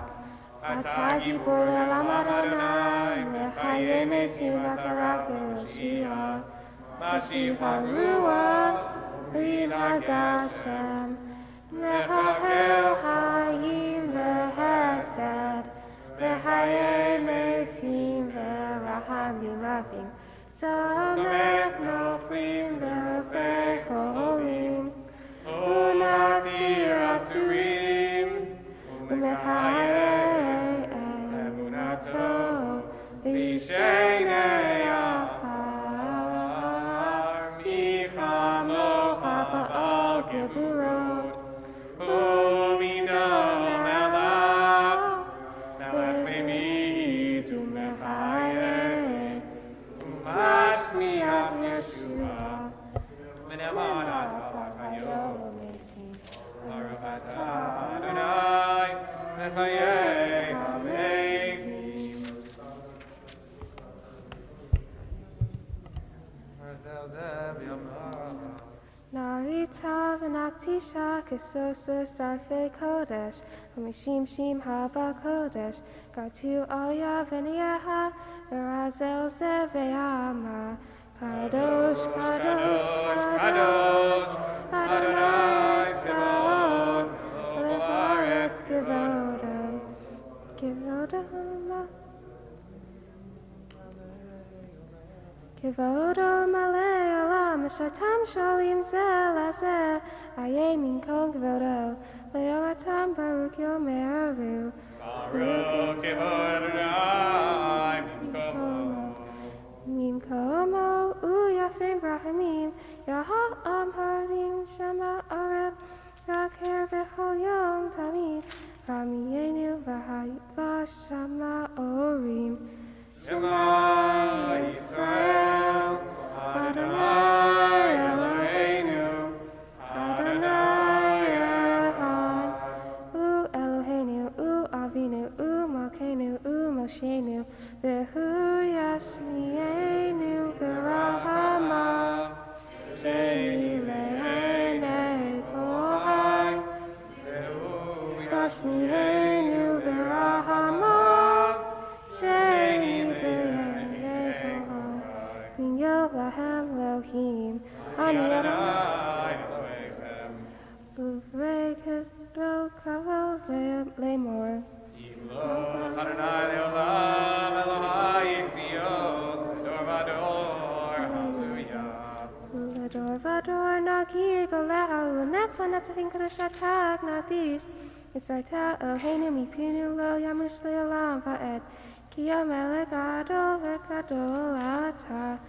Ata Gibor Le'olam Adonai Mechayei Metim Atarach Ve'Yoshia Mashiach HaRuach V'Yinhag Hashem Mechakel Hayim V'Hesed V'Hayei Metim V'Rachamim Rabim Zomer Kolim Verofei Kolim Unatir Asurim Umechayei Emunato Lishenei Ahar Michamocha Ba'al Gevurot Umido Melach Melech Memid Umechayei Umashmiach Yeshua Meneman Atah Hayom Baruch atah Adonai Mechayei Hametim. Narita v'naktisha kesoso sarfei kodesh Hamishim shim haba kodesh Gartu alya v'niyaha v'razel zeve'ama Kadosh, Kadosh, Kadosh Adonai Tzvaot Melech haaretz Kevodo Kevodo Kevodo Malei Olam Meshartam Sholim Zeh Lazeh Aye Min Kol Kevodo Leoatam Baruch Yomei Aru Baruch Kevod Adonai Mim Komo Uyafim Brahimim Yaham Harim Shama Arab Yaker Bechol Yom Tamid Ramiyenu Vashama Orim Shema Yisrael Adonai Eloheinu Adonai Echad U Eloheinu U Avinu U Malkeinu U Moshenu Vehu Yashmienu V'Rahama Sheni Le'enei Kohai Yashmienu V'Rahama Sheni Le'enei Kohai Linyo Lahem Elohim Ani Adonai Elohechem Uvrei Kedo Kavo Lemor Yimloch Adonai Leolam Elohai Tzion Dor Vador Hallelujah Ledor Vador Naki Golehu Netza Netzavim Kadoshatak Nadish Isarta Eloheinu Mipinu Lo Yamush Leolam Va'ed Ki Yamelech Gadol V'Gadol Ata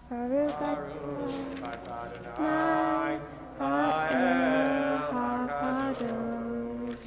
Baruch Adonai Ha'el HaKadosh.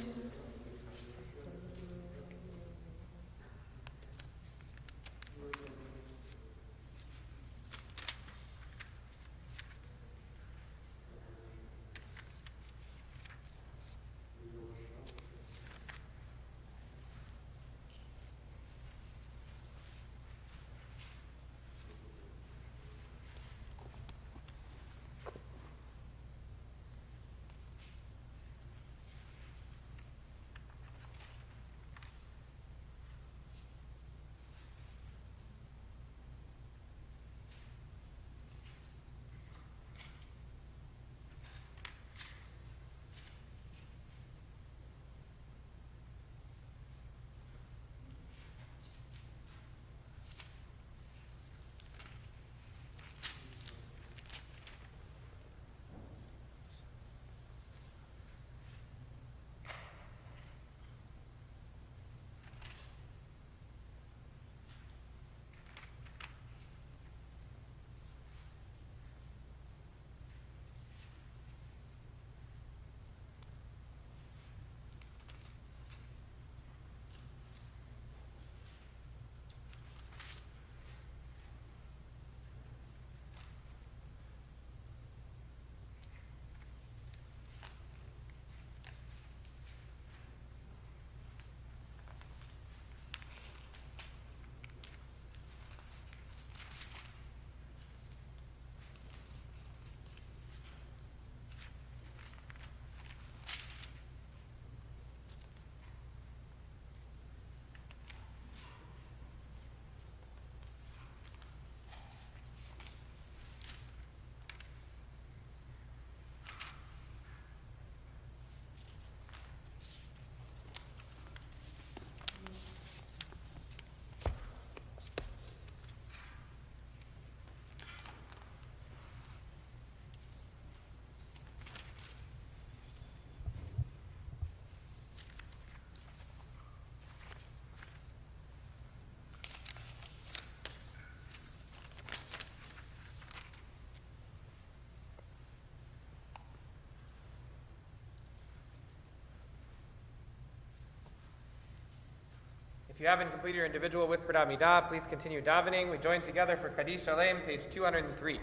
If you haven't completed your individual whispered Amidah, please continue davening. We join together for Kaddish Shalem, page 203.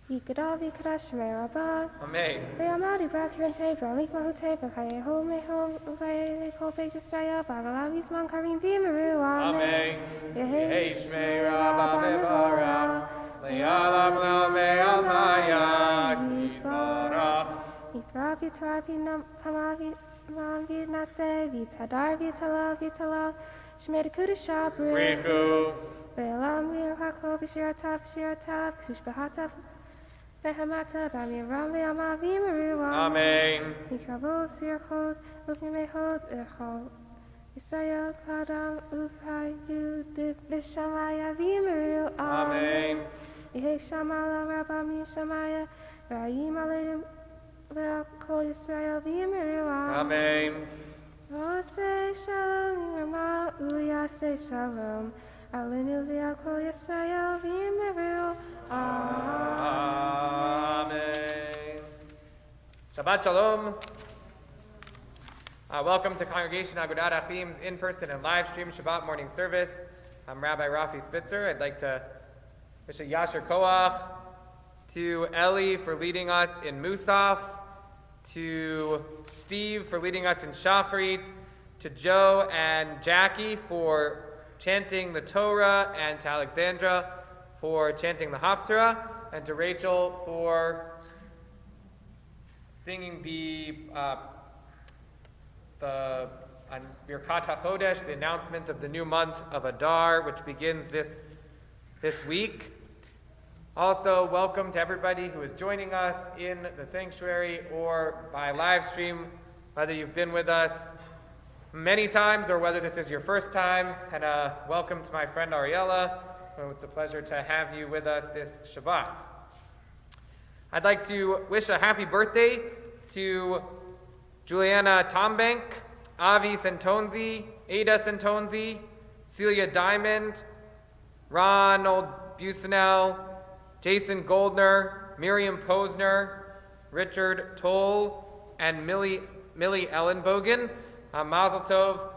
Yikadal Vikadash Shemay Rabbah. Amen. Leamadi Brakiran Teba, Mikmahu Teba, Kayeho Mehom, Uvaye Kope Jistaya, Bagalam Yisman Karim Bimaru. Amen. Yehi Shmei Rabbah Mevarach, Le'alam Le'amei Almaya, Yibarach. Yitrab Yitrabi Nam Pamavi Mamvi Nase, Vitadar Vitala Vitala, Shmei Kudisha Bri. Richu. Le'alam Mirhako Vishirata Vishirata, Vishbahata. Behamata Bami Ramli Amavi Maru. Amen. Tikabo Sirchot, Ufnimehot, Echol. Israel Kadam Ufrayu Vishamaya Vimaru. Amen. Yehe Shamala Rabami Shamaya, Rayim Aledim Leakol Israel Vimaru. Amen. Ose Shalom Rama Uyase Shalom. Alinu Leakol Israel Vimaru. Amen. Shabbat Shalom. Welcome to Congregation Agudat Achim's in-person and live stream Shabbat morning service. I'm Rabbi Rafi Spitzer. I'd like to wish a Yasher Koach to Eli for leading us in Musaf, to Steve for leading us in Shacharit, to Joe and Jackie for chanting the Torah, and to Alexandra for chanting the Haftarah, and to Rachel for singing the Birkat HaChodesh, the announcement of the new month of Adar, which begins this week. Also, welcome to everybody who is joining us in the sanctuary or by live stream, whether you've been with us many times or whether this is your first time. And welcome to my friend Ariella. It's a pleasure to have you with us this Shabbat. I'd like to wish a happy birthday to Juliana Tombank, Avi Santonzi, Ada Santonzi, Celia Diamond, Ronald Busanel, Jason Goldner, Miriam Posner, Richard Toll, and Millie Ellenbogen. Mazel Tov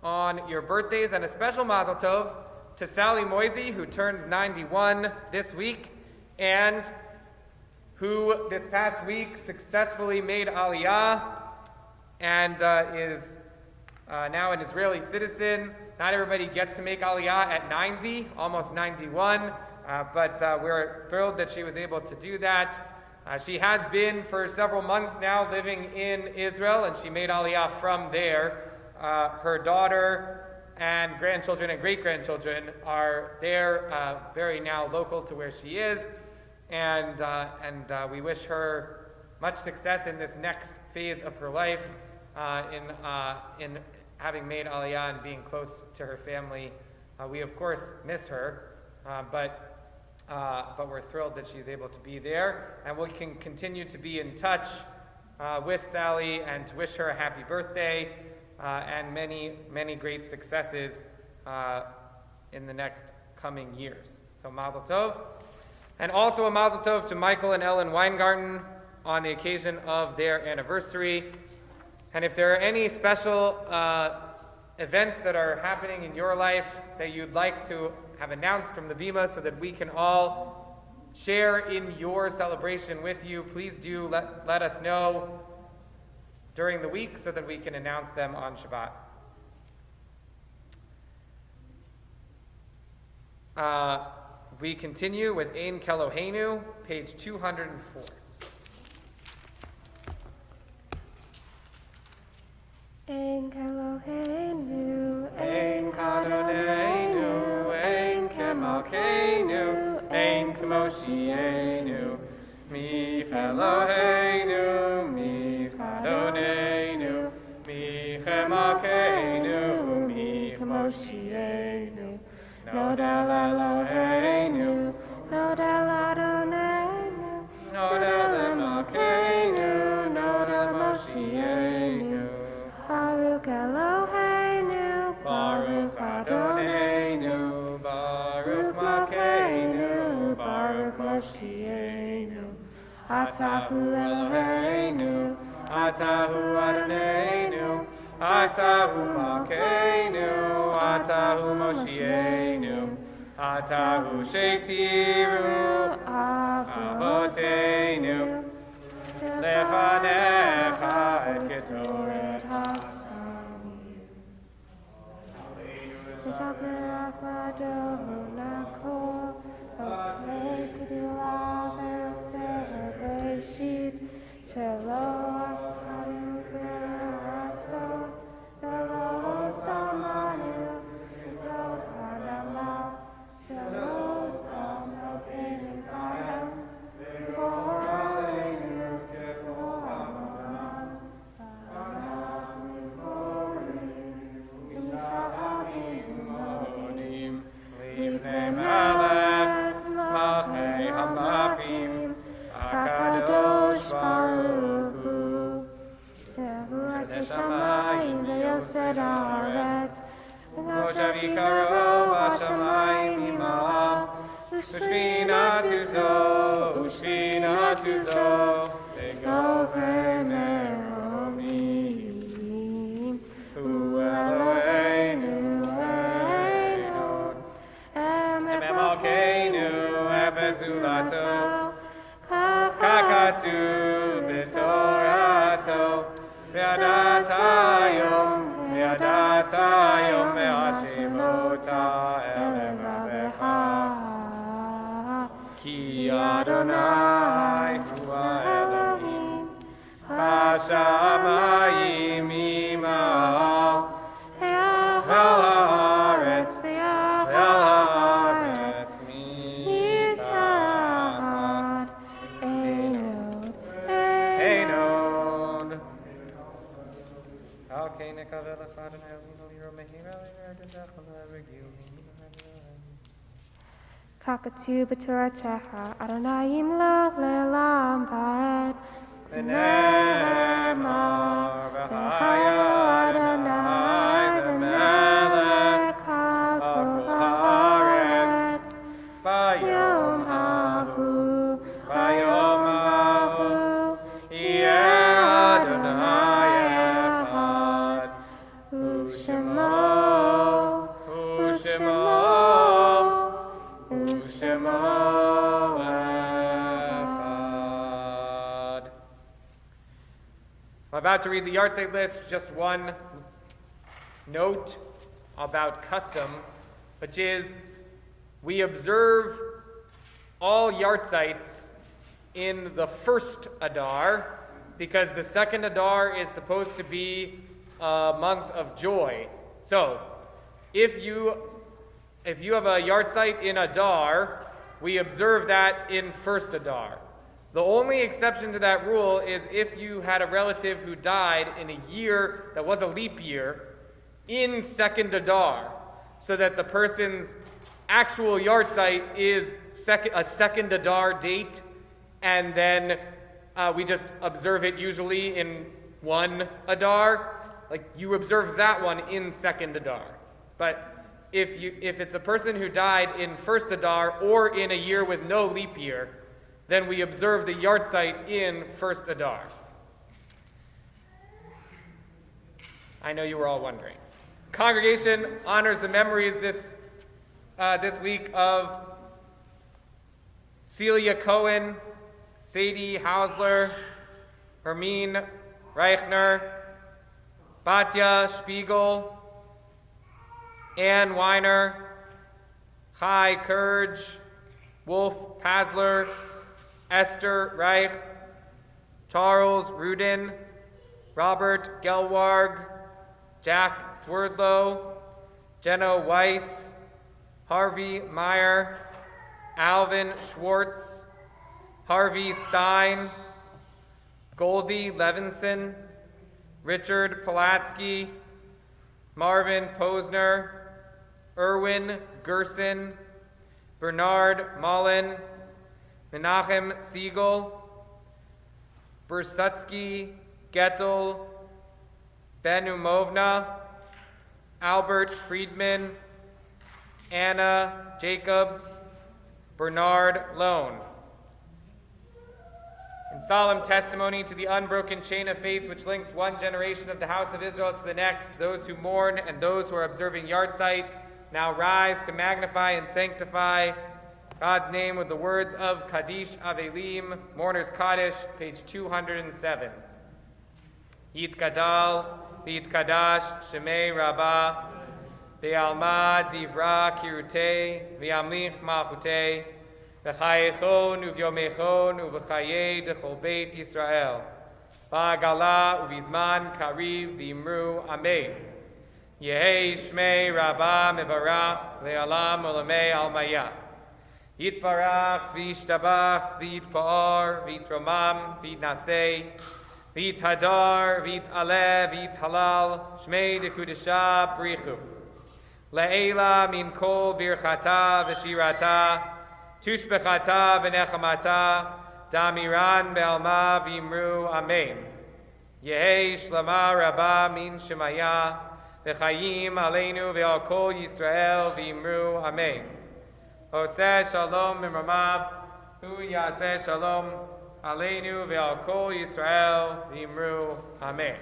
on your birthdays, and a special Mazel Tov to Sally Moisey, who turns 91 this week, and who this past week successfully made Aliyah and is now an Israeli citizen. Not everybody gets to make Aliyah at 90, almost 91, but we're thrilled that she was able to do that. She has been for several months now living in Israel, and she made Aliyah from there. Her daughter and grandchildren and great-grandchildren are there, very now local to where she is, and we wish her much success in this next phase of her life, in having made Aliyah and being close to her family. We of course miss her, but we're thrilled that she's able to be there, and we can continue to be in touch with Sally and to wish her a happy birthday. And many, many great successes in the next coming years. So Mazel Tov. And also a Mazel Tov to Michael and Ellen Weingarten on the occasion of their anniversary. And if there are any special events that are happening in your life that you'd like to have announced from the Bima so that we can all share in your celebration with you, please do let us know during the week so that we can announce them on Shabbat. We continue with Ein Keloheinu, page 204. Ein Keloheinu, Ein Kadonenu, Ein Kemalkeinu, Ein Kemoshienu, Mi Eloheinu, Mi Kadonenu, Mi Chemalkeinu, Mi Kemoshienu, Nodel Eloheinu, Nodel Adonenu, Nodel Emalkeinu, Nodel Moshienu, Baruch Eloheinu, Baruch Adonenu, Baruch Malkeinu, Baruch Moshienu, Atahu Eloheinu, Atahu Adonenu, Atahu Malkeinu, Atahu Moshienu, Atahu Shektiru, Avoteinu, Lefanecha et Ketoret Ki Adonai hu Elohim, Hashamayim imao, El haaretz mitachad, Einod. Okay, nekavel echad and elino liro mehira le'erdetech le'regiu. Kakatu b'toratecha, Adonayim lo le'lam ba'ed. V'ne'emar v'chayo Adonai v'melech ha'kol ha'aretz. V'yom hahu yeh Adonai echad. U'shemo echad. I'm about to read the yahrzeit list. Just one note about custom, which is we observe all yahrzeits in the first Adar because the second Adar is supposed to be a month of joy. So, if you have a yahrzeit in Adar, we observe that in first Adar. The only exception to that rule is if you had a relative who died in a year that was a leap year in second Adar, so that the person's actual yahrzeit is a second Adar date, and then we just observe it usually in one Adar. Like, you observe that one in second Adar. But if it's a person who died in first Adar or in a year with no leap year, then we observe the yahrzeit in first Adar. I know you were all wondering. Congregation honors the memories this week of Celia Cohen, Sadie Hausler, Hermine Reichner, Batya Spiegel, Ann Weiner, Chai Kurge, Wolf Pasler, Esther Reich, Charles Rudin, Robert Gelwarg, Jack Swerdlow, Jenna Weiss, Harvey Meyer, Alvin Schwartz, Harvey Stein, Goldie Levinson, Richard Polatsky, Marvin Posner, Erwin Gerson, Bernard Mullen, Menachem Siegel, Bursutsky, Gettel, Ben Umovna, Albert Friedman, Anna Jacobs, Bernard Lone. In solemn testimony to the unbroken chain of faith which links one generation of the house of Israel to the next, those who mourn and those who are observing yahrzeit now rise to magnify and sanctify God's name with the words of Kaddish Avelim, Mourner's Kaddish, page 207. Yitkadal, Yitkadash, Shemei Rabbah, Ve'alma Divra Kirute, Ve'amlich Malchute, V'chayechon uvyomechon uv'chayei dechol beit Yisrael. Ba'agala uvizman kariv v'imru amen. Yehei shmei Rabbah mevarach le'alam olamei almaya. Yitbarach v'yishtabach v'yitpa'ar v'yitromam v'yitnasei v'yithadar v'yit'aleh v'yithalal shmei dekudesha brichu. Le'ela min kol birchata v'shirata Tushbechata v'nechamata, damiran be'alma v'imru amen. Yehei shlama rabba min shemaya, v'chayim aleinu ve'al kol Yisrael v'imru amen. Oseh shalom mimramav, hu yaseh shalom aleinu ve'al kol Yisrael v'imru amen.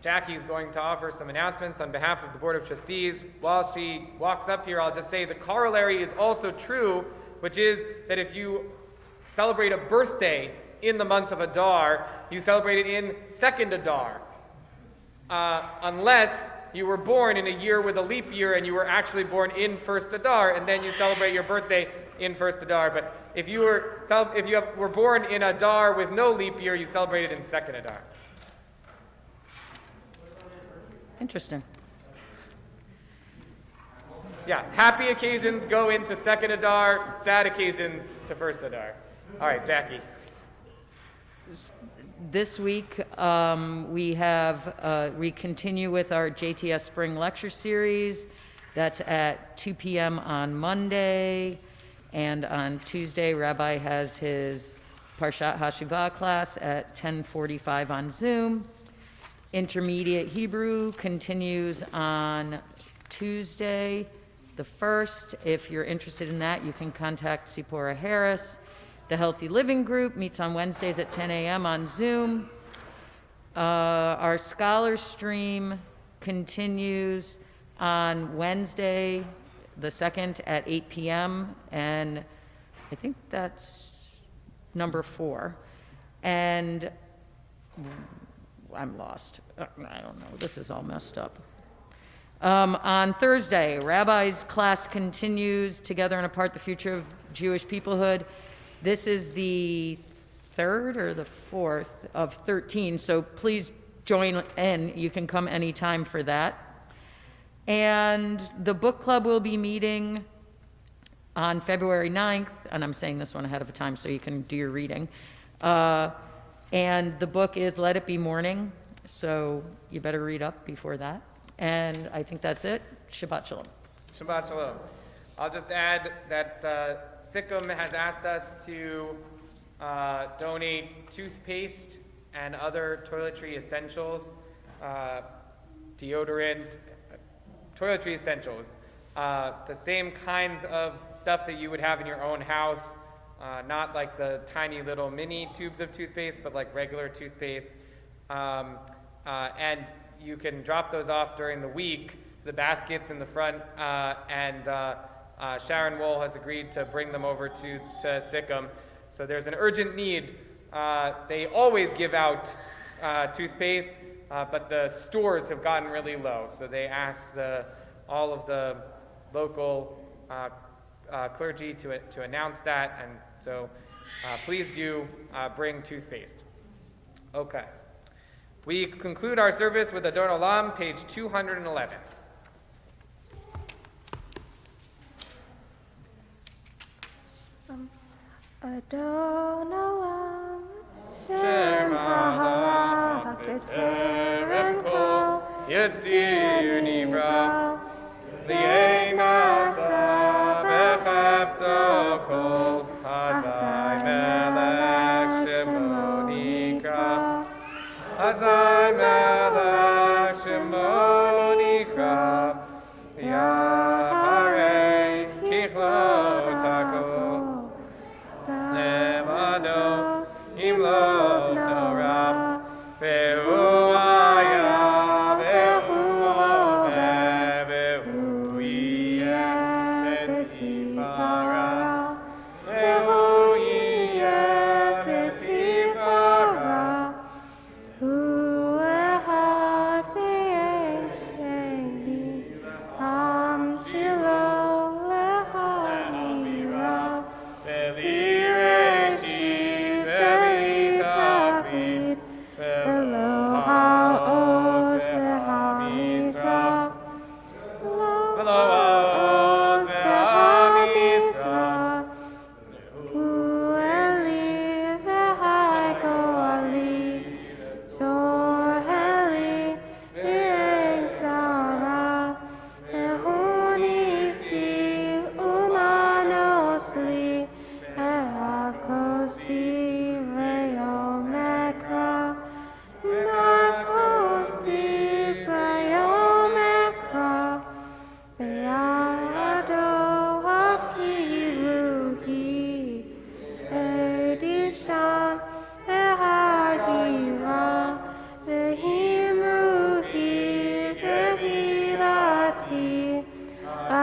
Jackie is going to offer some announcements on behalf of the Board of Trustees. While she walks up here, I'll just say the corollary is also true, which is that if you celebrate a birthday in the month of Adar, you celebrate it in second Adar. Unless you were born in a year with a leap year and you were actually born in first Adar, and then you celebrate your birthday in first Adar. But if you were born in Adar with no leap year, you celebrate it in second Adar. Interesting. Yeah, happy occasions go into second Adar, sad occasions to first Adar. All right, Jackie. This week, we continue with our JTS Spring Lecture Series. That's at 2 p.m. on Monday. And on Tuesday, Rabbi has his Parshat HaShuvah class at 10:45 on Zoom. Intermediate Hebrew continues on Tuesday, the 1st. If you're interested in that, you can contact Sipora Harris. The Healthy Living Group meets on Wednesdays at 10 a.m. on Zoom. Our Scholar Stream continues on Wednesday, the 2nd at 8 p.m. And I think that's number 4. And I'm lost. I don't know. This is all messed up. On Thursday, Rabbi's class continues, Together and Apart, the Future of Jewish Peoplehood. This is the 3rd or the 4th of 13, so please join in. You can come anytime for that. And the book club will be meeting on February 9th, and I'm saying this one ahead of time so you can do your reading. And the book is Let It Be Morning, so you better read up before that. And I think that's it. Shabbat Shalom. Shabbat Shalom. I'll just add that Sikkim has asked us to donate toothpaste and other toiletry essentials, deodorant, toiletry essentials, the same kinds of stuff that you would have in your own house. Not like the tiny little mini tubes of toothpaste, but like regular toothpaste. And you can drop those off during the week. The basket's in the front, and Sharon Wool has agreed to bring them over to Sikkim. So there's an urgent need. They always give out toothpaste, but the stores have gotten really low. So they asked all of the local clergy to announce that, and so please do bring toothpaste. Okay. We conclude our service with Adon Olam, page 211. Adon Olam, Shem HaKeterem Kol Yetzir Nivra Li'ei Nasa B'chafso Kol Hazai Melech Shemo Nikra Hazai Melech Shemo Nikra Yaharei Kichlo Tako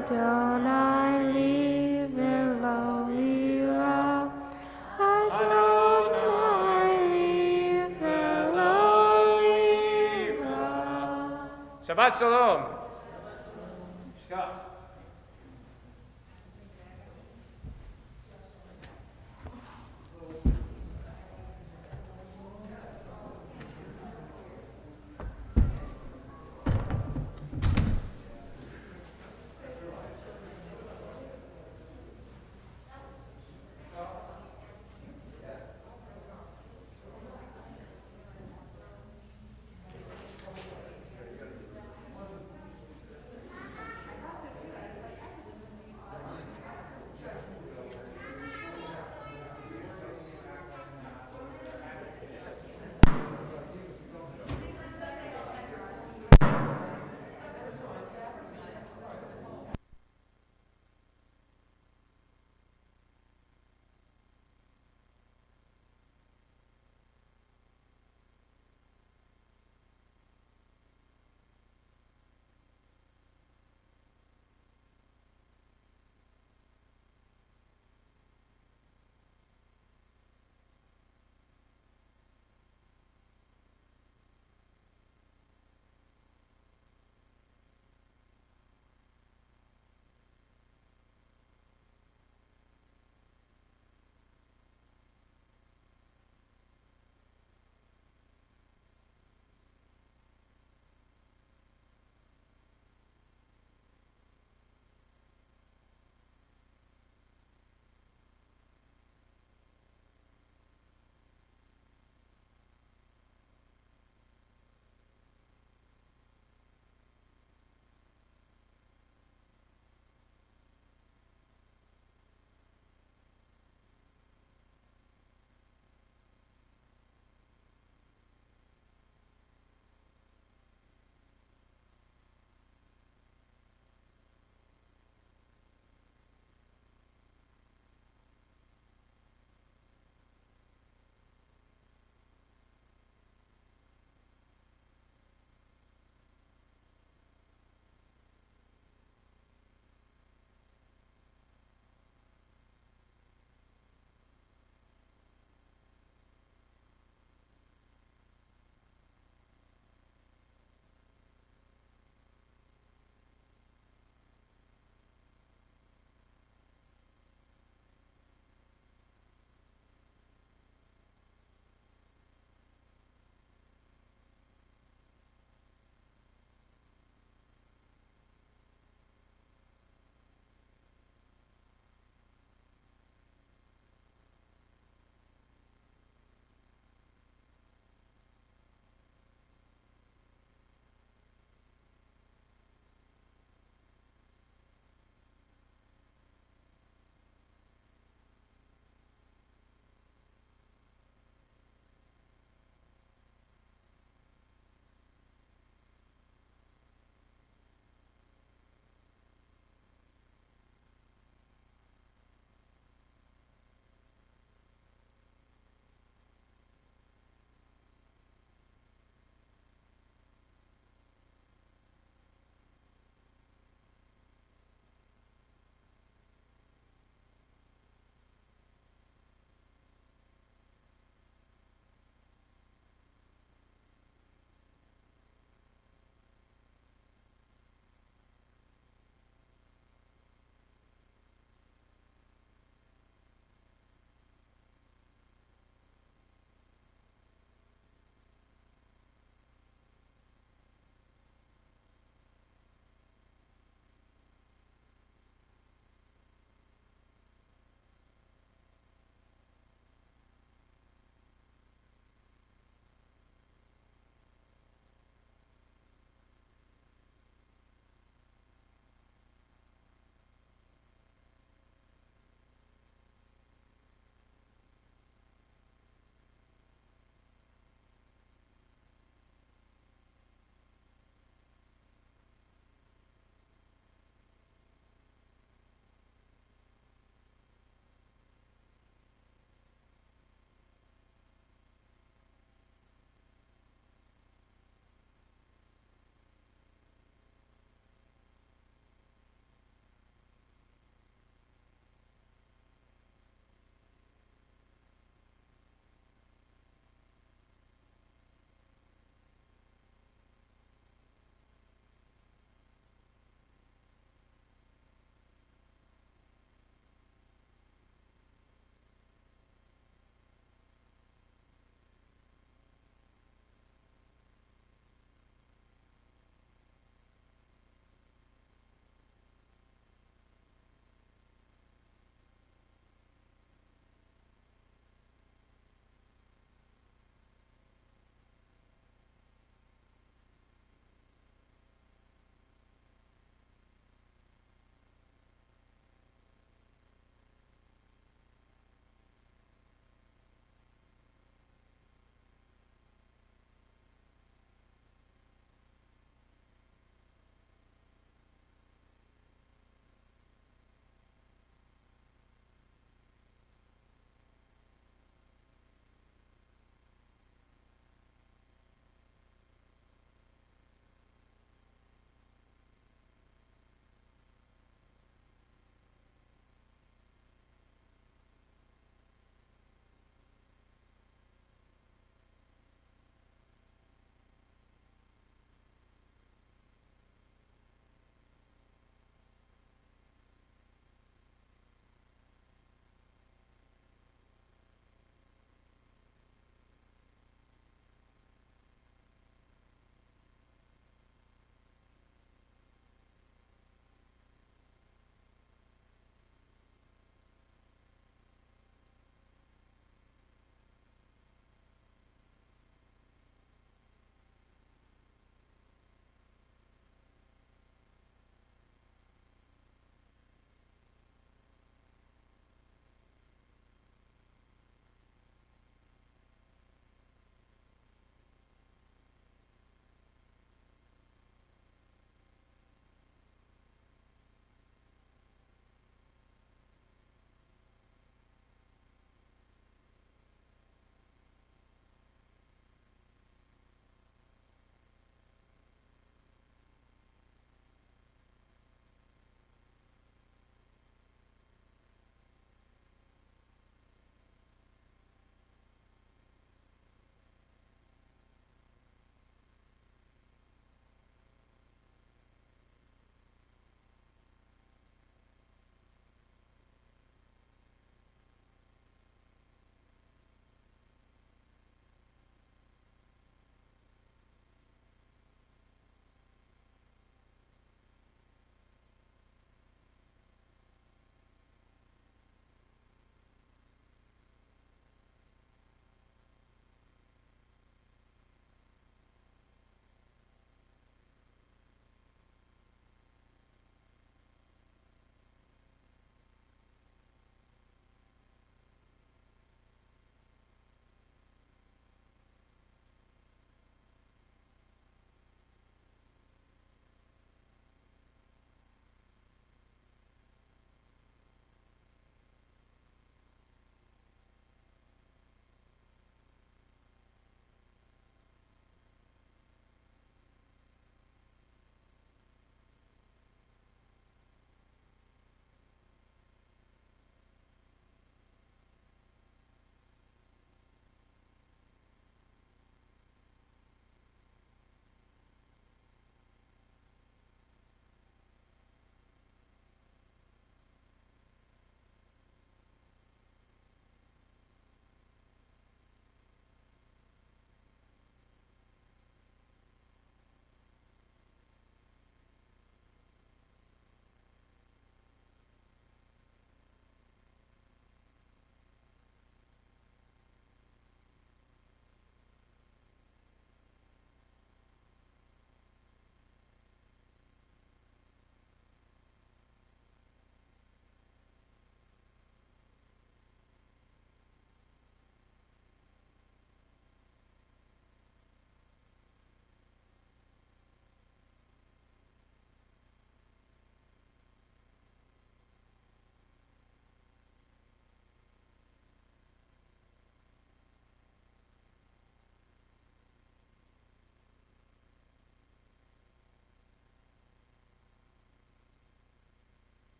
Adonai li velo ira. Adonai li velo ira. Shabbat Shalom. Shkach.